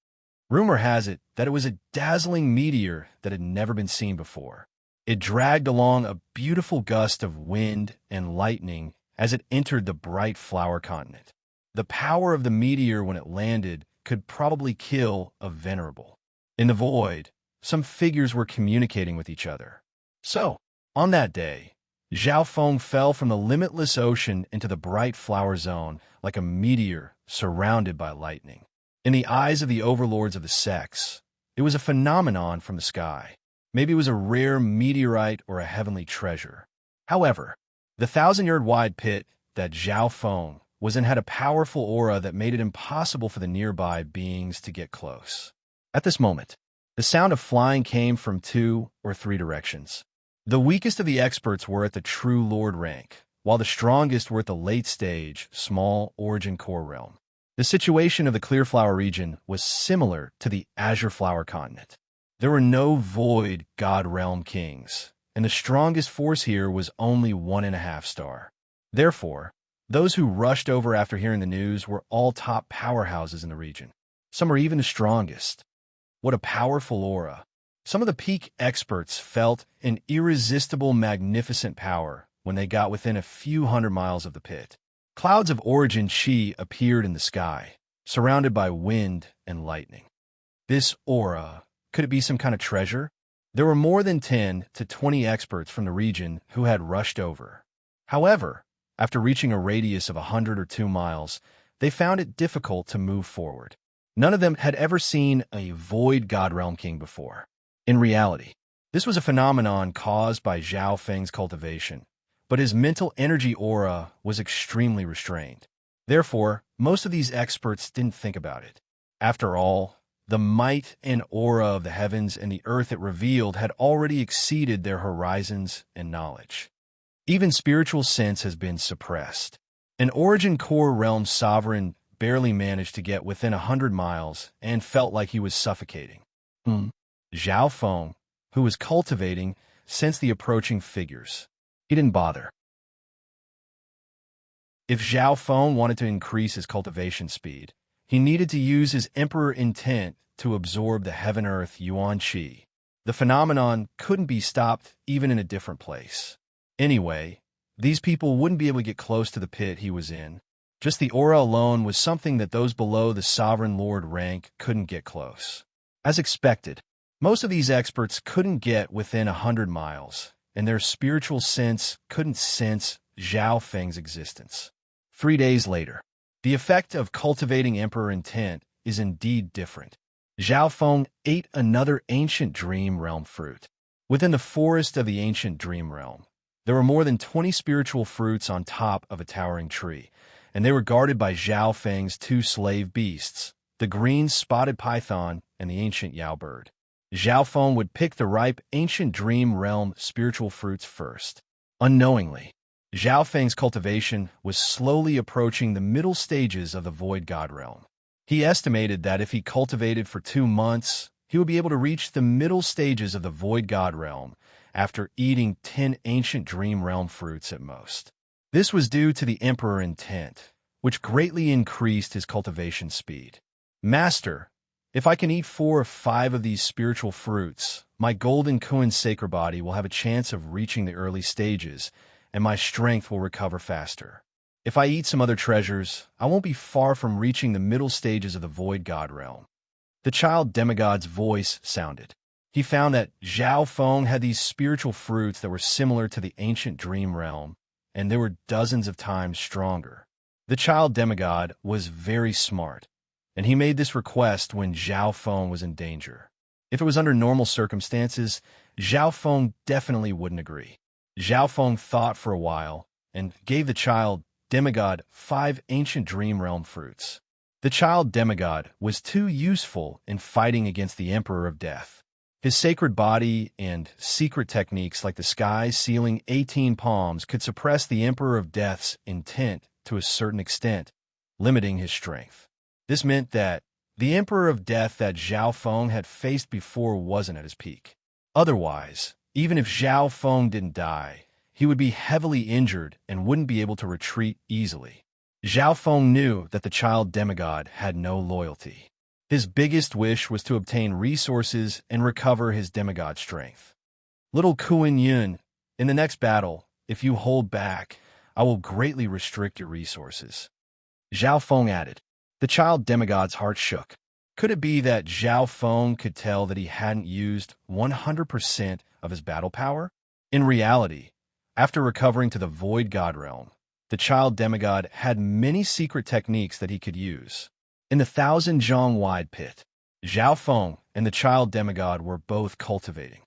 Rumor has it that it was a dazzling meteor that had never been seen before. It dragged along a beautiful gust of wind and lightning as it entered the bright flower continent. The power of the meteor when it landed could probably kill a venerable. In the void, some figures were communicating with each other. So, on that day, Zhao Feng fell from the limitless ocean into the bright flower zone like a meteor surrounded by lightning. In the eyes of the overlords of the sects, it was a phenomenon from the sky. Maybe it was a rare meteorite or a heavenly treasure. However, the 1,000-yard-wide pit that Zhao Feng was in had a powerful aura that made it impossible for the nearby beings to get close. At this moment, the sound of flying came from 2 or 3 directions. The weakest of the experts were at the True Lord rank, while the strongest were at the late-stage, small Origin Core realm. The situation of the Clearflower region was similar to the Azure Flower continent. There were no Void God Realm kings, and the strongest force here was only 1.5 star. Therefore, those who rushed over after hearing the news were all top powerhouses in the region. Some were even the strongest. What a powerful aura. Some of the peak experts felt an irresistible, magnificent power when they got within a few hundred miles of the pit. Clouds of Origin Chi appeared in the sky, surrounded by wind and lightning. This aura, could it be some kind of treasure? There were more than 10 to 20 experts from the region who had rushed over. However, after reaching a radius of 100 or 2 miles, they found it difficult to move forward. None of them had ever seen a Void God Realm King before. In reality, this was a phenomenon caused by Zhao Feng's cultivation, but his mental energy aura was extremely restrained. Therefore, most of these experts didn't think about it. After all, the might and aura of the heavens and the earth it revealed had already exceeded their horizons and knowledge. Even spiritual sense has been suppressed. An Origin Core realm sovereign barely managed to get within 100 miles and felt like he was suffocating. Zhao Feng, who was cultivating, sensed the approaching figures. He didn't bother. If Zhao Feng wanted to increase his cultivation speed, he needed to use his Emperor intent to absorb the Heaven-Earth Yuan Qi. The phenomenon couldn't be stopped even in a different place. Anyway, these people wouldn't be able to get close to the pit he was in. Just the aura alone was something that those below the Sovereign Lord rank couldn't get close. As expected, most of these experts couldn't get within 100 miles, and their spiritual sense couldn't sense Zhao Feng's existence. 3 days later, the effect of cultivating Emperor intent is indeed different. Zhao Feng ate another ancient Dream Realm fruit. Within the forest of the ancient Dream Realm, there were more than 20 spiritual fruits on top of a towering tree, and they were guarded by Zhao Feng's 2 slave beasts, the green spotted python and the ancient Yao bird. Zhao Feng would pick the ripe ancient Dream Realm spiritual fruits first. Unknowingly, Zhao Feng's cultivation was slowly approaching the middle stages of the Void God Realm. He estimated that if he cultivated for 2 months, he would be able to reach the middle stages of the Void God Realm after eating 10 ancient Dream Realm fruits at most. This was due to the emperor's intent, which greatly increased his cultivation speed. Master, if I can eat 4 or 5 of these spiritual fruits, my golden Kuan sacred body will have a chance of reaching the early stages, and my strength will recover faster. If I eat some other treasures, I won't be far from reaching the middle stages of the void god realm. The child demigod's voice sounded. He found that Zhao Feng had these spiritual fruits that were similar to the ancient dream realm, and they were dozens of times stronger. The child demigod was very smart, and he made this request when Zhao Feng was in danger. If it was under normal circumstances, Zhao Feng definitely wouldn't agree. Zhao Feng thought for a while and gave the child demigod 5 ancient dream realm fruits. The child demigod was too useful in fighting against the Emperor of Death. His sacred body and secret techniques like the sky sealing 18 palms could suppress the Emperor of Death's intent to a certain extent, limiting his strength. This meant that the Emperor of Death that Zhao Feng had faced before wasn't at his peak. Otherwise, even if Zhao Feng didn't die, he would be heavily injured and wouldn't be able to retreat easily. Zhao Feng knew that the child demigod had no loyalty. His biggest wish was to obtain resources and recover his demigod strength. Little Kuan Yun, in the next battle, if you hold back, I will greatly restrict your resources. Zhao Feng added. The child demigod's heart shook. Could it be that Zhao Feng could tell that he hadn't used 100% of his battle power? In reality, after recovering to the void god realm, the child demigod had many secret techniques that he could use. In the 1,000 wide pit, Zhao Feng and the child demigod were both cultivating.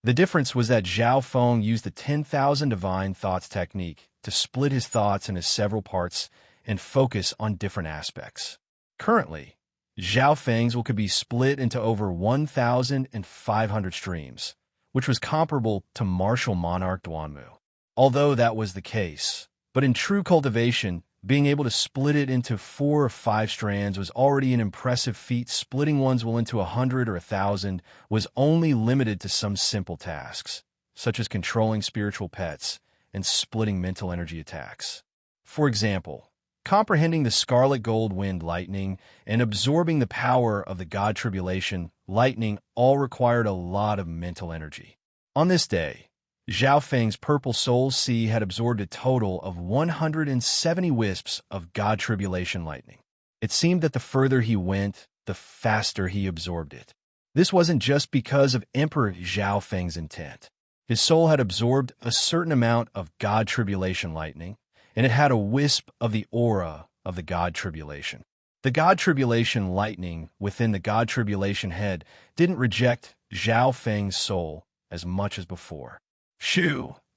The difference was that Zhao Feng used the 10,000 divine thoughts technique to split his thoughts into several parts and focus on different aspects. Currently, Zhao Feng's could be split into over 1,500 streams, which was comparable to martial Monarch Duanmu. Although that was the case, but in true cultivation, being able to split it into 4 or 5 strands was already an impressive feat. Splitting one's will into 100 or 1,000 was only limited to some simple tasks, such as controlling spiritual pets and splitting mental energy attacks. For example, comprehending the scarlet gold wind lightning and absorbing the power of the god tribulation lightning all required a lot of mental energy. On this day, Zhao Feng's purple soul sea had absorbed a total of 170 wisps of god tribulation lightning. It seemed that the further he went, the faster he absorbed it. This wasn't just because of Emperor Zhao Feng's intent. His soul had absorbed a certain amount of god tribulation lightning, and it had a wisp of the aura of the god tribulation. The god tribulation lightning within the god tribulation head didn't reject Zhao Feng's soul as much as before.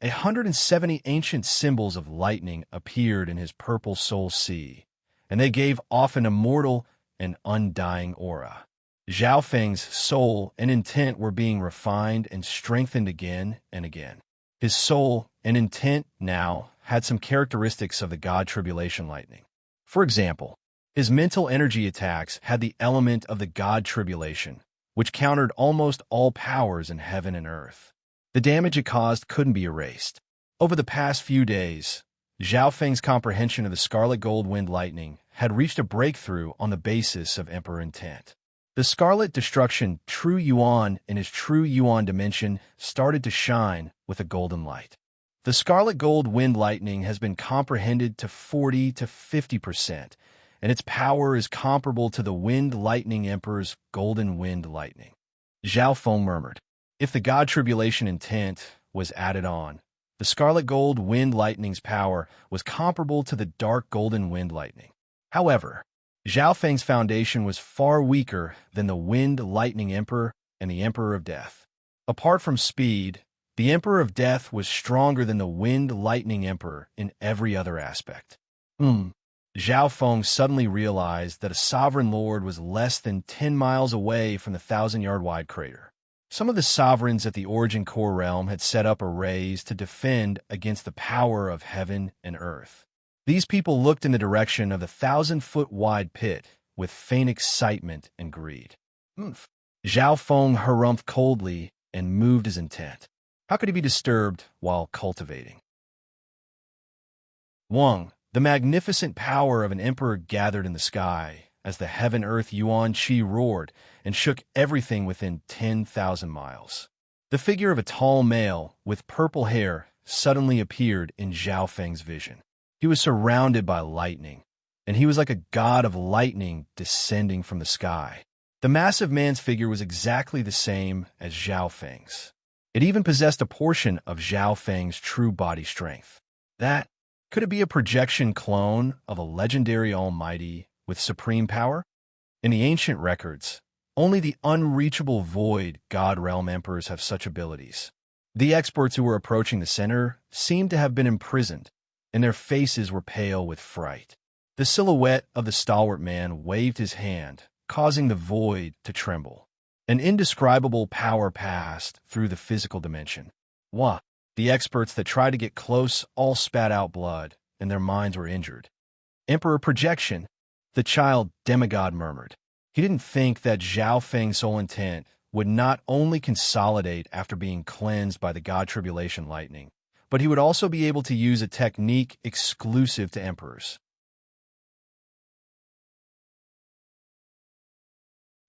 170 ancient symbols of lightning appeared in his purple soul sea, and they gave off an immortal and undying aura. Zhao Feng's soul and intent were being refined and strengthened again and again. His soul and intent now had some characteristics of the god tribulation lightning. For example, his mental energy attacks had the element of the god tribulation, which countered almost all powers in heaven and earth. The damage it caused couldn't be erased. Over the past few days, Zhao Feng's comprehension of the scarlet gold wind lightning had reached a breakthrough on the basis of Emperor intent. The scarlet destruction true yuan in his true yuan dimension started to shine with a golden light. The scarlet gold wind lightning has been comprehended to 40 to 50%, and its power is comparable to the wind lightning emperor's golden wind lightning. Zhao Feng murmured. If the god tribulation intent was added on, the scarlet gold wind lightning's power was comparable to the dark golden wind lightning. However, Zhao Feng's foundation was far weaker than the wind lightning emperor and the emperor of death. Apart from speed, the emperor of death was stronger than the wind lightning emperor in every other aspect. Zhao Feng suddenly realized that a sovereign lord was less than 10 miles away from the 1,000-yard-wide crater. Some of the sovereigns at the Origin Core realm had set up arrays to defend against the power of heaven and earth. These people looked in the direction of the 1,000-foot-wide pit with faint excitement and greed. Zhao Feng harumphed coldly and moved his intent. How could he be disturbed while cultivating? Wang, the magnificent power of an emperor gathered in the sky as the heaven-earth yuan qi roared and shook everything within 10,000 miles. The figure of a tall male with purple hair suddenly appeared in Zhao Feng's vision. He was surrounded by lightning, and he was like a god of lightning descending from the sky. The massive man's figure was exactly the same as Zhao Feng's. It even possessed a portion of Zhao Feng's true body strength. Could it be a projection clone of a legendary almighty with supreme power? In the ancient records, only the unreachable void god realm emperors have such abilities. The experts who were approaching the center seemed to have been imprisoned, and their faces were pale with fright. The silhouette of the stalwart man waved his hand, causing the void to tremble. An indescribable power passed through the physical dimension. Wah! The experts that tried to get close all spat out blood, and their minds were injured. Emperor projection, the child demigod murmured. He didn't think that Zhao Feng's sole intent would not only consolidate after being cleansed by the god tribulation lightning, but he would also be able to use a technique exclusive to emperors.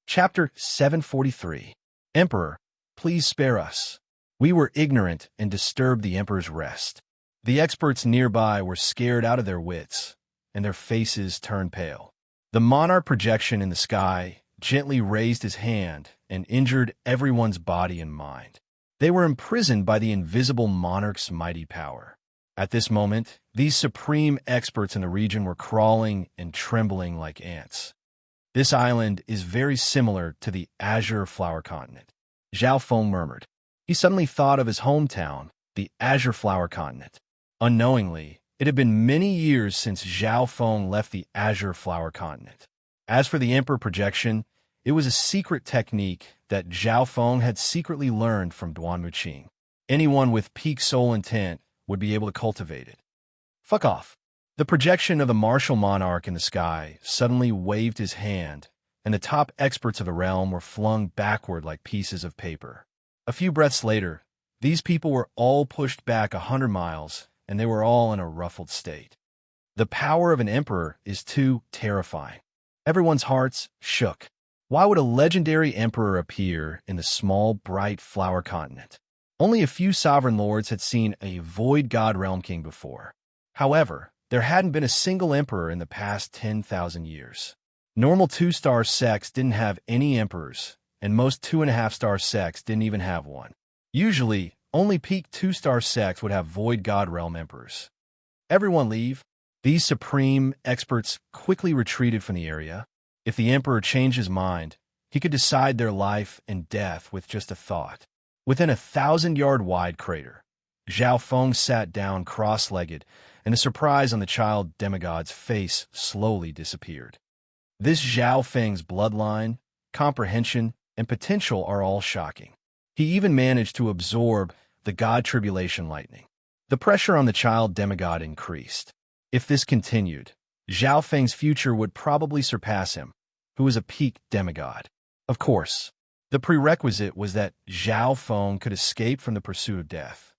Chapter 743. Emperor, please spare us. We were ignorant and disturbed the emperor's rest. The experts nearby were scared out of their wits, and their faces turned pale. The monarch projection in the sky gently raised his hand and injured everyone's body and mind. They were imprisoned by the invisible monarch's mighty power. At this moment, these supreme experts in the region were crawling and trembling like ants. This island is very similar to the Azure Flower Continent, Zhao Feng murmured. He suddenly thought of his hometown, the Azure Flower Continent. Unknowingly, it had been many years since Zhao Feng left the Azure Flower Continent. As for the Emperor projection, it was a secret technique that Zhao Feng had secretly learned from Duan Muqing. Anyone with peak soul intent would be able to cultivate it. Fuck off. The projection of the martial monarch in the sky suddenly waved his hand, and the top experts of the realm were flung backward like pieces of paper. A few breaths later, these people were all pushed back 100 miles, and they were all in a ruffled state. The power of an emperor is too terrifying. Everyone's hearts shook. Why would a legendary emperor appear in the small, bright flower continent? Only a few sovereign lords had seen a void god realm king before. However, there hadn't been a single emperor in the past 10,000 years. Normal 2-star sects didn't have any emperors, and most 2.5-star sects didn't even have one. Usually, only peak 2-star sects would have void god realm emperors. Everyone leave. These supreme experts quickly retreated from the area. If the emperor changed his mind, he could decide their life and death with just a thought. Within a 1,000-yard-wide crater, Zhao Feng sat down cross-legged, and the surprise on the child demigod's face slowly disappeared. This Zhao Feng's bloodline, comprehension, and potential are all shocking. He even managed to absorb the god tribulation lightning. The pressure on the child demigod increased. If this continued, Zhao Feng's future would probably surpass him, who was a peak demigod. Of course, the prerequisite was that Zhao Feng could escape from the pursuit of death.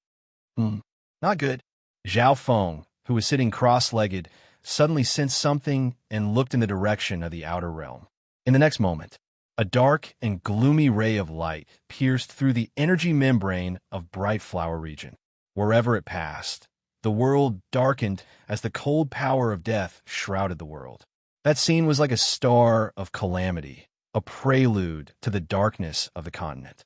Not good. Zhao Feng, who was sitting cross-legged, suddenly sensed something and looked in the direction of the outer realm. In the next moment, a dark and gloomy ray of light pierced through the energy membrane of Bright Flower region. Wherever it passed, the world darkened as the cold power of death shrouded the world. That scene was like a star of calamity, a prelude to the darkness of the continent.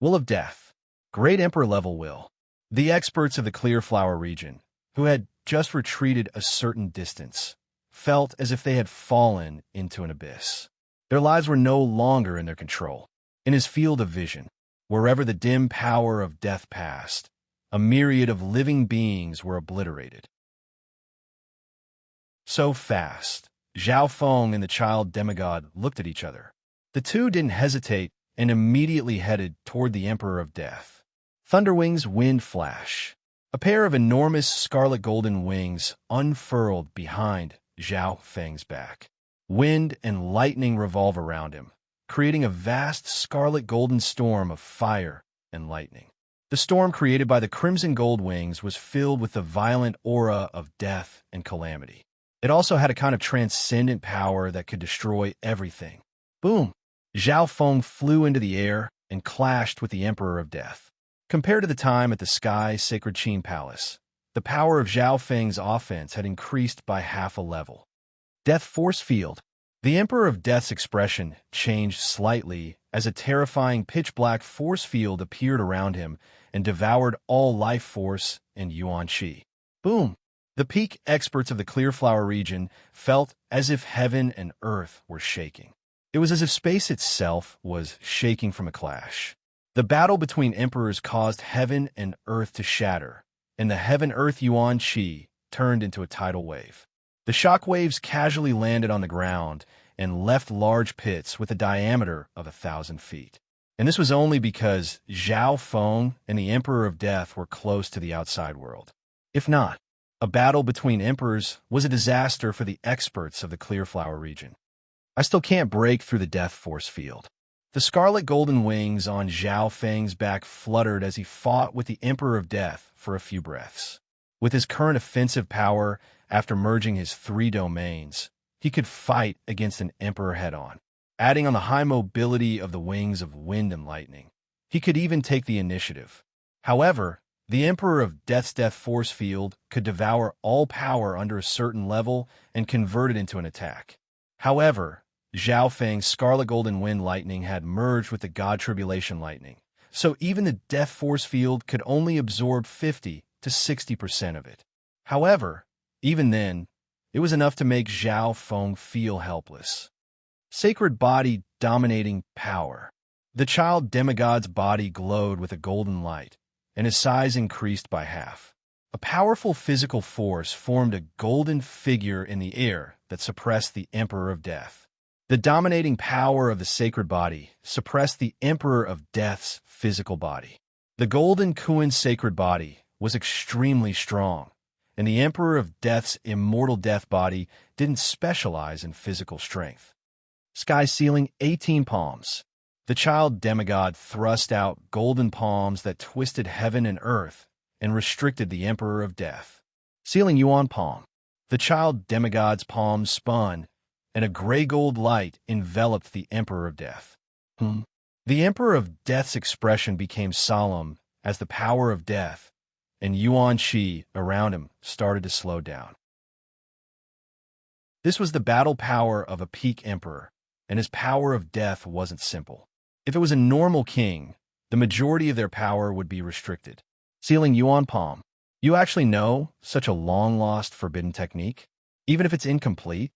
Will of death. Great Emperor-level will. The experts of the Clear Flower region, who had just retreated a certain distance, felt as if they had fallen into an abyss. Their lives were no longer in their control. In his field of vision, wherever the dim power of death passed, a myriad of living beings were obliterated. So fast, Zhao Feng and the child demigod looked at each other. The two didn't hesitate and immediately headed toward the Emperor of Death. Thunderwings wind flash. A pair of enormous scarlet golden wings unfurled behind Zhao Feng's back. Wind and lightning revolve around him, creating a vast scarlet golden storm of fire and lightning. The storm created by the crimson gold wings was filled with the violent aura of death and calamity. It also had a kind of transcendent power that could destroy everything. Boom! Zhao Feng flew into the air and clashed with the Emperor of Death. Compared to the time at the Sky Sacred Qin Palace, the power of Zhao Feng's offense had increased by half a level. Death Force Field. The Emperor of Death's expression changed slightly as a terrifying pitch-black force field appeared around him and devoured all life force and Yuan Qi. Boom! The peak experts of the Clearflower region felt as if heaven and earth were shaking. It was as if space itself was shaking from a clash. The battle between emperors caused heaven and earth to shatter, and the heaven-earth Yuan Qi turned into a tidal wave. The shock waves casually landed on the ground and left large pits with a diameter of 1,000 feet. And this was only because Zhao Feng and the Emperor of Death were close to the outside world. If not, a battle between emperors was a disaster for the experts of the Clearflower region. I still can't break through the Death Force field. The scarlet golden wings on Zhao Feng's back fluttered as he fought with the Emperor of Death for a few breaths. With his current offensive power, after merging his 3 domains, he could fight against an emperor head-on. Adding on the high mobility of the wings of wind and lightning, he could even take the initiative. However, the Emperor of Death's Death Force Field could devour all power under a certain level and convert it into an attack. However, Zhao Feng's Scarlet Golden Wind Lightning had merged with the God Tribulation Lightning, so even the Death Force Field could only absorb 50 to 60% of it. However, even then, it was enough to make Zhao Feng feel helpless. Sacred Body Dominating Power. The child demigod's body glowed with a golden light, and his size increased by half. A powerful physical force formed a golden figure in the air that suppressed the Emperor of Death. The dominating power of the sacred body suppressed the Emperor of Death's physical body. The golden Kuan sacred body was extremely strong, and the Emperor of Death's immortal death body didn't specialize in physical strength. Sky ceiling 18 palms. The child demigod thrust out golden palms that twisted heaven and earth and restricted the Emperor of Death. Ceiling Yuan palm. The child demigod's palms spun, and a gray-gold light enveloped the Emperor of Death. The Emperor of Death's expression became solemn as the power of death and Yuan Qi around him started to slow down. This was the battle power of a peak emperor, and his power of death wasn't simple. If it was a normal king, the majority of their power would be restricted. Sealing Yuan palm. You actually know such a long-lost forbidden technique? Even if it's incomplete?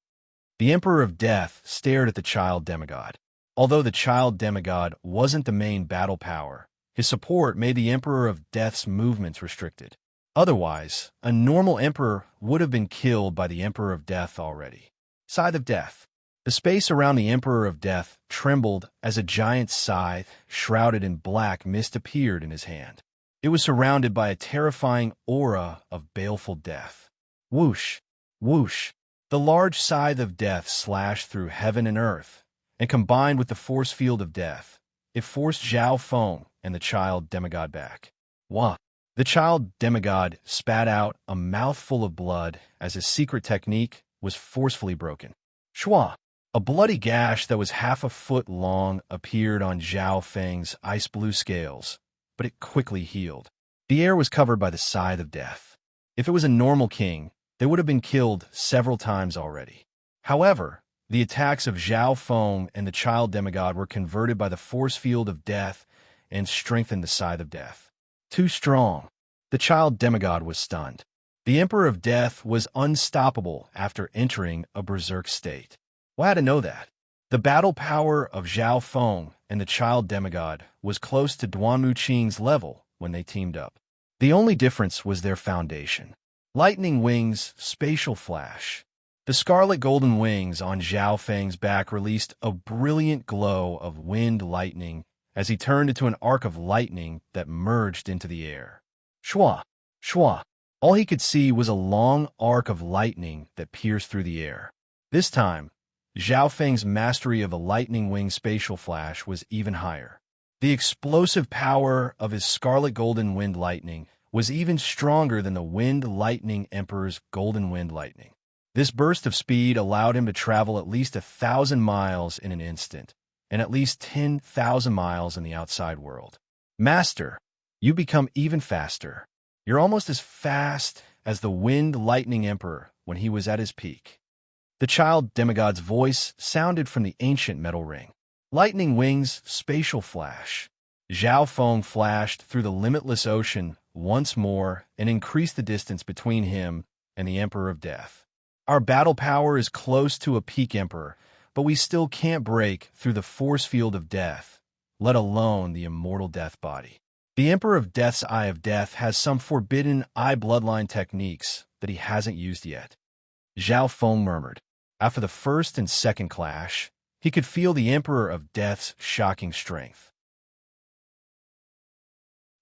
The Emperor of Death stared at the child demigod. Although the child demigod wasn't the main battle power, his support made the Emperor of Death's movements restricted. Otherwise, a normal emperor would have been killed by the Emperor of Death already. Scythe of Death. The space around the Emperor of Death trembled as a giant scythe shrouded in black mist appeared in his hand. It was surrounded by a terrifying aura of baleful death. Whoosh! Whoosh! The large scythe of death slashed through heaven and earth, and combined with the force field of death, it forced Zhao Feng and the child demigod back. Wah! The child demigod spat out a mouthful of blood as his secret technique was forcefully broken. Shwa! A bloody gash that was half a foot long appeared on Zhao Feng's ice-blue scales, but it quickly healed. The air was covered by the scythe of death. If it was a normal king, they would have been killed several times already. However, the attacks of Zhao Feng and the child demigod were converted by the force field of death and strengthened the scythe of death. Too strong. The child demigod was stunned. The Emperor of Death was unstoppable after entering a berserk state. Well, I had to know that. The battle power of Zhao Feng and the child demigod was close to Duanmu Qing's level when they teamed up. The only difference was their foundation. Lightning wings, spatial flash. The scarlet golden wings on Zhao Feng's back released a brilliant glow of wind lightning as he turned into an arc of lightning that merged into the air. Shwa! Shwa! All he could see was a long arc of lightning that pierced through the air. This time, Zhao Feng's mastery of a lightning wing spatial flash was even higher. The explosive power of his scarlet golden wind lightning was even stronger than the Wind Lightning Emperor's golden wind lightning. This burst of speed allowed him to travel at least 1,000 miles in an instant, and at least 10,000 miles in the outside world. Master, you become even faster. You're almost as fast as the Wind Lightning Emperor when he was at his peak. The child demigod's voice sounded from the ancient metal ring. Lightning wings, spatial flash. Zhao Feng flashed through the limitless ocean once more and increased the distance between him and the Emperor of Death. Our battle power is close to a peak, Emperor, but we still can't break through the force field of death, let alone the immortal death body. The Emperor of Death's Eye of Death has some forbidden eye bloodline techniques that he hasn't used yet. Zhao Feng murmured. After the first and second clash, he could feel the Emperor of Death's shocking strength.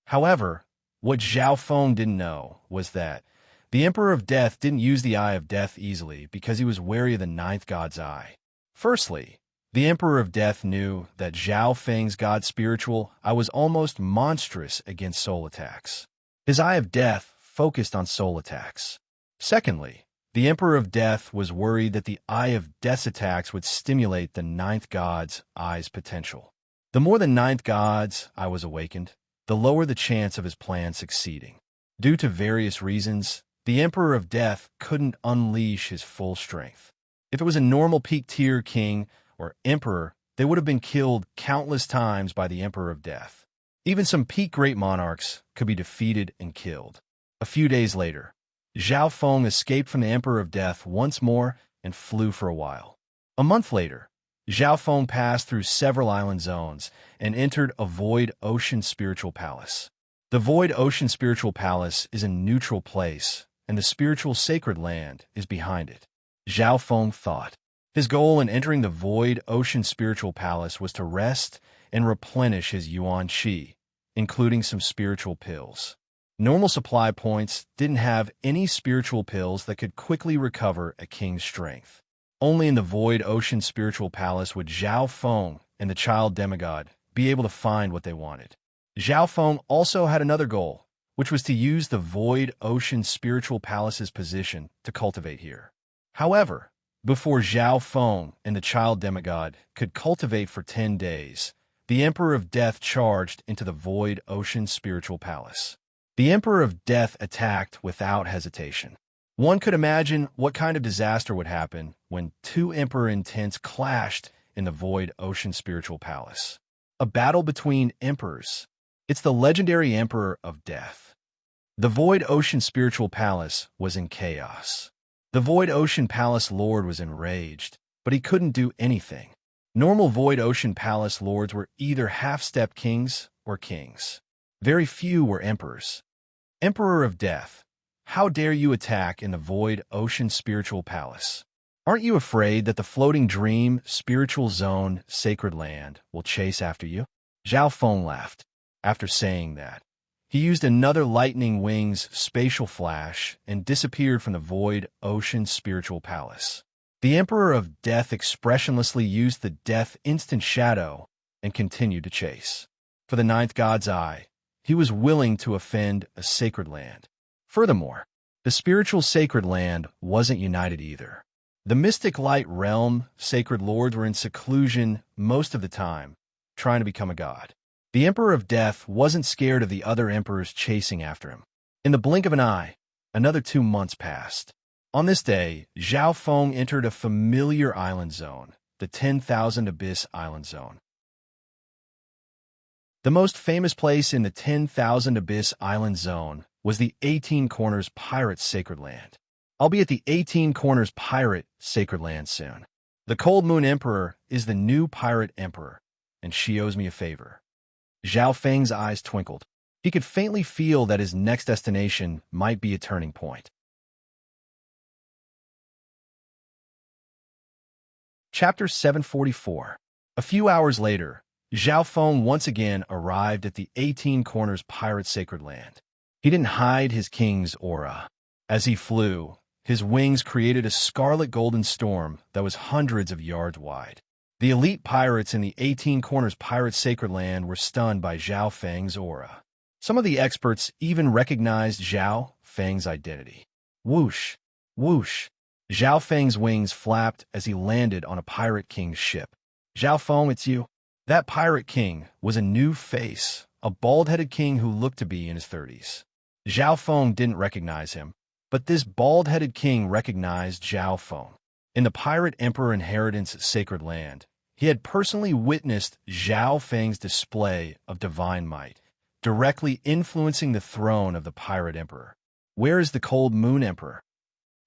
However, what Zhao Feng didn't know was that the Emperor of Death didn't use the Eye of Death easily because he was wary of the ninth god's eye. Firstly, the Emperor of Death knew that Zhao Feng's god spiritual eye was almost monstrous against soul attacks. His Eye of Death focused on soul attacks. Secondly, the Emperor of Death was worried that the Eye of Death's attacks would stimulate the ninth god's eye's potential. The more the ninth god's eye was awakened, the lower the chance of his plan succeeding. Due to various reasons, the Emperor of Death couldn't unleash his full strength. If it was a normal peak-tier king or emperor, they would have been killed countless times by the Emperor of Death. Even some peak great monarchs could be defeated and killed. A few days later, Zhao Feng escaped from the Emperor of Death once more and flew for a while. A month later, Zhao Feng passed through several island zones and entered a Void Ocean Spiritual Palace. The Void Ocean Spiritual Palace is a neutral place, and the spiritual sacred land is behind it. Zhao Feng thought. His goal in entering the Void Ocean Spiritual Palace was to rest and replenish his Yuan Qi, including some spiritual pills. Normal supply points didn't have any spiritual pills that could quickly recover a king's strength. Only in the Void Ocean Spiritual Palace would Zhao Feng and the child demigod be able to find what they wanted. Zhao Feng also had another goal, which was to use the Void Ocean Spiritual Palace's position to cultivate here. However, before Zhao Feng and the child demigod could cultivate for 10 days, the Emperor of Death charged into the Void Ocean Spiritual Palace. The Emperor of Death attacked without hesitation. One could imagine what kind of disaster would happen when two Emperor intents clashed in the Void Ocean Spiritual Palace. A battle between emperors. It's the legendary Emperor of Death. The Void Ocean Spiritual Palace was in chaos. The Void Ocean Palace Lord was enraged, but he couldn't do anything. Normal Void Ocean Palace Lords were either half-step kings or kings. Very few were emperors. Emperor of Death, how dare you attack in the Void Ocean Spiritual Palace? Aren't you afraid that the floating dream, spiritual zone, sacred land will chase after you? Zhao Feng laughed. After saying that, he used another lightning wings spatial flash and disappeared from the Void Ocean Spiritual Palace. The Emperor of Death expressionlessly used the Death Instant Shadow and continued to chase. For the ninth god's eye, he was willing to offend a sacred land. Furthermore, the spiritual sacred land wasn't united either. The mystic light realm sacred lords were in seclusion most of the time, trying to become a god. The Emperor of Death wasn't scared of the other emperors chasing after him. In the blink of an eye, another 2 months passed. On this day, Zhao Feng entered a familiar island zone, the 10,000 Abyss Island Zone. The most famous place in the 10,000 Abyss Island Zone was the 18 Corners Pirate Sacred Land. I'll be at the 18 Corners Pirate Sacred Land soon. The Cold Moon Emperor is the new Pirate Emperor, and she owes me a favor. Zhao Feng's eyes twinkled. He could faintly feel that his next destination might be a turning point. Chapter 744. A few hours later, Zhao Feng once again arrived at the 18 Corners Pirate Sacred Land. He didn't hide his king's aura. As he flew, his wings created a scarlet golden storm that was hundreds of yards wide. The elite pirates in the 18 Corners Pirate Sacred Land were stunned by Zhao Feng's aura. Some of the experts even recognized Zhao Feng's identity. Whoosh! Whoosh! Zhao Feng's wings flapped as he landed on a pirate king's ship. Zhao Feng, it's you. That pirate king was a new face, a bald-headed king who looked to be in his 30s. Zhao Feng didn't recognize him, but this bald-headed king recognized Zhao Feng. In the Pirate Emperor Inheritance Sacred Land, he had personally witnessed Zhao Feng's display of divine might, directly influencing the throne of the Pirate Emperor. Where is the Cold Moon Emperor?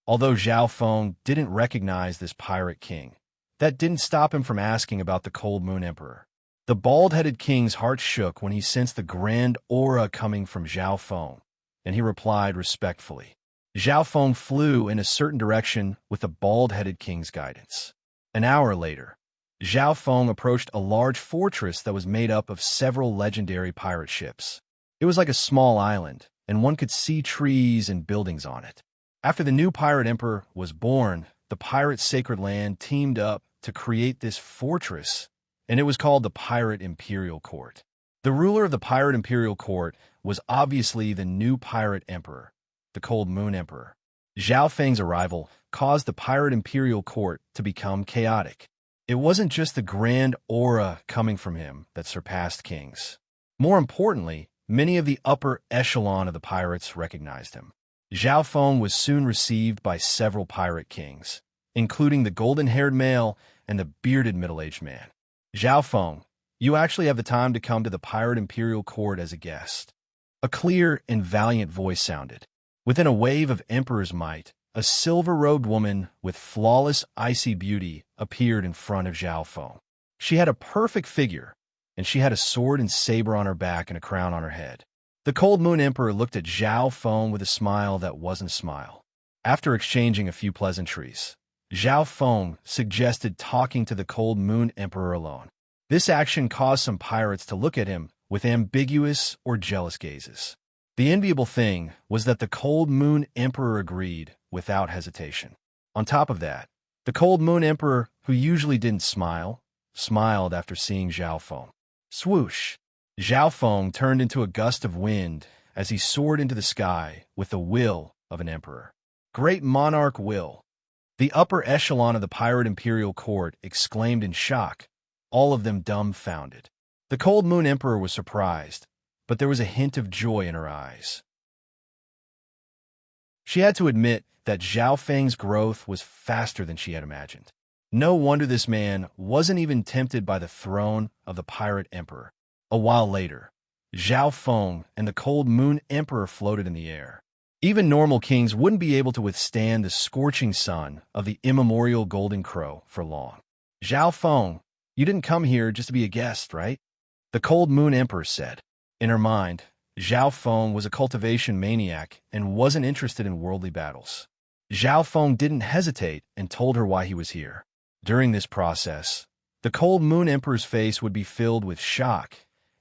Although Zhao Feng didn't recognize this pirate king, that didn't stop him from asking about the Cold Moon Emperor. The bald-headed king's heart shook when he sensed the grand aura coming from Zhao Feng, and he replied respectfully. Zhao Feng flew in a certain direction with the bald-headed king's guidance. An hour later, Zhao Feng approached a large fortress that was made up of several legendary pirate ships. It was like a small island, and one could see trees and buildings on it. After the new Pirate Emperor was born, the Pirate Sacred Land teamed up to create this fortress, and it was called the Pirate Imperial Court. The ruler of the Pirate Imperial Court was obviously the new Pirate Emperor, the Cold Moon Emperor. Zhao Feng's arrival caused the Pirate Imperial Court to become chaotic. It wasn't just the grand aura coming from him that surpassed kings. More importantly, many of the upper echelon of the pirates recognized him. Zhao Feng was soon received by several pirate kings, including the golden-haired male and the bearded middle-aged man. Zhao Feng, you actually have the time to come to the Pirate Imperial Court as a guest. A clear and valiant voice sounded. Within a wave of Emperor's might, a silver-robed woman with flawless icy beauty appeared in front of Zhao Feng. She had a perfect figure, and she had a sword and saber on her back and a crown on her head. The Cold Moon Emperor looked at Zhao Feng with a smile that wasn't a smile. After exchanging a few pleasantries, Zhao Feng suggested talking to the Cold Moon Emperor alone. This action caused some pirates to look at him with ambiguous or jealous gazes. The enviable thing was that the Cold Moon Emperor agreed without hesitation. On top of that, the Cold Moon Emperor, who usually didn't smile, smiled after seeing Zhao Feng. Swoosh! Zhao Feng turned into a gust of wind as he soared into the sky with the will of an emperor. Great Monarch will! The upper echelon of the Pirate Imperial Court exclaimed in shock, all of them dumbfounded. The Cold Moon Emperor was surprised, but there was a hint of joy in her eyes. She had to admit that Zhao Feng's growth was faster than she had imagined. No wonder this man wasn't even tempted by the throne of the Pirate Emperor. A while later, Zhao Feng and the Cold Moon Emperor floated in the air. Even normal kings wouldn't be able to withstand the scorching sun of the immemorial Golden Crow for long. Zhao Feng, you didn't come here just to be a guest, right? The Cold Moon Emperor said. In her mind, Zhao Feng was a cultivation maniac and wasn't interested in worldly battles. Zhao Feng didn't hesitate and told her why he was here. During this process, the Cold Moon Emperor's face would be filled with shock,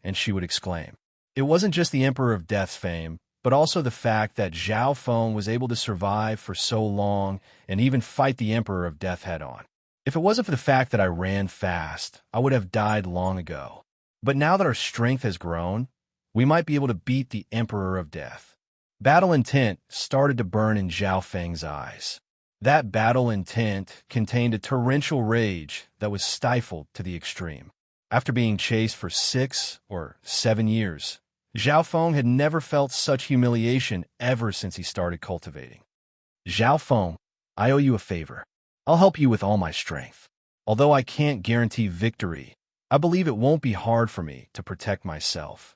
and she would exclaim. It wasn't just the Emperor of Death's fame, but also the fact that Zhao Feng was able to survive for so long and even fight the Emperor of Death head-on. If it wasn't for the fact that I ran fast, I would have died long ago. But now that our strength has grown, we might be able to beat the Emperor of Death. Battle intent started to burn in Zhao Feng's eyes. That battle intent contained a torrential rage that was stifled to the extreme. After being chased for 6 or 7 years, Zhao Feng had never felt such humiliation ever since he started cultivating. Zhao Feng, I owe you a favor. I'll help you with all my strength. Although I can't guarantee victory, I believe it won't be hard for me to protect myself.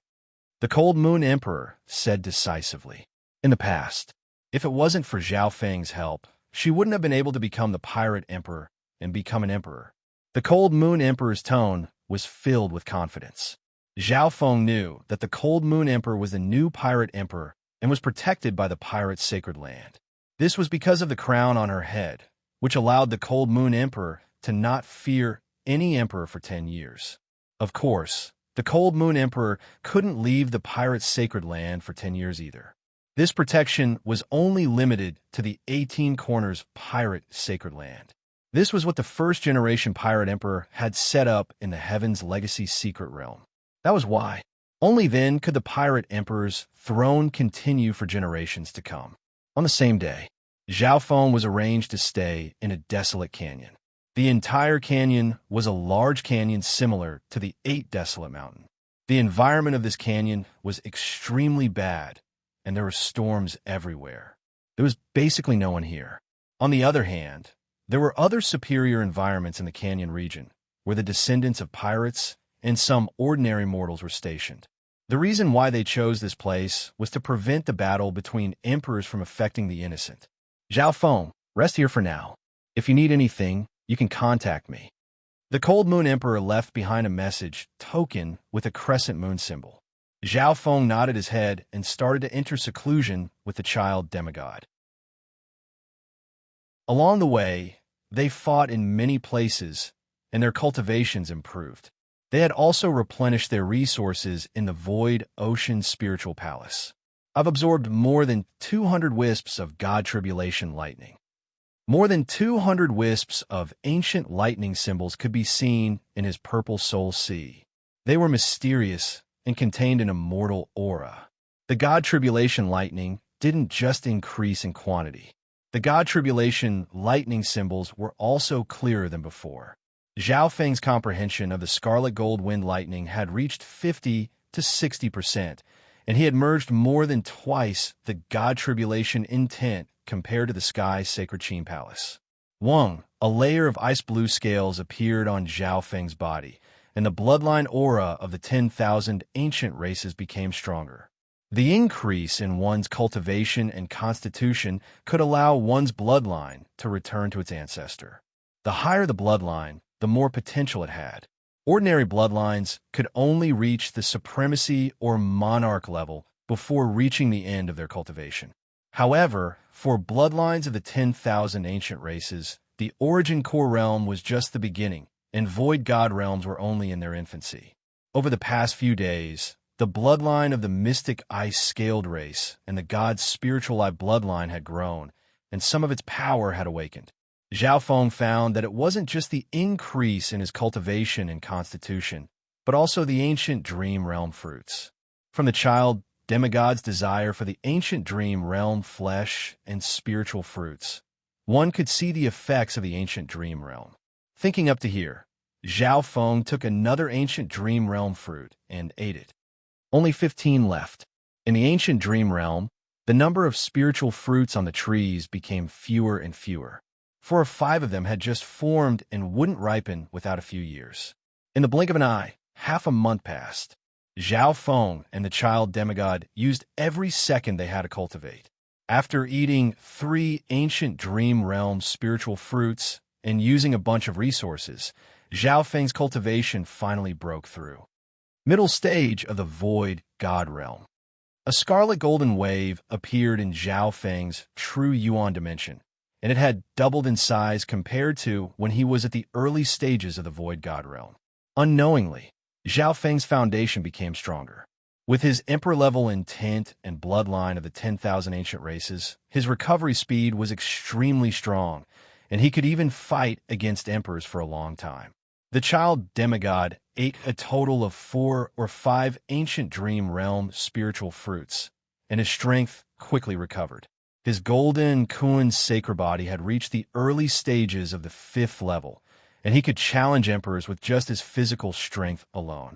The Cold Moon Emperor said decisively. In the past, if it wasn't for Zhao Feng's help, she wouldn't have been able to become the Pirate Emperor and become an emperor. The Cold Moon Emperor's tone was filled with confidence. Zhao Feng knew that the Cold Moon Emperor was the new Pirate Emperor and was protected by the Pirate Sacred Land. This was because of the crown on her head, which allowed the Cold Moon Emperor to not fear any emperor for 10 years. Of course, the Cold Moon Emperor couldn't leave the Pirate Sacred Land for 10 years either. This protection was only limited to the 18 Corners Pirate Sacred Land. This was what the first-generation pirate emperor had set up in the Heaven's Legacy secret realm. That was why. Only then could the pirate emperor's throne continue for generations to come. On the same day, Zhao Feng was arranged to stay in a desolate canyon. The entire canyon was a large canyon similar to the 8 Desolate Mountain. The environment of this canyon was extremely bad, and there were storms everywhere. There was basically no one here. On the other hand, there were other superior environments in the canyon region, where the descendants of pirates and some ordinary mortals were stationed. The reason why they chose this place was to prevent the battle between emperors from affecting the innocent. Zhao Feng, rest here for now. If you need anything, you can contact me. The Cold Moon Emperor left behind a message token with a crescent moon symbol. Zhao Feng nodded his head and started to enter seclusion with the child demigod. Along the way, they fought in many places, and their cultivations improved. They had also replenished their resources in the Void Ocean Spiritual Palace. I've absorbed more than 200 wisps of God Tribulation lightning. More than 200 wisps of ancient lightning symbols could be seen in his purple soul sea. They were mysterious and contained an immortal aura. The God Tribulation lightning didn't just increase in quantity. The God Tribulation lightning symbols were also clearer than before. Zhao Feng's comprehension of the Scarlet Gold Wind Lightning had reached 50 to 60%, and he had merged more than twice the God Tribulation intent compared to the Sky Sacred Qin Palace. A layer of ice blue scales appeared on Zhao Feng's body, and the bloodline aura of the 10,000 ancient races became stronger. The increase in one's cultivation and constitution could allow one's bloodline to return to its ancestor. The higher the bloodline, the more potential it had. Ordinary bloodlines could only reach the supremacy or monarch level before reaching the end of their cultivation. However, for bloodlines of the 10,000 ancient races, the origin core realm was just the beginning, and void god realms were only in their infancy. Over the past few days, the bloodline of the mystic ice-scaled race and the god's spiritual eye bloodline had grown, and some of its power had awakened. Zhao Feng found that it wasn't just the increase in his cultivation and constitution, but also the ancient dream realm fruits. From the child demigod's desire for the ancient dream realm flesh and spiritual fruits, one could see the effects of the ancient dream realm. Thinking up to here, Zhao Feng took another ancient dream realm fruit and ate it. Only 15 left. In the ancient dream realm, the number of spiritual fruits on the trees became fewer and fewer. 4 or 5 of them had just formed and wouldn't ripen without a few years. In the blink of an eye, half a month passed. Zhao Feng and the child demigod used every second they had to cultivate. After eating 3 ancient dream realm spiritual fruits and using a bunch of resources, Zhao Feng's cultivation finally broke through. Middle stage of the Void God Realm. A scarlet golden wave appeared in Zhao Feng's true Yuan dimension, and it had doubled in size compared to when he was at the early stages of the Void God Realm. Unknowingly, Zhao Feng's foundation became stronger. With his emperor-level intent and bloodline of the 10,000 ancient races, his recovery speed was extremely strong, and he could even fight against emperors for a long time. The child demigod ate a total of 4 or 5 ancient dream realm spiritual fruits, and his strength quickly recovered. His golden Kuan sacred body had reached the early stages of the 5th level, and he could challenge emperors with just his physical strength alone.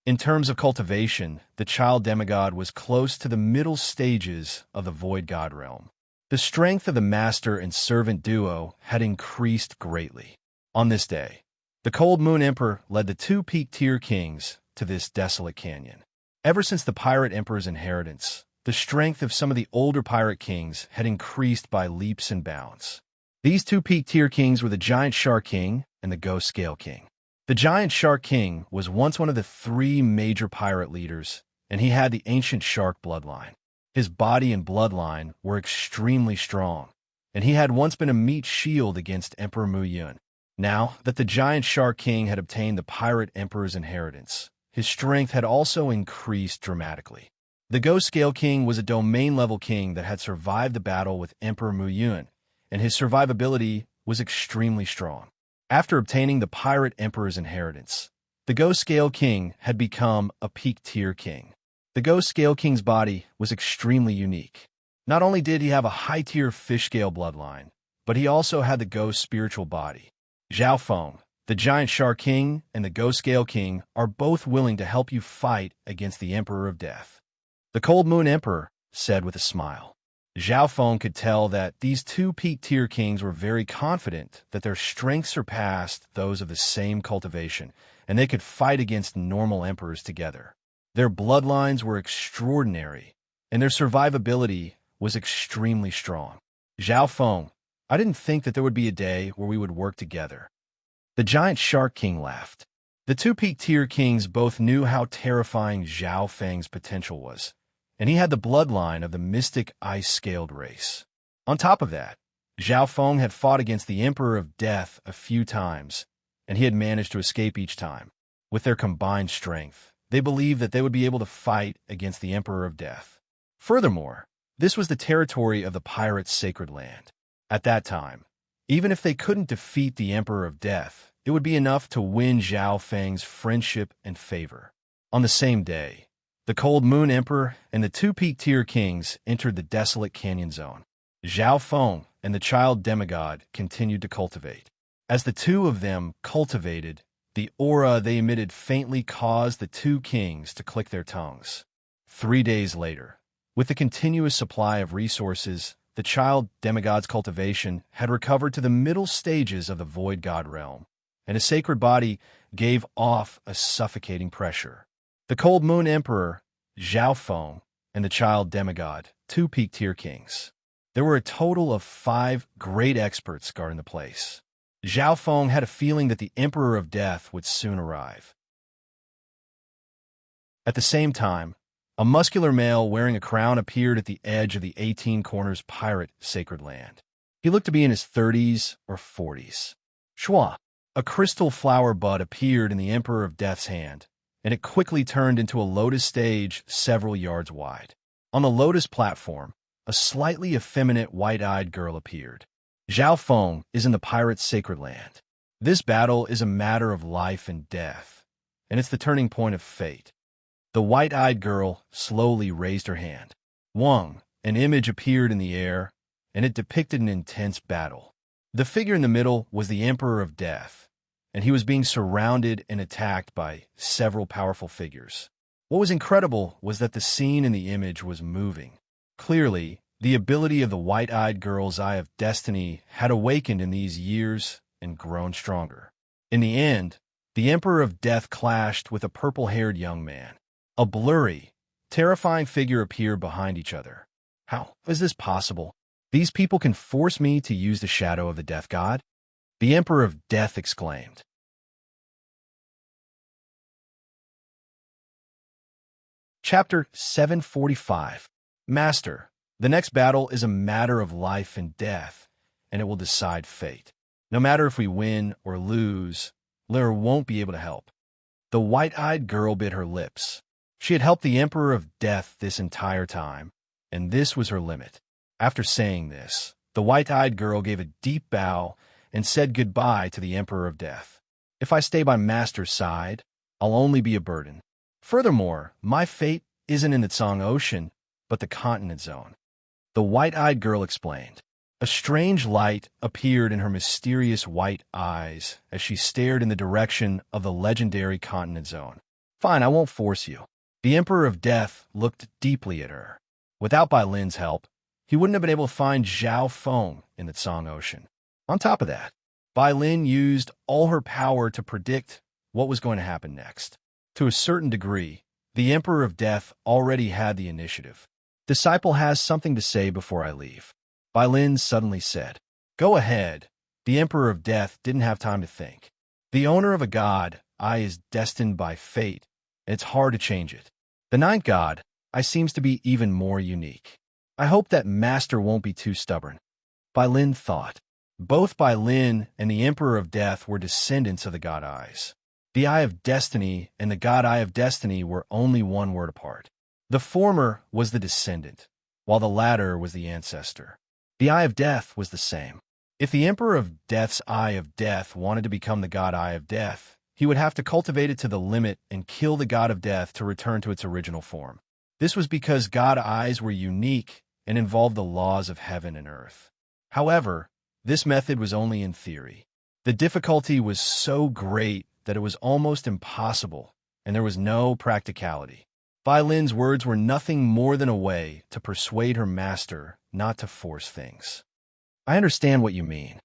In terms of cultivation, the child demigod was close to the middle stages of the Void God Realm. The strength of the master and servant duo had increased greatly. On this day, the Cold Moon Emperor led the 2 peak tier kings to this desolate canyon. Ever since the pirate emperor's inheritance, the strength of some of the older pirate kings had increased by leaps and bounds. These 2 peak tier kings were the Giant Shark King and the Ghost Scale King. The Giant Shark King was once one of the 3 major pirate leaders, and he had the ancient shark bloodline. His body and bloodline were extremely strong, and he had once been a meat shield against Emperor Mu Yun. Now that the Giant Shark King had obtained the pirate emperor's inheritance, his strength had also increased dramatically. The Ghost Scale King was a domain-level king that had survived the battle with Emperor Mu Yun, and his survivability was extremely strong. After obtaining the pirate emperor's inheritance, the Ghost Scale King had become a peak-tier king. The Ghost Scale King's body was extremely unique. Not only did he have a high-tier fish scale bloodline, but he also had the ghost spiritual body. Zhao Feng, the Giant Shark King, and the Ghost Scale King are both willing to help you fight against the Emperor of Death. The Cold Moon Emperor said with a smile. Zhao Feng could tell that these two peak-tier kings were very confident that their strengths surpassed those of the same cultivation, and they could fight against normal emperors together. Their bloodlines were extraordinary, and their survivability was extremely strong. Zhao Feng, I didn't think that there would be a day where we would work together. The Giant Shark King laughed. The two peak-tier kings both knew how terrifying Zhao Feng's potential was, and he had the bloodline of the mystic ice-scaled race. On top of that, Zhao Feng had fought against the Emperor of Death a few times, and he had managed to escape each time. With their combined strength, they believed that they would be able to fight against the Emperor of Death. Furthermore, this was the territory of the pirates' sacred land. At that time, even if they couldn't defeat the Emperor of Death, it would be enough to win Zhao Feng's friendship and favor. On the same day, the Cold Moon Emperor and the two peak-tier kings entered the desolate canyon zone. Zhao Feng and the child demigod continued to cultivate. As the two of them cultivated, the aura they emitted faintly caused the two kings to click their tongues. 3 days later, with the continuous supply of resources, the child demigod's cultivation had recovered to the middle stages of the void god realm, and his sacred body gave off a suffocating pressure. The Cold Moon Emperor, Zhao Feng, and the child demigod, two peak-tier kings. There were a total of 5 great experts guarding the place. Zhao Feng had a feeling that the Emperor of Death would soon arrive. At the same time, a muscular male wearing a crown appeared at the edge of the 18 Corners pirate sacred land. He looked to be in his 30s or 40s. Shua, a crystal flower bud appeared in the Emperor of Death's hand, and it quickly turned into a lotus stage several yards wide. On the lotus platform, a slightly effeminate white-eyed girl appeared. Zhao Feng is in the pirate's sacred land. This battle is a matter of life and death, and it's the turning point of fate. The white-eyed girl slowly raised her hand. Wang, an image appeared in the air, and it depicted an intense battle. The figure in the middle was the Emperor of Death, and he was being surrounded and attacked by several powerful figures. What was incredible was that the scene in the image was moving. Clearly, the ability of the white-eyed girl's Eye of Destiny had awakened in these years and grown stronger. In the end, the Emperor of Death clashed with a purple-haired young man. A blurry, terrifying figure appeared behind each other. How is this possible? These people can force me to use the shadow of the Death God? The Emperor of Death exclaimed. Chapter 745. Master, the next battle is a matter of life and death, and it will decide fate. No matter if we win or lose, Lyra won't be able to help. The white-eyed girl bit her lips. She had helped the Emperor of Death this entire time, and this was her limit. After saying this, the white-eyed girl gave a deep bow and said goodbye to the Emperor of Death. If I stay by Master's side, I'll only be a burden. Furthermore, my fate isn't in the Tsang Ocean, but the continent zone. The white-eyed girl explained. A strange light appeared in her mysterious white eyes as she stared in the direction of the legendary continent zone. Fine, I won't force you. The Emperor of Death looked deeply at her. Without Bai Lin's help, he wouldn't have been able to find Zhao Feng in the Tsang Ocean. On top of that, Bai Lin used all her power to predict what was going to happen next. To a certain degree, the Emperor of Death already had the initiative. Disciple has something to say before I leave. Bai Lin suddenly said. Go ahead. The Emperor of Death didn't have time to think. The owner of a god, I is destined by fate, and it's hard to change it. The ninth god, I seems to be even more unique. I hope that Master won't be too stubborn. Bai Lin thought. Both Bai Lin and the Emperor of Death were descendants of the god Eyes. The Eye of Destiny and the god Eye of Destiny were only one word apart. The former was the descendant, while the latter was the ancestor. The Eye of Death was the same. If the Emperor of Death's Eye of Death wanted to become the god Eye of Death, he would have to cultivate it to the limit and kill the god of death to return to its original form. This was because god eyes were unique and involved the laws of heaven and earth. However, this method was only in theory. The difficulty was so great that it was almost impossible, and there was no practicality. Bai Lin's words were nothing more than a way to persuade her master not to force things. I understand what you mean.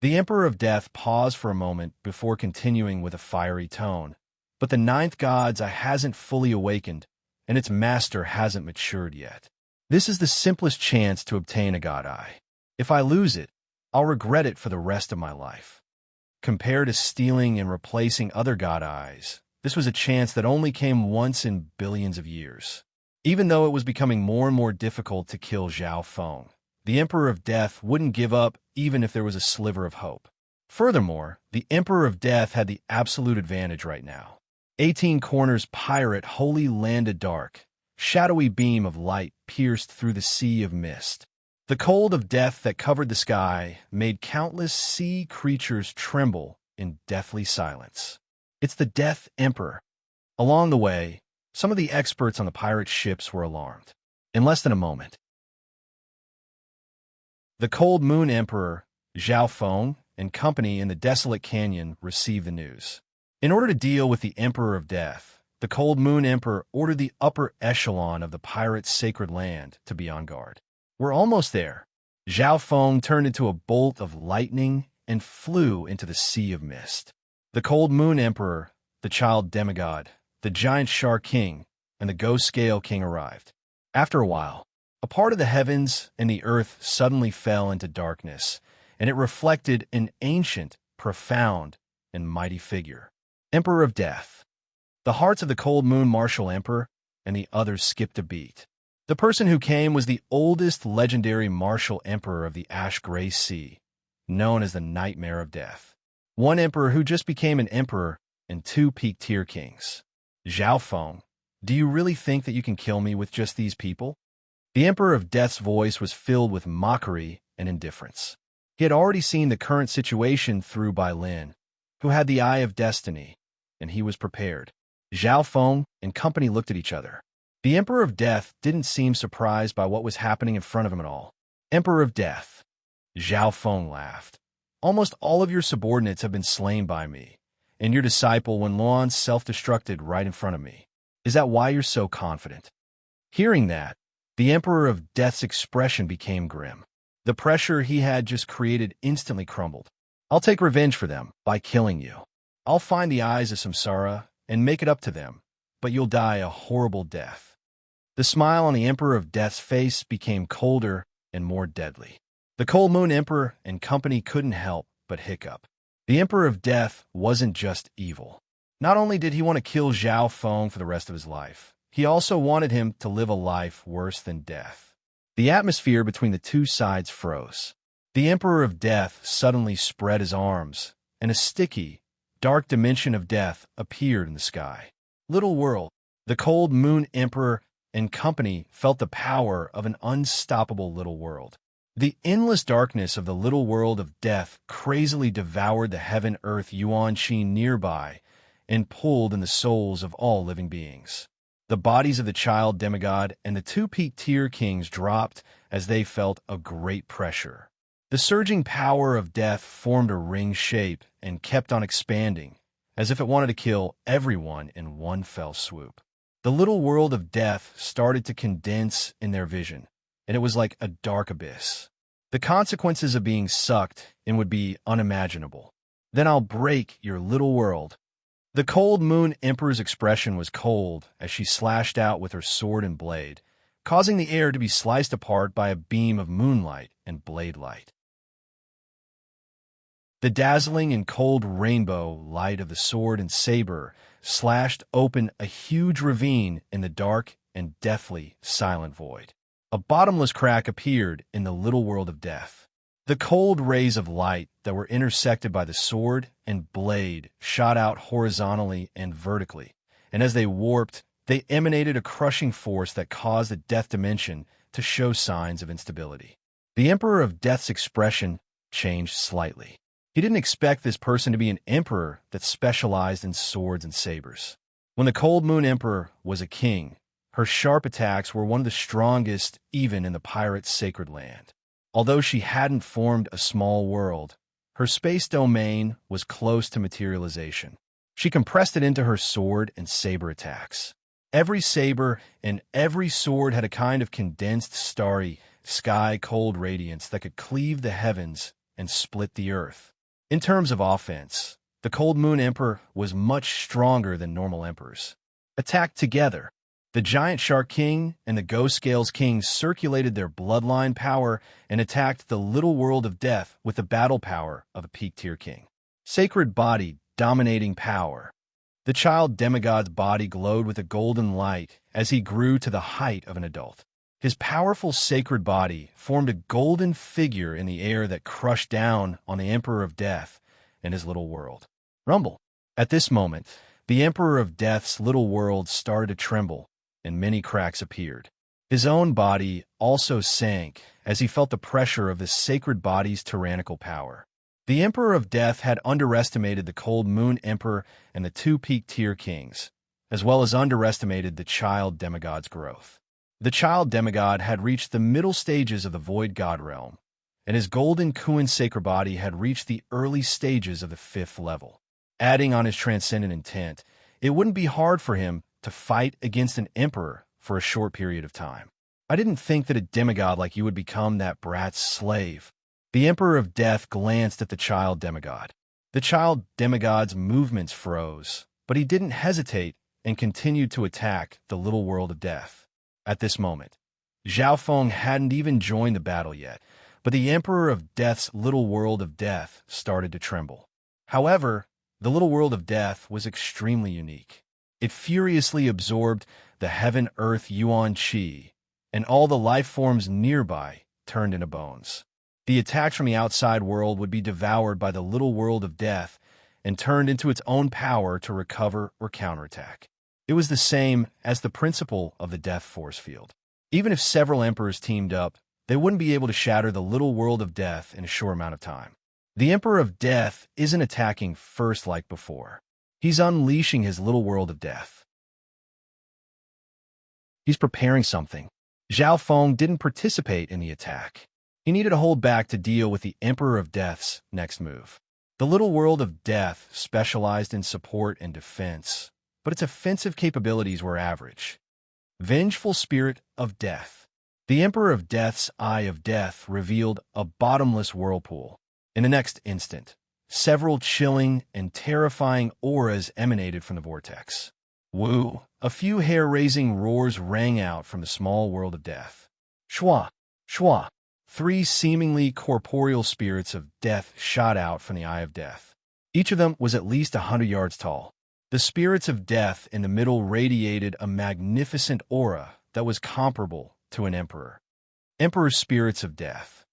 The Emperor of Death paused for a moment before continuing with a fiery tone. But the ninth god's eye hasn't fully awakened, and its master hasn't matured yet. This is the simplest chance to obtain a god eye. If I lose it, I'll regret it for the rest of my life. Compared to stealing and replacing other god eyes, this was a chance that only came once in billions of years. Even though it was becoming more and more difficult to kill Zhao Feng, the Emperor of Death wouldn't give up even if there was a sliver of hope. Furthermore, the Emperor of Death had the absolute advantage right now. 18 Corners pirate wholly landed dark. Shadowy beam of light pierced through the sea of mist. The cold of death that covered the sky made countless sea creatures tremble in deathly silence. It's the Death Emperor. Along the way, some of the experts on the pirate ships were alarmed. In less than a moment, the Cold Moon Emperor, Zhao Feng, and company in the desolate canyon received the news. In order to deal with the Emperor of Death, the Cold Moon Emperor ordered the upper echelon of the pirates' sacred land to be on guard. We're almost there. Zhao Feng turned into a bolt of lightning and flew into the sea of mist. The Cold Moon Emperor, the Child Demigod, the Giant Shark King, and the Ghost Scale King arrived. After a while, a part of the heavens and the earth suddenly fell into darkness, and it reflected an ancient, profound, and mighty figure. Emperor of Death. The hearts of the Cold Moon Martial Emperor and the others skipped a beat. The person who came was the oldest legendary martial emperor of the Ash-Gray Sea, known as the Nightmare of Death. One emperor who just became an emperor and two peak-tier kings. Zhao Feng, do you really think that you can kill me with just these people? The Emperor of Death's voice was filled with mockery and indifference. He had already seen the current situation through Bai Lin, who had the Eye of Destiny, and he was prepared. Zhao Feng and company looked at each other. The Emperor of Death didn't seem surprised by what was happening in front of him at all. Emperor of Death. Zhao Feng laughed. Almost all of your subordinates have been slain by me, and your disciple Wen Luan self-destructed right in front of me. Is that why you're so confident? Hearing that, the Emperor of Death's expression became grim. The pressure he had just created instantly crumbled. I'll take revenge for them by killing you. I'll find the eyes of Samsara and make it up to them, but you'll die a horrible death. The smile on the Emperor of Death's face became colder and more deadly. The Cold Moon Emperor and company couldn't help but hiccup. The Emperor of Death wasn't just evil. Not only did he want to kill Zhao Feng for the rest of his life, he also wanted him to live a life worse than death. The atmosphere between the two sides froze. The Emperor of Death suddenly spread his arms, and a sticky, dark dimension of death appeared in the sky. Little world, the Cold Moon Emperor and company felt the power of an unstoppable little world. The endless darkness of the little world of death crazily devoured the heaven-earth Yuan Qi nearby and pulled in the souls of all living beings. The bodies of the child demigod and the two peak-tier kings dropped as they felt a great pressure. The surging power of death formed a ring shape and kept on expanding, as if it wanted to kill everyone in one fell swoop. The little world of death started to condense in their vision, and it was like a dark abyss. The consequences of being sucked in would be unimaginable. Then I'll break your little world. The Cold Moon Emperor's expression was cold as she slashed out with her sword and blade, causing the air to be sliced apart by a beam of moonlight and blade light. The dazzling and cold rainbow light of the sword and saber slashed open a huge ravine in the dark and deathly silent void. A bottomless crack appeared in the little world of death. The cold rays of light that were intersected by the sword and blade shot out horizontally and vertically, and as they warped, they emanated a crushing force that caused the death dimension to show signs of instability. The Emperor of Death's expression changed slightly. He didn't expect this person to be an emperor that specialized in swords and sabers. When the Cold Moon Emperor was a king, her sharp attacks were one of the strongest even in the pirate's sacred land. Although she hadn't formed a small world, her space domain was close to materialization. She compressed it into her sword and saber attacks. Every saber and every sword had a kind of condensed, starry, sky-cold radiance that could cleave the heavens and split the earth. In terms of offense, the Cold Moon Emperor was much stronger than normal emperors. Attacked together, the Giant Shark King and the Ghost Scales King circulated their bloodline power and attacked the little world of death with the battle power of a peak-tier king. Sacred body dominating power. The child demigod's body glowed with a golden light as he grew to the height of an adult. His powerful sacred body formed a golden figure in the air that crushed down on the Emperor of Death and his little world. Rumble. At this moment, the Emperor of Death's little world started to tremble, and many cracks appeared. His own body also sank as he felt the pressure of the sacred body's tyrannical power. The Emperor of Death had underestimated the Cold Moon Emperor and the two peak-tier kings, as well as underestimated the child demigod's growth. The child demigod had reached the middle stages of the Void God realm, and his golden Kuan sacred body had reached the early stages of the 5th level. Adding on his transcendent intent, it wouldn't be hard for him to fight against an emperor for a short period of time. I didn't think that a demigod like you would become that brat's slave. The Emperor of Death glanced at the child demigod. The child demigod's movements froze, but he didn't hesitate and continued to attack the little world of death. At this moment, Zhao Feng hadn't even joined the battle yet, but the Emperor of Death's little world of death started to tremble. However, the little world of death was extremely unique. It furiously absorbed the heaven-earth yuan qi, and all the life forms nearby turned into bones. The attacks from the outside world would be devoured by the little world of death and turned into its own power to recover or counterattack. It was the same as the principle of the death force field. Even if several emperors teamed up, they wouldn't be able to shatter the little world of death in a short amount of time. The Emperor of Death isn't attacking first like before. He's unleashing his little world of death. He's preparing something. Zhao Feng didn't participate in the attack. He needed to hold back to deal with the Emperor of Death's next move. The little world of death specialized in support and defense, but its offensive capabilities were average. Vengeful Spirit of Death. The Emperor of Death's Eye of Death revealed a bottomless whirlpool. In the next instant, several chilling and terrifying auras emanated from the vortex. Woo! A few hair-raising roars rang out from the small world of death. Shwa! Shwa! 3 seemingly corporeal spirits of death shot out from the Eye of Death. Each of them was at least 100 yards tall. The spirits of death in the middle radiated a magnificent aura that was comparable to an emperor. Emperor's spirits of death.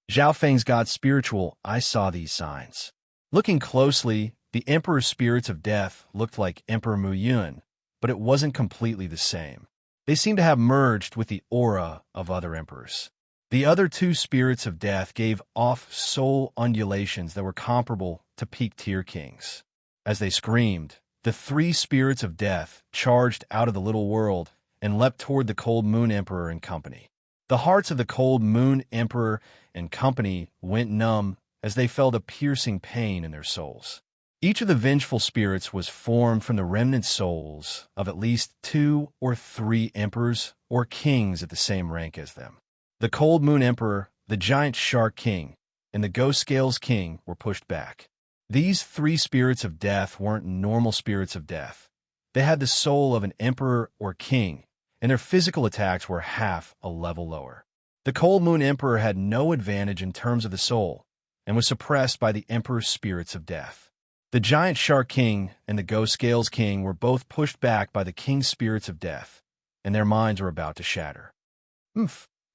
Zhao Feng's god spiritual, I saw these signs. Looking closely, the Emperor's spirits of death looked like Emperor Mu Yun, but it wasn't completely the same. They seemed to have merged with the aura of other emperors. The other 2 spirits of death gave off soul undulations that were comparable to peak-tier kings. As they screamed, the 3 spirits of death charged out of the little world and leapt toward the Cold Moon Emperor and company. The hearts of the Cold Moon Emperor and company went numb as they felt a piercing pain in their souls. Each of the vengeful spirits was formed from the remnant souls of at least 2 or 3 emperors or kings at the same rank as them. The Cold Moon Emperor, the Giant Shark King, and the Ghost Scales King were pushed back. These 3 spirits of death weren't normal spirits of death. They had the soul of an emperor or king, and their physical attacks were half a level lower. The Cold Moon Emperor had no advantage in terms of the soul, and was suppressed by the Emperor's spirits of death. The Giant Shark King and the Ghost Scales King were both pushed back by the King's spirits of death, and their minds were about to shatter.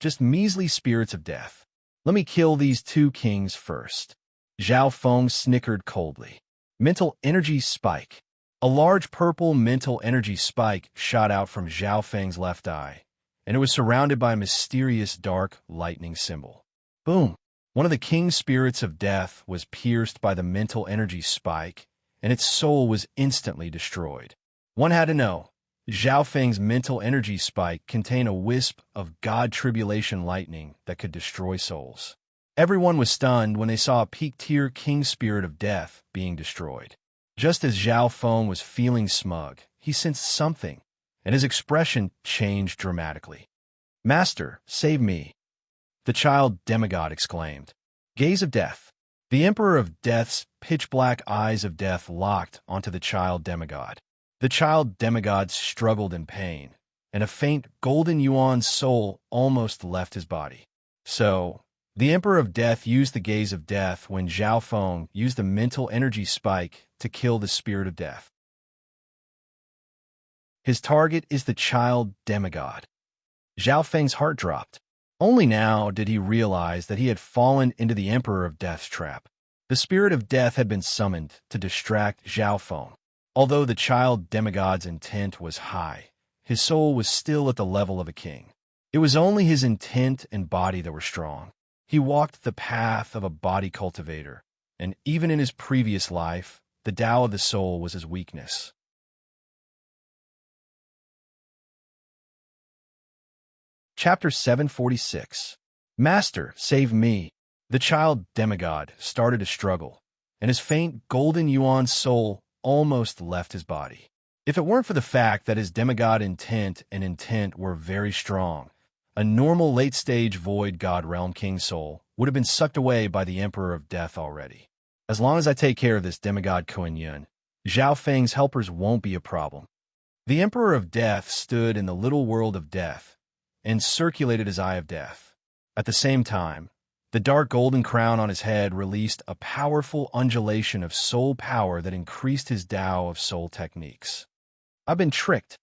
Just measly spirits of death. Let me kill these 2 kings first. Zhao Feng snickered coldly. Mental energy spike. A large purple mental energy spike shot out from Zhao Feng's left eye, and it was surrounded by a mysterious dark lightning symbol. Boom! One of the king's spirits of death was pierced by the mental energy spike, and its soul was instantly destroyed. One had to know, Zhao Feng's mental energy spike contained a wisp of god tribulation lightning that could destroy souls. Everyone was stunned when they saw a peak-tier king spirit of death being destroyed. Just as Zhao Feng was feeling smug, he sensed something, and his expression changed dramatically. "Master, save me!" the child demigod exclaimed. Gaze of death. The Emperor of Death's pitch-black eyes of death locked onto the child demigod. The child demigod struggled in pain, and a faint golden yuan soul almost left his body. So, the Emperor of Death used the gaze of death when Zhao Feng used the mental energy spike to kill the spirit of death. His target is the child demigod. Zhao Feng's heart dropped. Only now did he realize that he had fallen into the Emperor of Death's trap. The spirit of death had been summoned to distract Zhao Feng. Although the child demigod's intent was high, his soul was still at the level of a king. It was only his intent and body that were strong. He walked the path of a body cultivator, and even in his previous life, the Tao of the soul was his weakness. Chapter 746. Master, save me! The child demigod started to struggle, and his faint golden yuan soul almost left his body. If it weren't for the fact that his demigod intent were very strong, a normal late-stage void god realm king soul would have been sucked away by the Emperor of Death already. As long as I take care of this demigod Kuan Yin, Zhao Feng's helpers won't be a problem. The Emperor of Death stood in the little world of death and circulated his eye of death. At the same time, the dark golden crown on his head released a powerful undulation of soul power that increased his Tao of soul techniques. I've been tricked.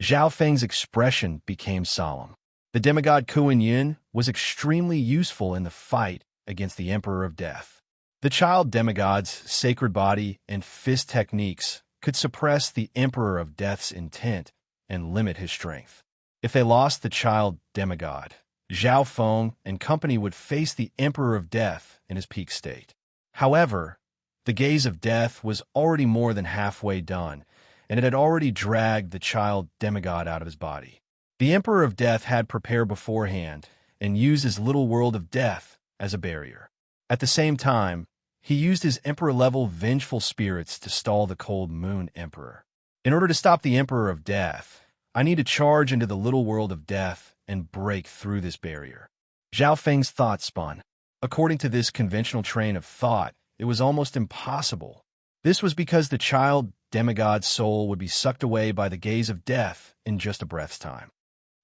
Zhao Feng's expression became solemn. The demigod Kuan Yin was extremely useful in the fight against the Emperor of Death. The child demigod's sacred body and fist techniques could suppress the Emperor of Death's intent and limit his strength. If they lost the child demigod, Zhao Feng and company would face the Emperor of Death in his peak state. However, the gaze of death was already more than halfway done, and it had already dragged the child demigod out of his body. The Emperor of Death had prepared beforehand and used his little world of death as a barrier. At the same time, he used his Emperor-level vengeful spirits to stall the Cold Moon Emperor. In order to stop the Emperor of Death, I need to charge into the little world of death and break through this barrier. Zhao Feng's thoughts spun. According to this conventional train of thought, it was almost impossible. This was because the child demigod's soul would be sucked away by the gaze of death in just a breath's time.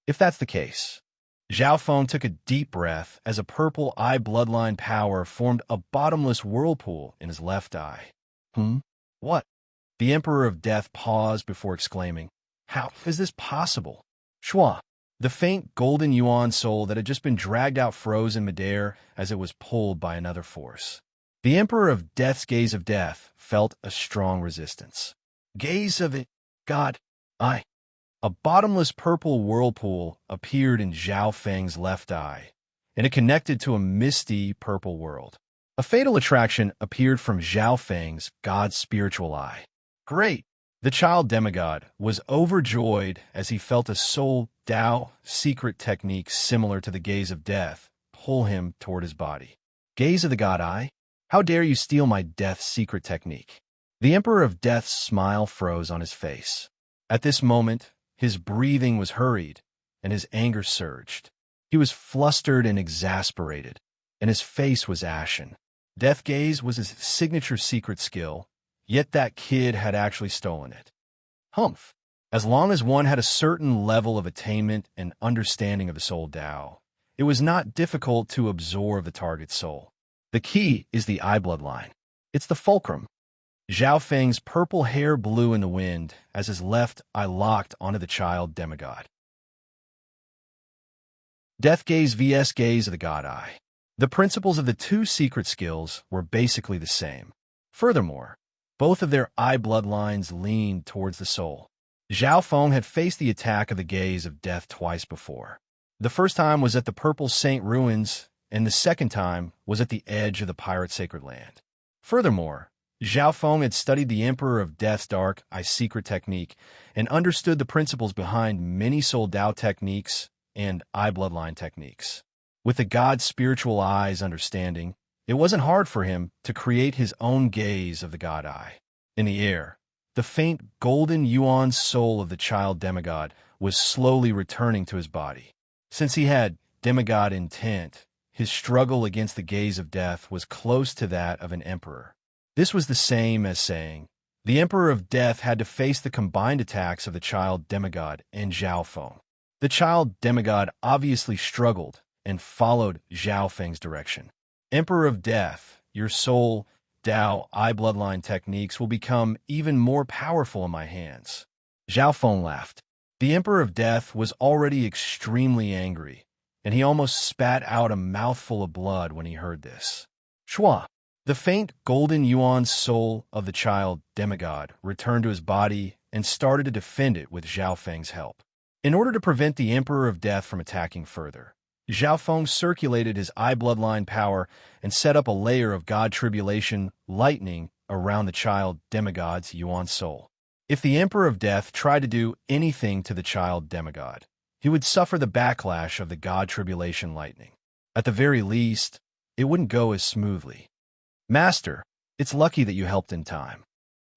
If that's the case, Zhao Feng took a deep breath as a purple eye bloodline power formed a bottomless whirlpool in his left eye. What? The Emperor of Death paused before exclaiming, "How is this possible?" Shua. The faint golden yuan soul that had just been dragged out froze in midair as it was pulled by another force. The Emperor of Death's gaze of death felt a strong resistance. Gaze of it, God, I. A bottomless purple whirlpool appeared in Zhao Feng's left eye, and it connected to a misty purple world. A fatal attraction appeared from Zhao Feng's God's spiritual eye. Great! The child demigod was overjoyed as he felt a soul Tao secret technique similar to the gaze of death pull him toward his body. Gaze of the God Eye? How dare you steal my death secret technique? The Emperor of Death's smile froze on his face. At this moment, his breathing was hurried, and his anger surged. He was flustered and exasperated, and his face was ashen. Death gaze was his signature secret skill, yet that kid had actually stolen it. Humph! As long as one had a certain level of attainment and understanding of the soul Tao, it was not difficult to absorb the target's soul. The key is the eye bloodline. It's the fulcrum. Zhao Feng's purple hair blew in the wind as his left eye locked onto the child demigod. Death gaze vs. gaze of the God Eye. The principles of the two secret skills were basically the same. Furthermore, both of their eye bloodlines leaned towards the soul. Zhao Feng had faced the attack of the gaze of death twice before. The first time was at the Purple Saint Ruins and the second time was at the edge of the pirate sacred land. Furthermore, Zhao Feng had studied the Emperor of Death's dark eye secret technique and understood the principles behind many soul Dao techniques and eye bloodline techniques. With the god's spiritual eyes understanding, it wasn't hard for him to create his own gaze of the god eye. In the air, the faint golden yuan soul of the child demigod was slowly returning to his body. Since he had demigod intent, his struggle against the gaze of death was close to that of an emperor. This was the same as saying, the Emperor of Death had to face the combined attacks of the child demigod and Zhao Feng. The child demigod obviously struggled and followed Zhao Feng's direction. Emperor of Death, your soul, Dao, eye bloodline techniques will become even more powerful in my hands. Zhao Feng laughed. The Emperor of Death was already extremely angry, and he almost spat out a mouthful of blood when he heard this. Shua! The faint golden yuan soul of the child demigod returned to his body and started to defend it with Zhao Feng's help. In order to prevent the Emperor of Death from attacking further, Zhao Feng circulated his eye bloodline power and set up a layer of god tribulation lightning around the child demigod's yuan soul. If the Emperor of Death tried to do anything to the child demigod, he would suffer the backlash of the god tribulation lightning. At the very least, it wouldn't go as smoothly. Master, it's lucky that you helped in time.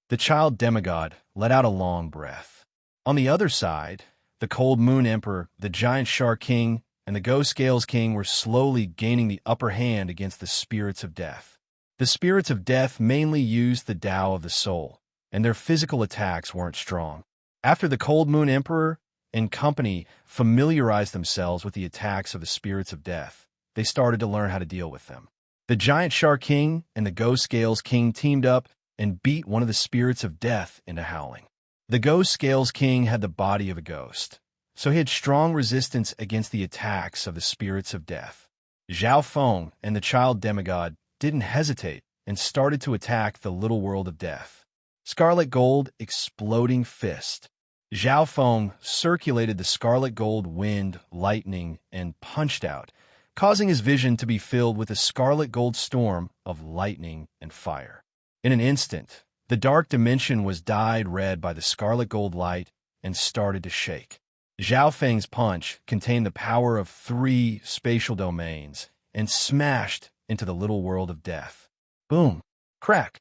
The child demigod let out a long breath. On the other side, the Cold Moon Emperor, the Giant Shark King, and the Ghost Scales King were slowly gaining the upper hand against the spirits of death. The spirits of death mainly used the Tao of the soul, and their physical attacks weren't strong. After the Cold Moon Emperor and company familiarized themselves with the attacks of the spirits of death, they started to learn how to deal with them. The Giant Shark King and the Ghost Scales King teamed up and beat one of the spirits of death into howling. The Ghost Scales King had the body of a ghost, so he had strong resistance against the attacks of the spirits of death. Zhao Feng and the child demigod didn't hesitate and started to attack the little world of death. Scarlet Gold Exploding Fist. Zhao Feng circulated the scarlet gold wind, lightning, and punched out, causing his vision to be filled with a scarlet gold storm of lightning and fire. In an instant, the dark dimension was dyed red by the scarlet gold light and started to shake. Zhao Feng's punch contained the power of 3 spatial domains and smashed into the little world of death. Boom! Crack!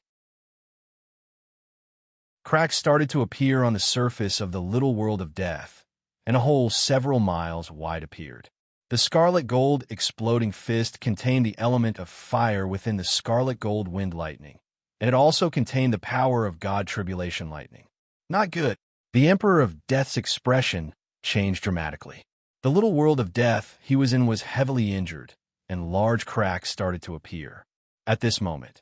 Cracks started to appear on the surface of the little world of death, and a hole several miles wide appeared. The scarlet gold exploding fist contained the element of fire within the scarlet gold wind lightning, and it also contained the power of god tribulation lightning. Not good. The Emperor of Death's expression changed dramatically. The little world of death he was in was heavily injured, and large cracks started to appear. At this moment,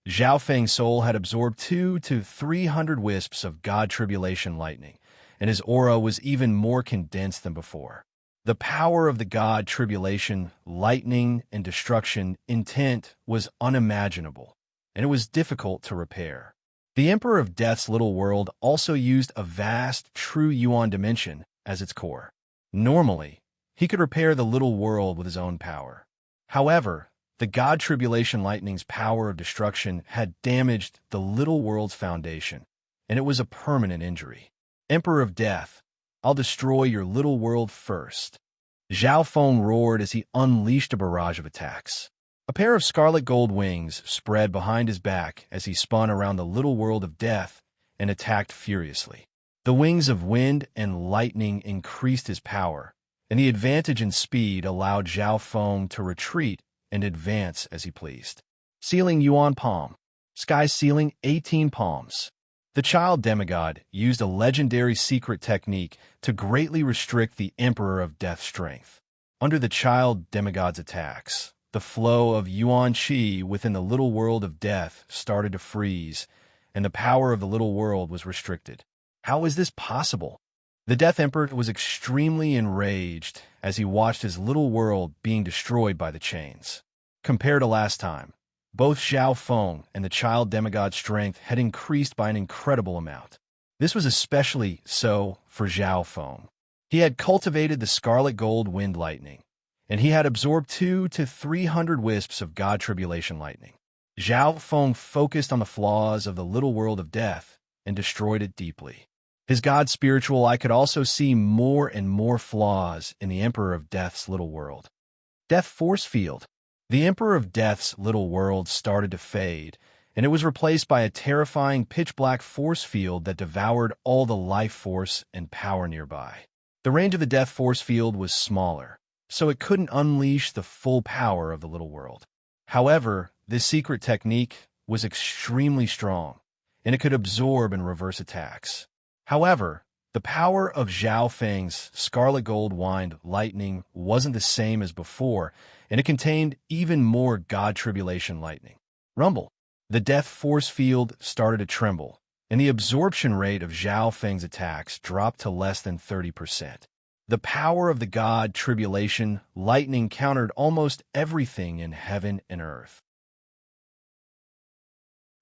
Zhao Feng's soul had absorbed 200 to 300 wisps of god tribulation lightning, and his aura was even more condensed than before. The power of the god tribulation, lightning, and destruction intent was unimaginable, and it was difficult to repair. The Emperor of Death's little world also used a vast, true yuan dimension as its core. Normally, he could repair the little world with his own power. However, the god tribulation lightning's power of destruction had damaged the little world's foundation, and it was a permanent injury. Emperor of Death, I'll destroy your little world first. Zhao Feng roared as he unleashed a barrage of attacks. A pair of scarlet gold wings spread behind his back as he spun around the little world of death and attacked furiously. The wings of wind and lightning increased his power, and the advantage in speed allowed Zhao Feng to retreat and advance as he pleased. Ceiling Yuan Palm. Sky ceiling 18 palms. The child demigod used a legendary secret technique to greatly restrict the Emperor of Death's strength. Under the child demigod's attacks, the flow of Yuan Qi within the little world of death started to freeze, and the power of the little world was restricted. How is this possible? The Death Emperor was extremely enraged as he watched his little world being destroyed by the chains. Compared to last time, both Zhao Feng and the child demigod's strength had increased by an incredible amount. This was especially so for Zhao Feng. He had cultivated the scarlet gold wind lightning, and he had absorbed 200 to 300 wisps of God Tribulation lightning. Zhao Feng focused on the flaws of the little world of death and destroyed it deeply. His God spiritual eye could also see more and more flaws in the Emperor of Death's little world. Death Force Field. The Emperor of Death's little world started to fade, and it was replaced by a terrifying pitch-black force field that devoured all the life force and power nearby. The range of the Death Force Field was smaller, so it couldn't unleash the full power of the little world. However, this secret technique was extremely strong, and it could absorb and reverse attacks. However, the power of Zhao Feng's Scarlet Gold Wind lightning wasn't the same as before, and it contained even more God Tribulation lightning. Rumble. The Death Force Field started to tremble, and the absorption rate of Zhao Feng's attacks dropped to less than 30%. The power of the God Tribulation lightning countered almost everything in heaven and earth.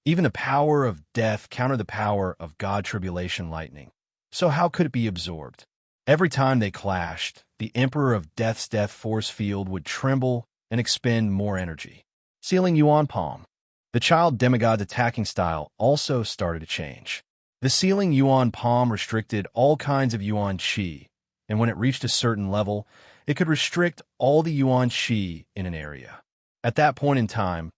Even the power of death countered the power of God Tribulation lightning. So how could it be absorbed? Every time they clashed, the Emperor of Death's Death Force Field would tremble and expend more energy. Sealing Yuan Palm. The child demigod's attacking style also started to change. The Sealing Yuan Palm restricted all kinds of Yuan Qi, and when it reached a certain level, it could restrict all the Yuan Qi in an area. At that point in time,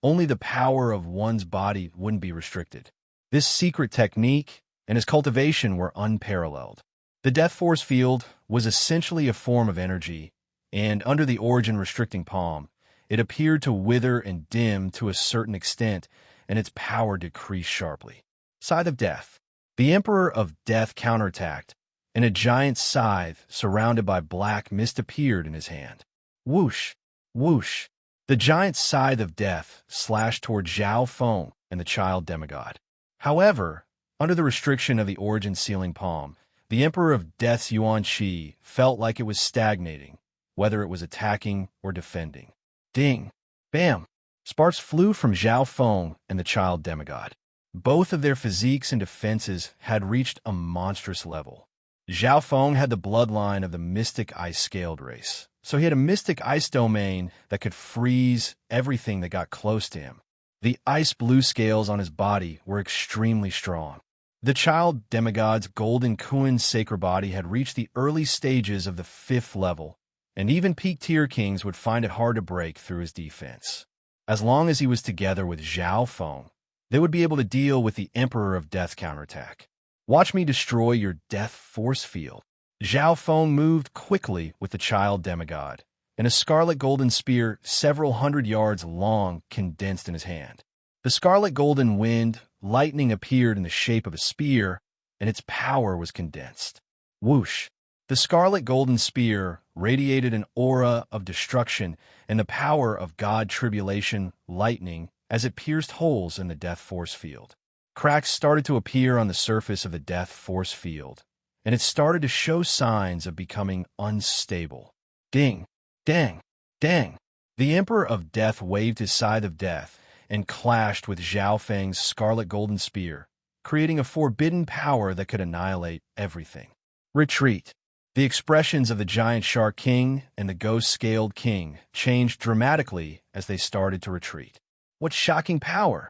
only the power of one's body wouldn't be restricted. This secret technique and its cultivation were unparalleled. The Death Force Field was essentially a form of energy, and under the origin restricting palm, it appeared to wither and dim to a certain extent, and its power decreased sharply. Scythe of Death. The Emperor of Death counterattacked, and a giant scythe surrounded by black mist appeared in his hand. Whoosh! Whoosh! The giant scythe of death slashed toward Zhao Feng and the child demigod. However, under the restriction of the origin sealing palm, the Emperor of Death's Yuan Qi felt like it was stagnating, whether it was attacking or defending. Ding! Bam! Sparks flew from Zhao Feng and the child demigod. Both of their physiques and defenses had reached a monstrous level. Zhao Feng had the bloodline of the mystic ice-scaled race, so he had a mystic ice domain that could freeze everything that got close to him. The ice-blue scales on his body were extremely strong. The child demigod's golden Kuan sacred body had reached the early stages of the 5th level, and even peak-tier kings would find it hard to break through his defense. As long as he was together with Zhao Feng, they would be able to deal with the Emperor of Death counterattack. Watch me destroy your Death Force Field. Zhao Feng moved quickly with the child demigod, and a scarlet golden spear several hundred yards long condensed in his hand. The scarlet golden wind lightning appeared in the shape of a spear, and its power was condensed. Whoosh! The scarlet golden spear radiated an aura of destruction and the power of God Tribulation lightning as it pierced holes in the Death Force Field. Cracks started to appear on the surface of the Death Force Field, and it started to show signs of becoming unstable. Ding! Dang! Dang! The Emperor of Death waved his scythe of death and clashed with Zhao Feng's scarlet golden spear, creating a forbidden power that could annihilate everything. Retreat! The expressions of the giant shark king and the ghost-scaled king changed dramatically as they started to retreat. What shocking power!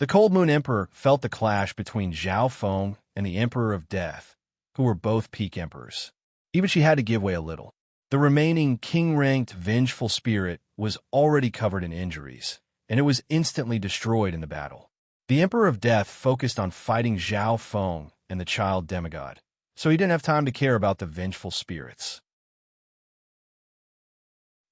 The Cold Moon Emperor felt the clash between Zhao Feng and the Emperor of Death, who were both peak emperors. Even she had to give way a little. The remaining king-ranked vengeful spirit was already covered in injuries, and it was instantly destroyed in the battle. The Emperor of Death focused on fighting Zhao Feng and the child demigod, so he didn't have time to care about the vengeful spirits.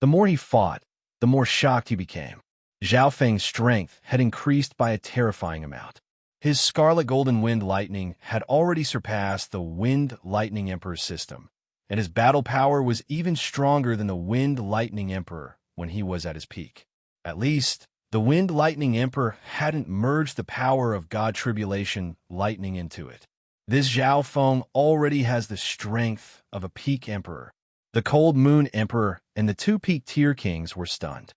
The more he fought, the more shocked he became. Zhao Feng's strength had increased by a terrifying amount. His Scarlet Golden Wind Lightning had already surpassed the Wind Lightning Emperor's system, and his battle power was even stronger than the Wind Lightning Emperor when he was at his peak. At least, the Wind Lightning Emperor hadn't merged the power of God Tribulation Lightning into it. This Zhao Feng already has the strength of a peak emperor. The Cold Moon Emperor and the 2 peak tier kings were stunned.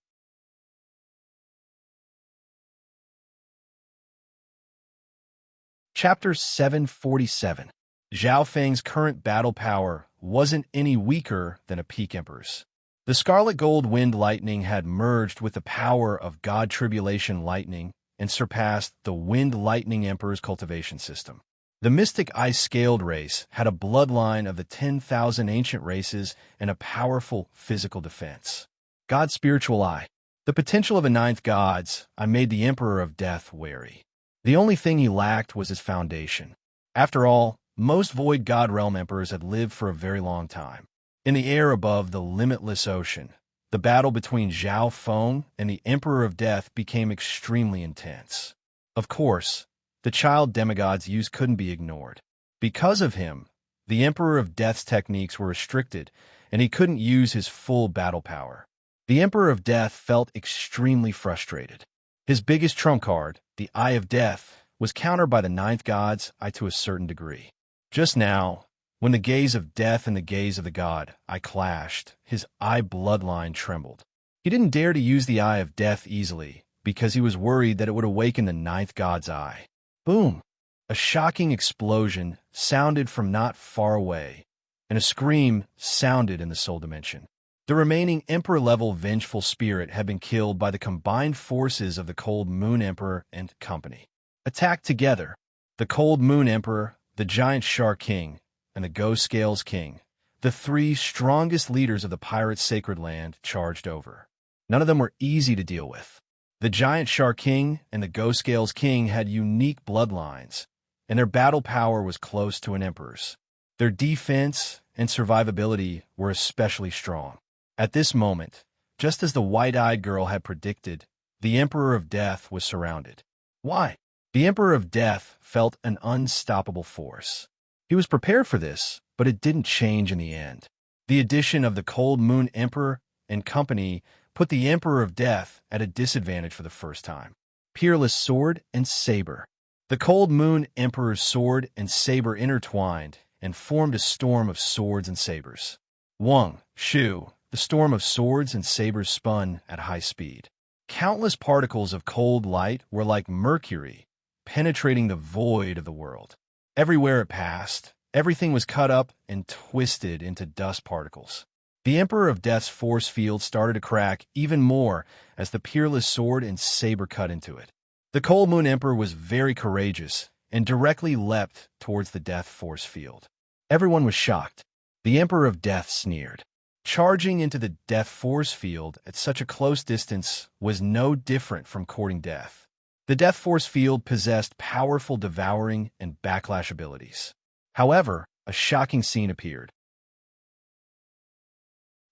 Chapter 747. Zhao Feng's current battle power wasn't any weaker than a peak emperor's. The scarlet gold wind lightning had merged with the power of God Tribulation lightning and surpassed the Wind Lightning Emperor's cultivation system. The mystic ice-scaled race had a bloodline of the 10,000 ancient races and a powerful physical defense. God's spiritual eye. The potential of a ninth god's eye made the Emperor of Death wary. The only thing he lacked was his foundation. After all, most Void God Realm Emperors had lived for a very long time. In the air above the limitless ocean, the battle between Zhao Feng and the Emperor of Death became extremely intense. Of course, the child demigod's use couldn't be ignored. Because of him, the Emperor of Death's techniques were restricted, and he couldn't use his full battle power. The Emperor of Death felt extremely frustrated. His biggest trump card, the Eye of Death, was countered by the ninth god's eye to a certain degree. Just now, when the gaze of death and the gaze of the god eye clashed, his eye bloodline trembled. He didn't dare to use the Eye of Death easily, because he was worried that it would awaken the ninth god's eye. Boom! A shocking explosion sounded from not far away, and a scream sounded in the soul dimension. The remaining Emperor-level vengeful spirit had been killed by the combined forces of the Cold Moon Emperor and company. Attacked together, the Cold Moon Emperor, the Giant Shark King, and the Ghost Scales King, the three strongest leaders of the pirates' sacred land, charged over. None of them were easy to deal with. The Giant Shark King and the Ghost Scales King had unique bloodlines, and their battle power was close to an emperor's. Their defense and survivability were especially strong. At this moment, just as the white-eyed girl had predicted, the Emperor of Death was surrounded. Why? The Emperor of Death felt an unstoppable force. He was prepared for this, but it didn't change in the end. The addition of the Cold Moon Emperor and company put the Emperor of Death at a disadvantage for the first time. Peerless sword and saber. The Cold Moon Emperor's sword and saber intertwined and formed a storm of swords and sabers. Wang, Shu, the storm of swords and sabers spun at high speed. Countless particles of cold light were like mercury, penetrating the void of the world. Everywhere it passed, everything was cut up and twisted into dust particles. The Emperor of Death's force field started to crack even more as the peerless sword and saber cut into it. The Cold Moon Emperor was very courageous and directly leapt towards the Death force field. Everyone was shocked. The Emperor of Death sneered. Charging into the Death force field at such a close distance was no different from courting death. The Death force field possessed powerful devouring and backlash abilities. However, a shocking scene appeared.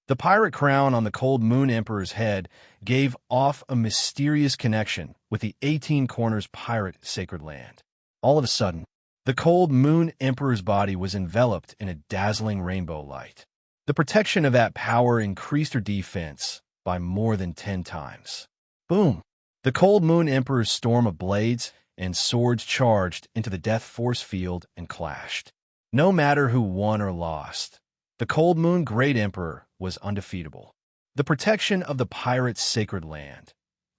The pirate crown on the Cold Moon Emperor's head gave off a mysterious connection with the 18 Corners pirate sacred land. All of a sudden, the Cold Moon Emperor's body was enveloped in a dazzling rainbow light. The protection of that power increased her defense by more than 10 times. Boom! The Cold Moon Emperor's storm of blades and swords charged into the Death force field and clashed. No matter who won or lost, the Cold Moon Great Emperor was undefeatable. The protection of the pirate's sacred land.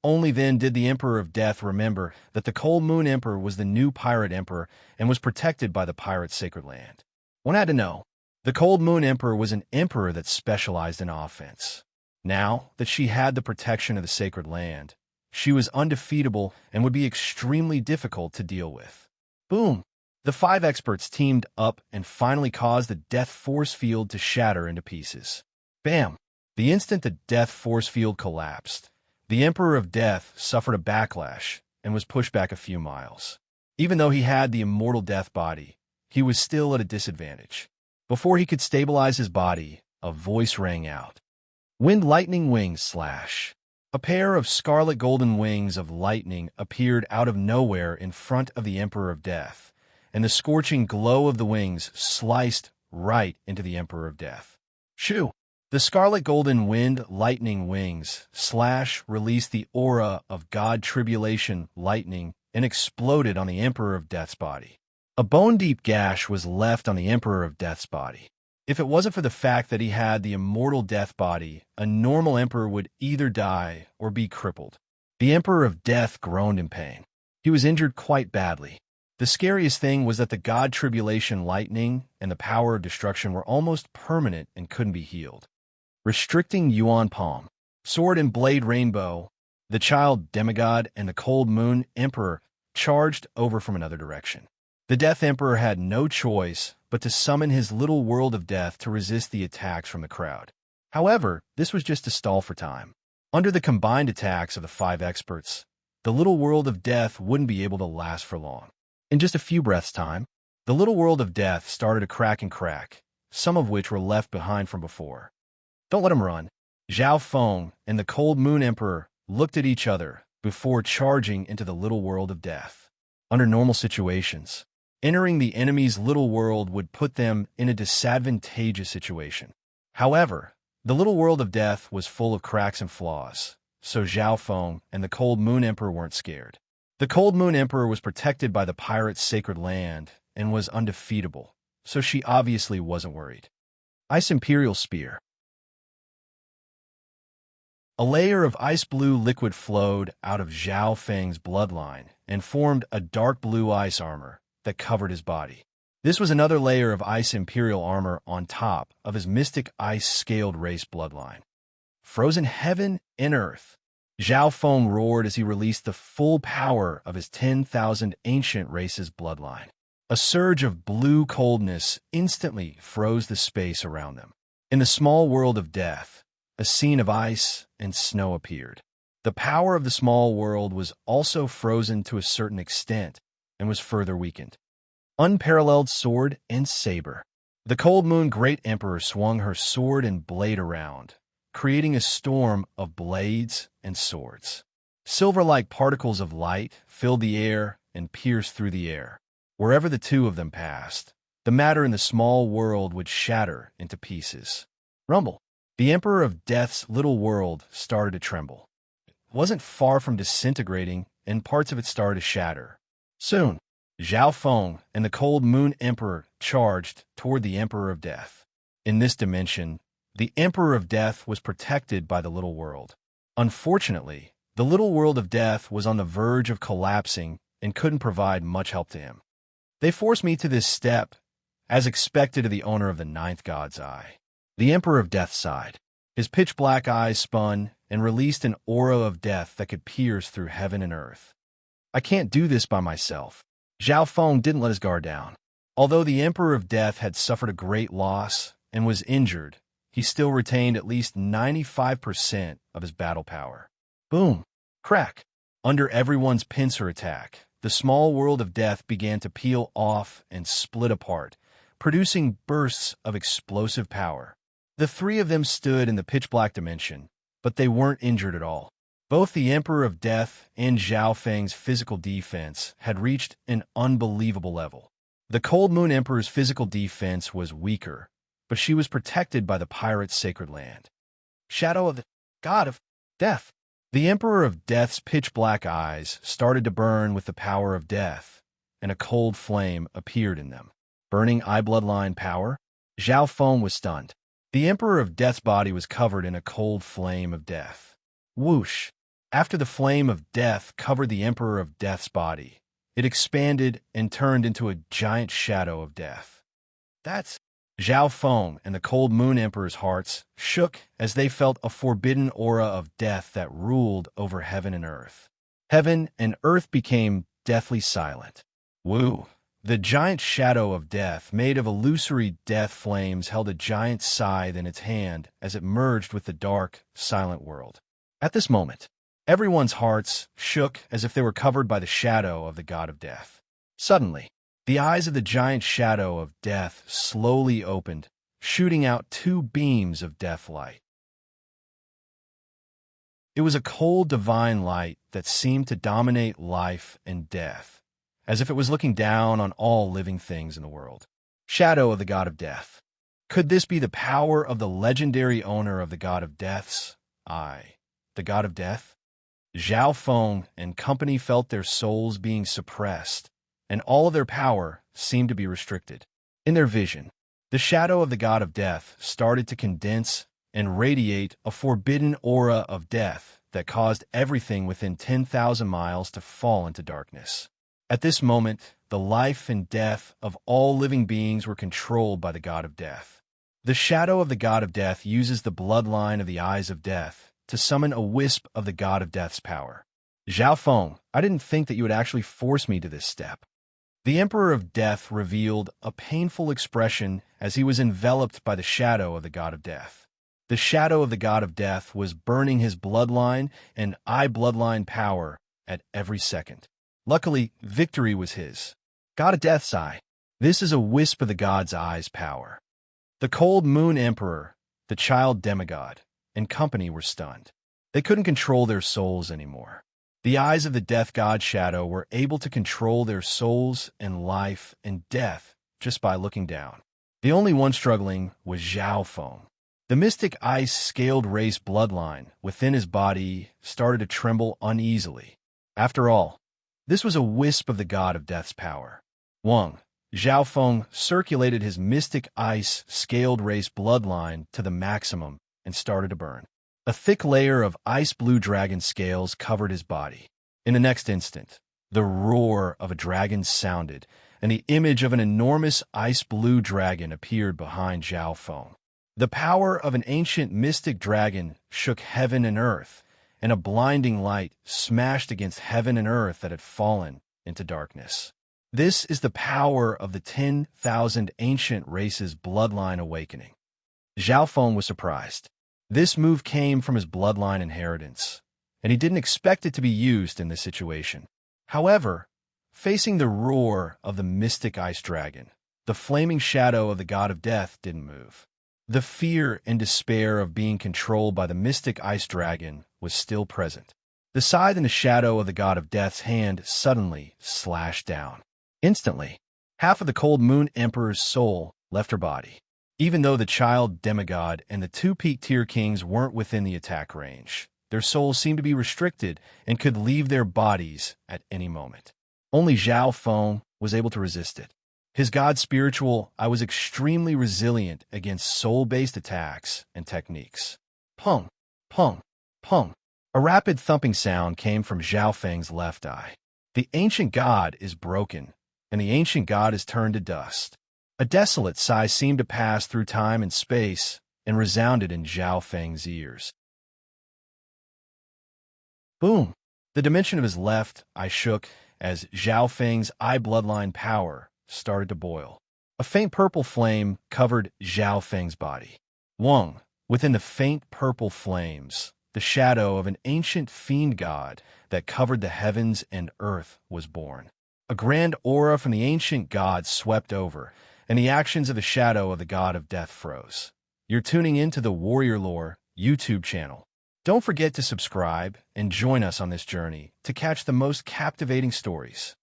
Only then did the Emperor of Death remember that the Cold Moon Emperor was the new pirate emperor and was protected by the pirate's sacred land. One had to know. The Cold Moon Emperor was an emperor that specialized in offense. Now that she had the protection of the sacred land, she was undefeatable and would be extremely difficult to deal with. Boom! The 5 experts teamed up and finally caused the Death force field to shatter into pieces. Bam! The instant the Death force field collapsed, the Emperor of Death suffered a backlash and was pushed back a few miles. Even though he had the immortal Death body, he was still at a disadvantage. Before he could stabilize his body, a voice rang out. Wind lightning wings slash. A pair of scarlet golden wings of lightning appeared out of nowhere in front of the Emperor of Death, and the scorching glow of the wings sliced right into the Emperor of Death. Shoo! The scarlet golden wind lightning wings slash released the aura of God Tribulation lightning and exploded on the Emperor of Death's body. A bone-deep gash was left on the Emperor of Death's body. If it wasn't for the fact that he had the immortal Death body, a normal emperor would either die or be crippled. The Emperor of Death groaned in pain. He was injured quite badly. The scariest thing was that the God Tribulation lightning and the power of destruction were almost permanent and couldn't be healed. restricting Yuan Palm. Sword and blade rainbow, the child demigod and the cold moon emperor charged over from another direction. The Death Emperor had no choice but to summon his little world of death to resist the attacks from the crowd. However, this was just to stall for time. Under the combined attacks of the 5 experts, the little world of death wouldn't be able to last for long. In just a few breaths' time, the little world of death started to crack, some of which were left behind from before. Don't let him run. Zhao Feng and the Cold Moon Emperor looked at each other before charging into the little world of death. Under normal situations, entering the enemy's little world would put them in a disadvantageous situation. However, the little world of death was full of cracks and flaws, so Zhao Feng and the Cold Moon Emperor weren't scared. The Cold Moon Emperor was protected by the pirate's sacred land and was undefeatable, so she obviously wasn't worried. Ice Imperial Spear. A layer of ice blue liquid flowed out of Zhao Feng's bloodline and formed a dark blue ice armor that covered his body. This was another layer of ice imperial armor on top of his mystic ice-scaled race bloodline. Frozen heaven and earth. Zhao Feng roared as he released the full power of his 10,000 ancient races bloodline. A surge of blue coldness instantly froze the space around them. In the small world of death, a scene of ice and snow appeared. The power of the small world was also frozen to a certain extent and was further weakened. Unparalleled sword and saber. The Cold Moon Great Emperor swung her sword and blade around, creating a storm of blades and swords. Silver-like particles of light filled the air and pierced through the air. Wherever the two of them passed, the matter in the small world would shatter into pieces. Rumble. The Emperor of Death's little world started to tremble. It wasn't far from disintegrating, and parts of it started to shatter. Soon, Zhao Feng and the Cold Moon Emperor charged toward the Emperor of Death. In this dimension, the Emperor of Death was protected by the little world. Unfortunately, the little world of death was on the verge of collapsing and couldn't provide much help to him. They forced me to this step, as expected of the owner of the 9th God's Eye. The Emperor of Death sighed. His pitch-black eyes spun and released an aura of death that could pierce through heaven and earth. I can't do this by myself. Zhao Feng didn't let his guard down. Although the Emperor of Death had suffered a great loss and was injured, he still retained at least 95% of his battle power. Boom! Crack! Under everyone's pincer attack, the small world of death began to peel off and split apart, producing bursts of explosive power. The three of them stood in the pitch-black dimension, but they weren't injured at all. Both the Emperor of Death and Zhao Feng's physical defense had reached an unbelievable level. The Cold Moon Emperor's physical defense was weaker, but she was protected by the pirate's sacred land. Shadow of the God of Death. The Emperor of Death's pitch-black eyes started to burn with the power of death, and a cold flame appeared in them. Burning eye bloodline power? Zhao Feng was stunned. The Emperor of Death's body was covered in a cold flame of death. Whoosh! After the flame of death covered the Emperor of Death's body, it expanded and turned into a giant shadow of death. That's Zhao Feng and the Cold Moon Emperor's hearts shook as they felt a forbidden aura of death that ruled over heaven and earth. Heaven and earth became deathly silent. Woo! The giant shadow of death, made of illusory death flames, held a giant scythe in its hand as it merged with the dark, silent world. At this moment, everyone's hearts shook as if they were covered by the shadow of the god of death. Suddenly, the eyes of the giant shadow of death slowly opened, shooting out 2 beams of death light. It was a cold, divine light that seemed to dominate life and death, as if it was looking down on all living things in the world. Shadow of the god of death. Could this be the power of the legendary owner of the god of death's eye, the god of death? Zhao Feng and company felt their souls being suppressed, and all of their power seemed to be restricted. In their vision, the shadow of the god of death started to condense and radiate a forbidden aura of death that caused everything within 10,000 miles to fall into darkness. At this moment, the life and death of all living beings were controlled by the god of death. The shadow of the god of death uses the bloodline of the eyes of death to summon a wisp of the god of death's power. Zhao Feng, I didn't think that you would actually force me to this step. The Emperor of Death revealed a painful expression as he was enveloped by the shadow of the god of death. The shadow of the god of death was burning his bloodline and eye bloodline power at every second. Luckily, victory was his. God of Death's eye. This is a wisp of the god's eye's power. The Cold Moon Emperor, the child demigod, and company were stunned. They couldn't control their souls anymore. The eyes of the death god shadow were able to control their souls and life and death just by looking down. The only one struggling was Zhao Feng. The mystic ice scaled race bloodline within his body started to tremble uneasily. After all, this was a wisp of the god of death's power. Zhao Feng circulated his mystic ice scaled race bloodline to the maximum and started to burn. A thick layer of ice blue dragon scales covered his body. In the next instant, the roar of a dragon sounded, and the image of an enormous ice blue dragon appeared behind Zhao Feng. The power of an ancient mystic dragon shook heaven and earth, and a blinding light smashed against heaven and earth that had fallen into darkness. This is the power of the 10,000 ancient races' bloodline awakening. Zhao Feng was surprised. This move came from his bloodline inheritance, and he didn't expect it to be used in this situation. However, facing the roar of the mystic ice dragon, the flaming shadow of the god of death didn't move. The fear and despair of being controlled by the mystic ice dragon was still present. The scythe in the shadow of the god of death's hand suddenly slashed down. Instantly, half of the Cold Moon Emperor's soul left her body. Even though the child demigod and the two peak tier kings weren't within the attack range, their souls seemed to be restricted and could leave their bodies at any moment. Only Zhao Feng was able to resist it. His god spiritual, I was extremely resilient against soul-based attacks and techniques. Pung, pung, pung. A rapid thumping sound came from Zhao Feng's left eye. The ancient god is broken, and the ancient god is turned to dust. A desolate sigh seemed to pass through time and space and resounded in Zhao Feng's ears. Boom! The dimension of his left eye shook as Zhao Feng's eye bloodline power started to boil. A faint purple flame covered Zhao Feng's body. Within the faint purple flames, the shadow of an ancient fiend god that covered the heavens and earth was born. A grand aura from the ancient god swept over, and the actions of the shadow of the god of death froze. You're tuning into the Warrior Lore YouTube channel. Don't forget to subscribe and join us on this journey to catch the most captivating stories.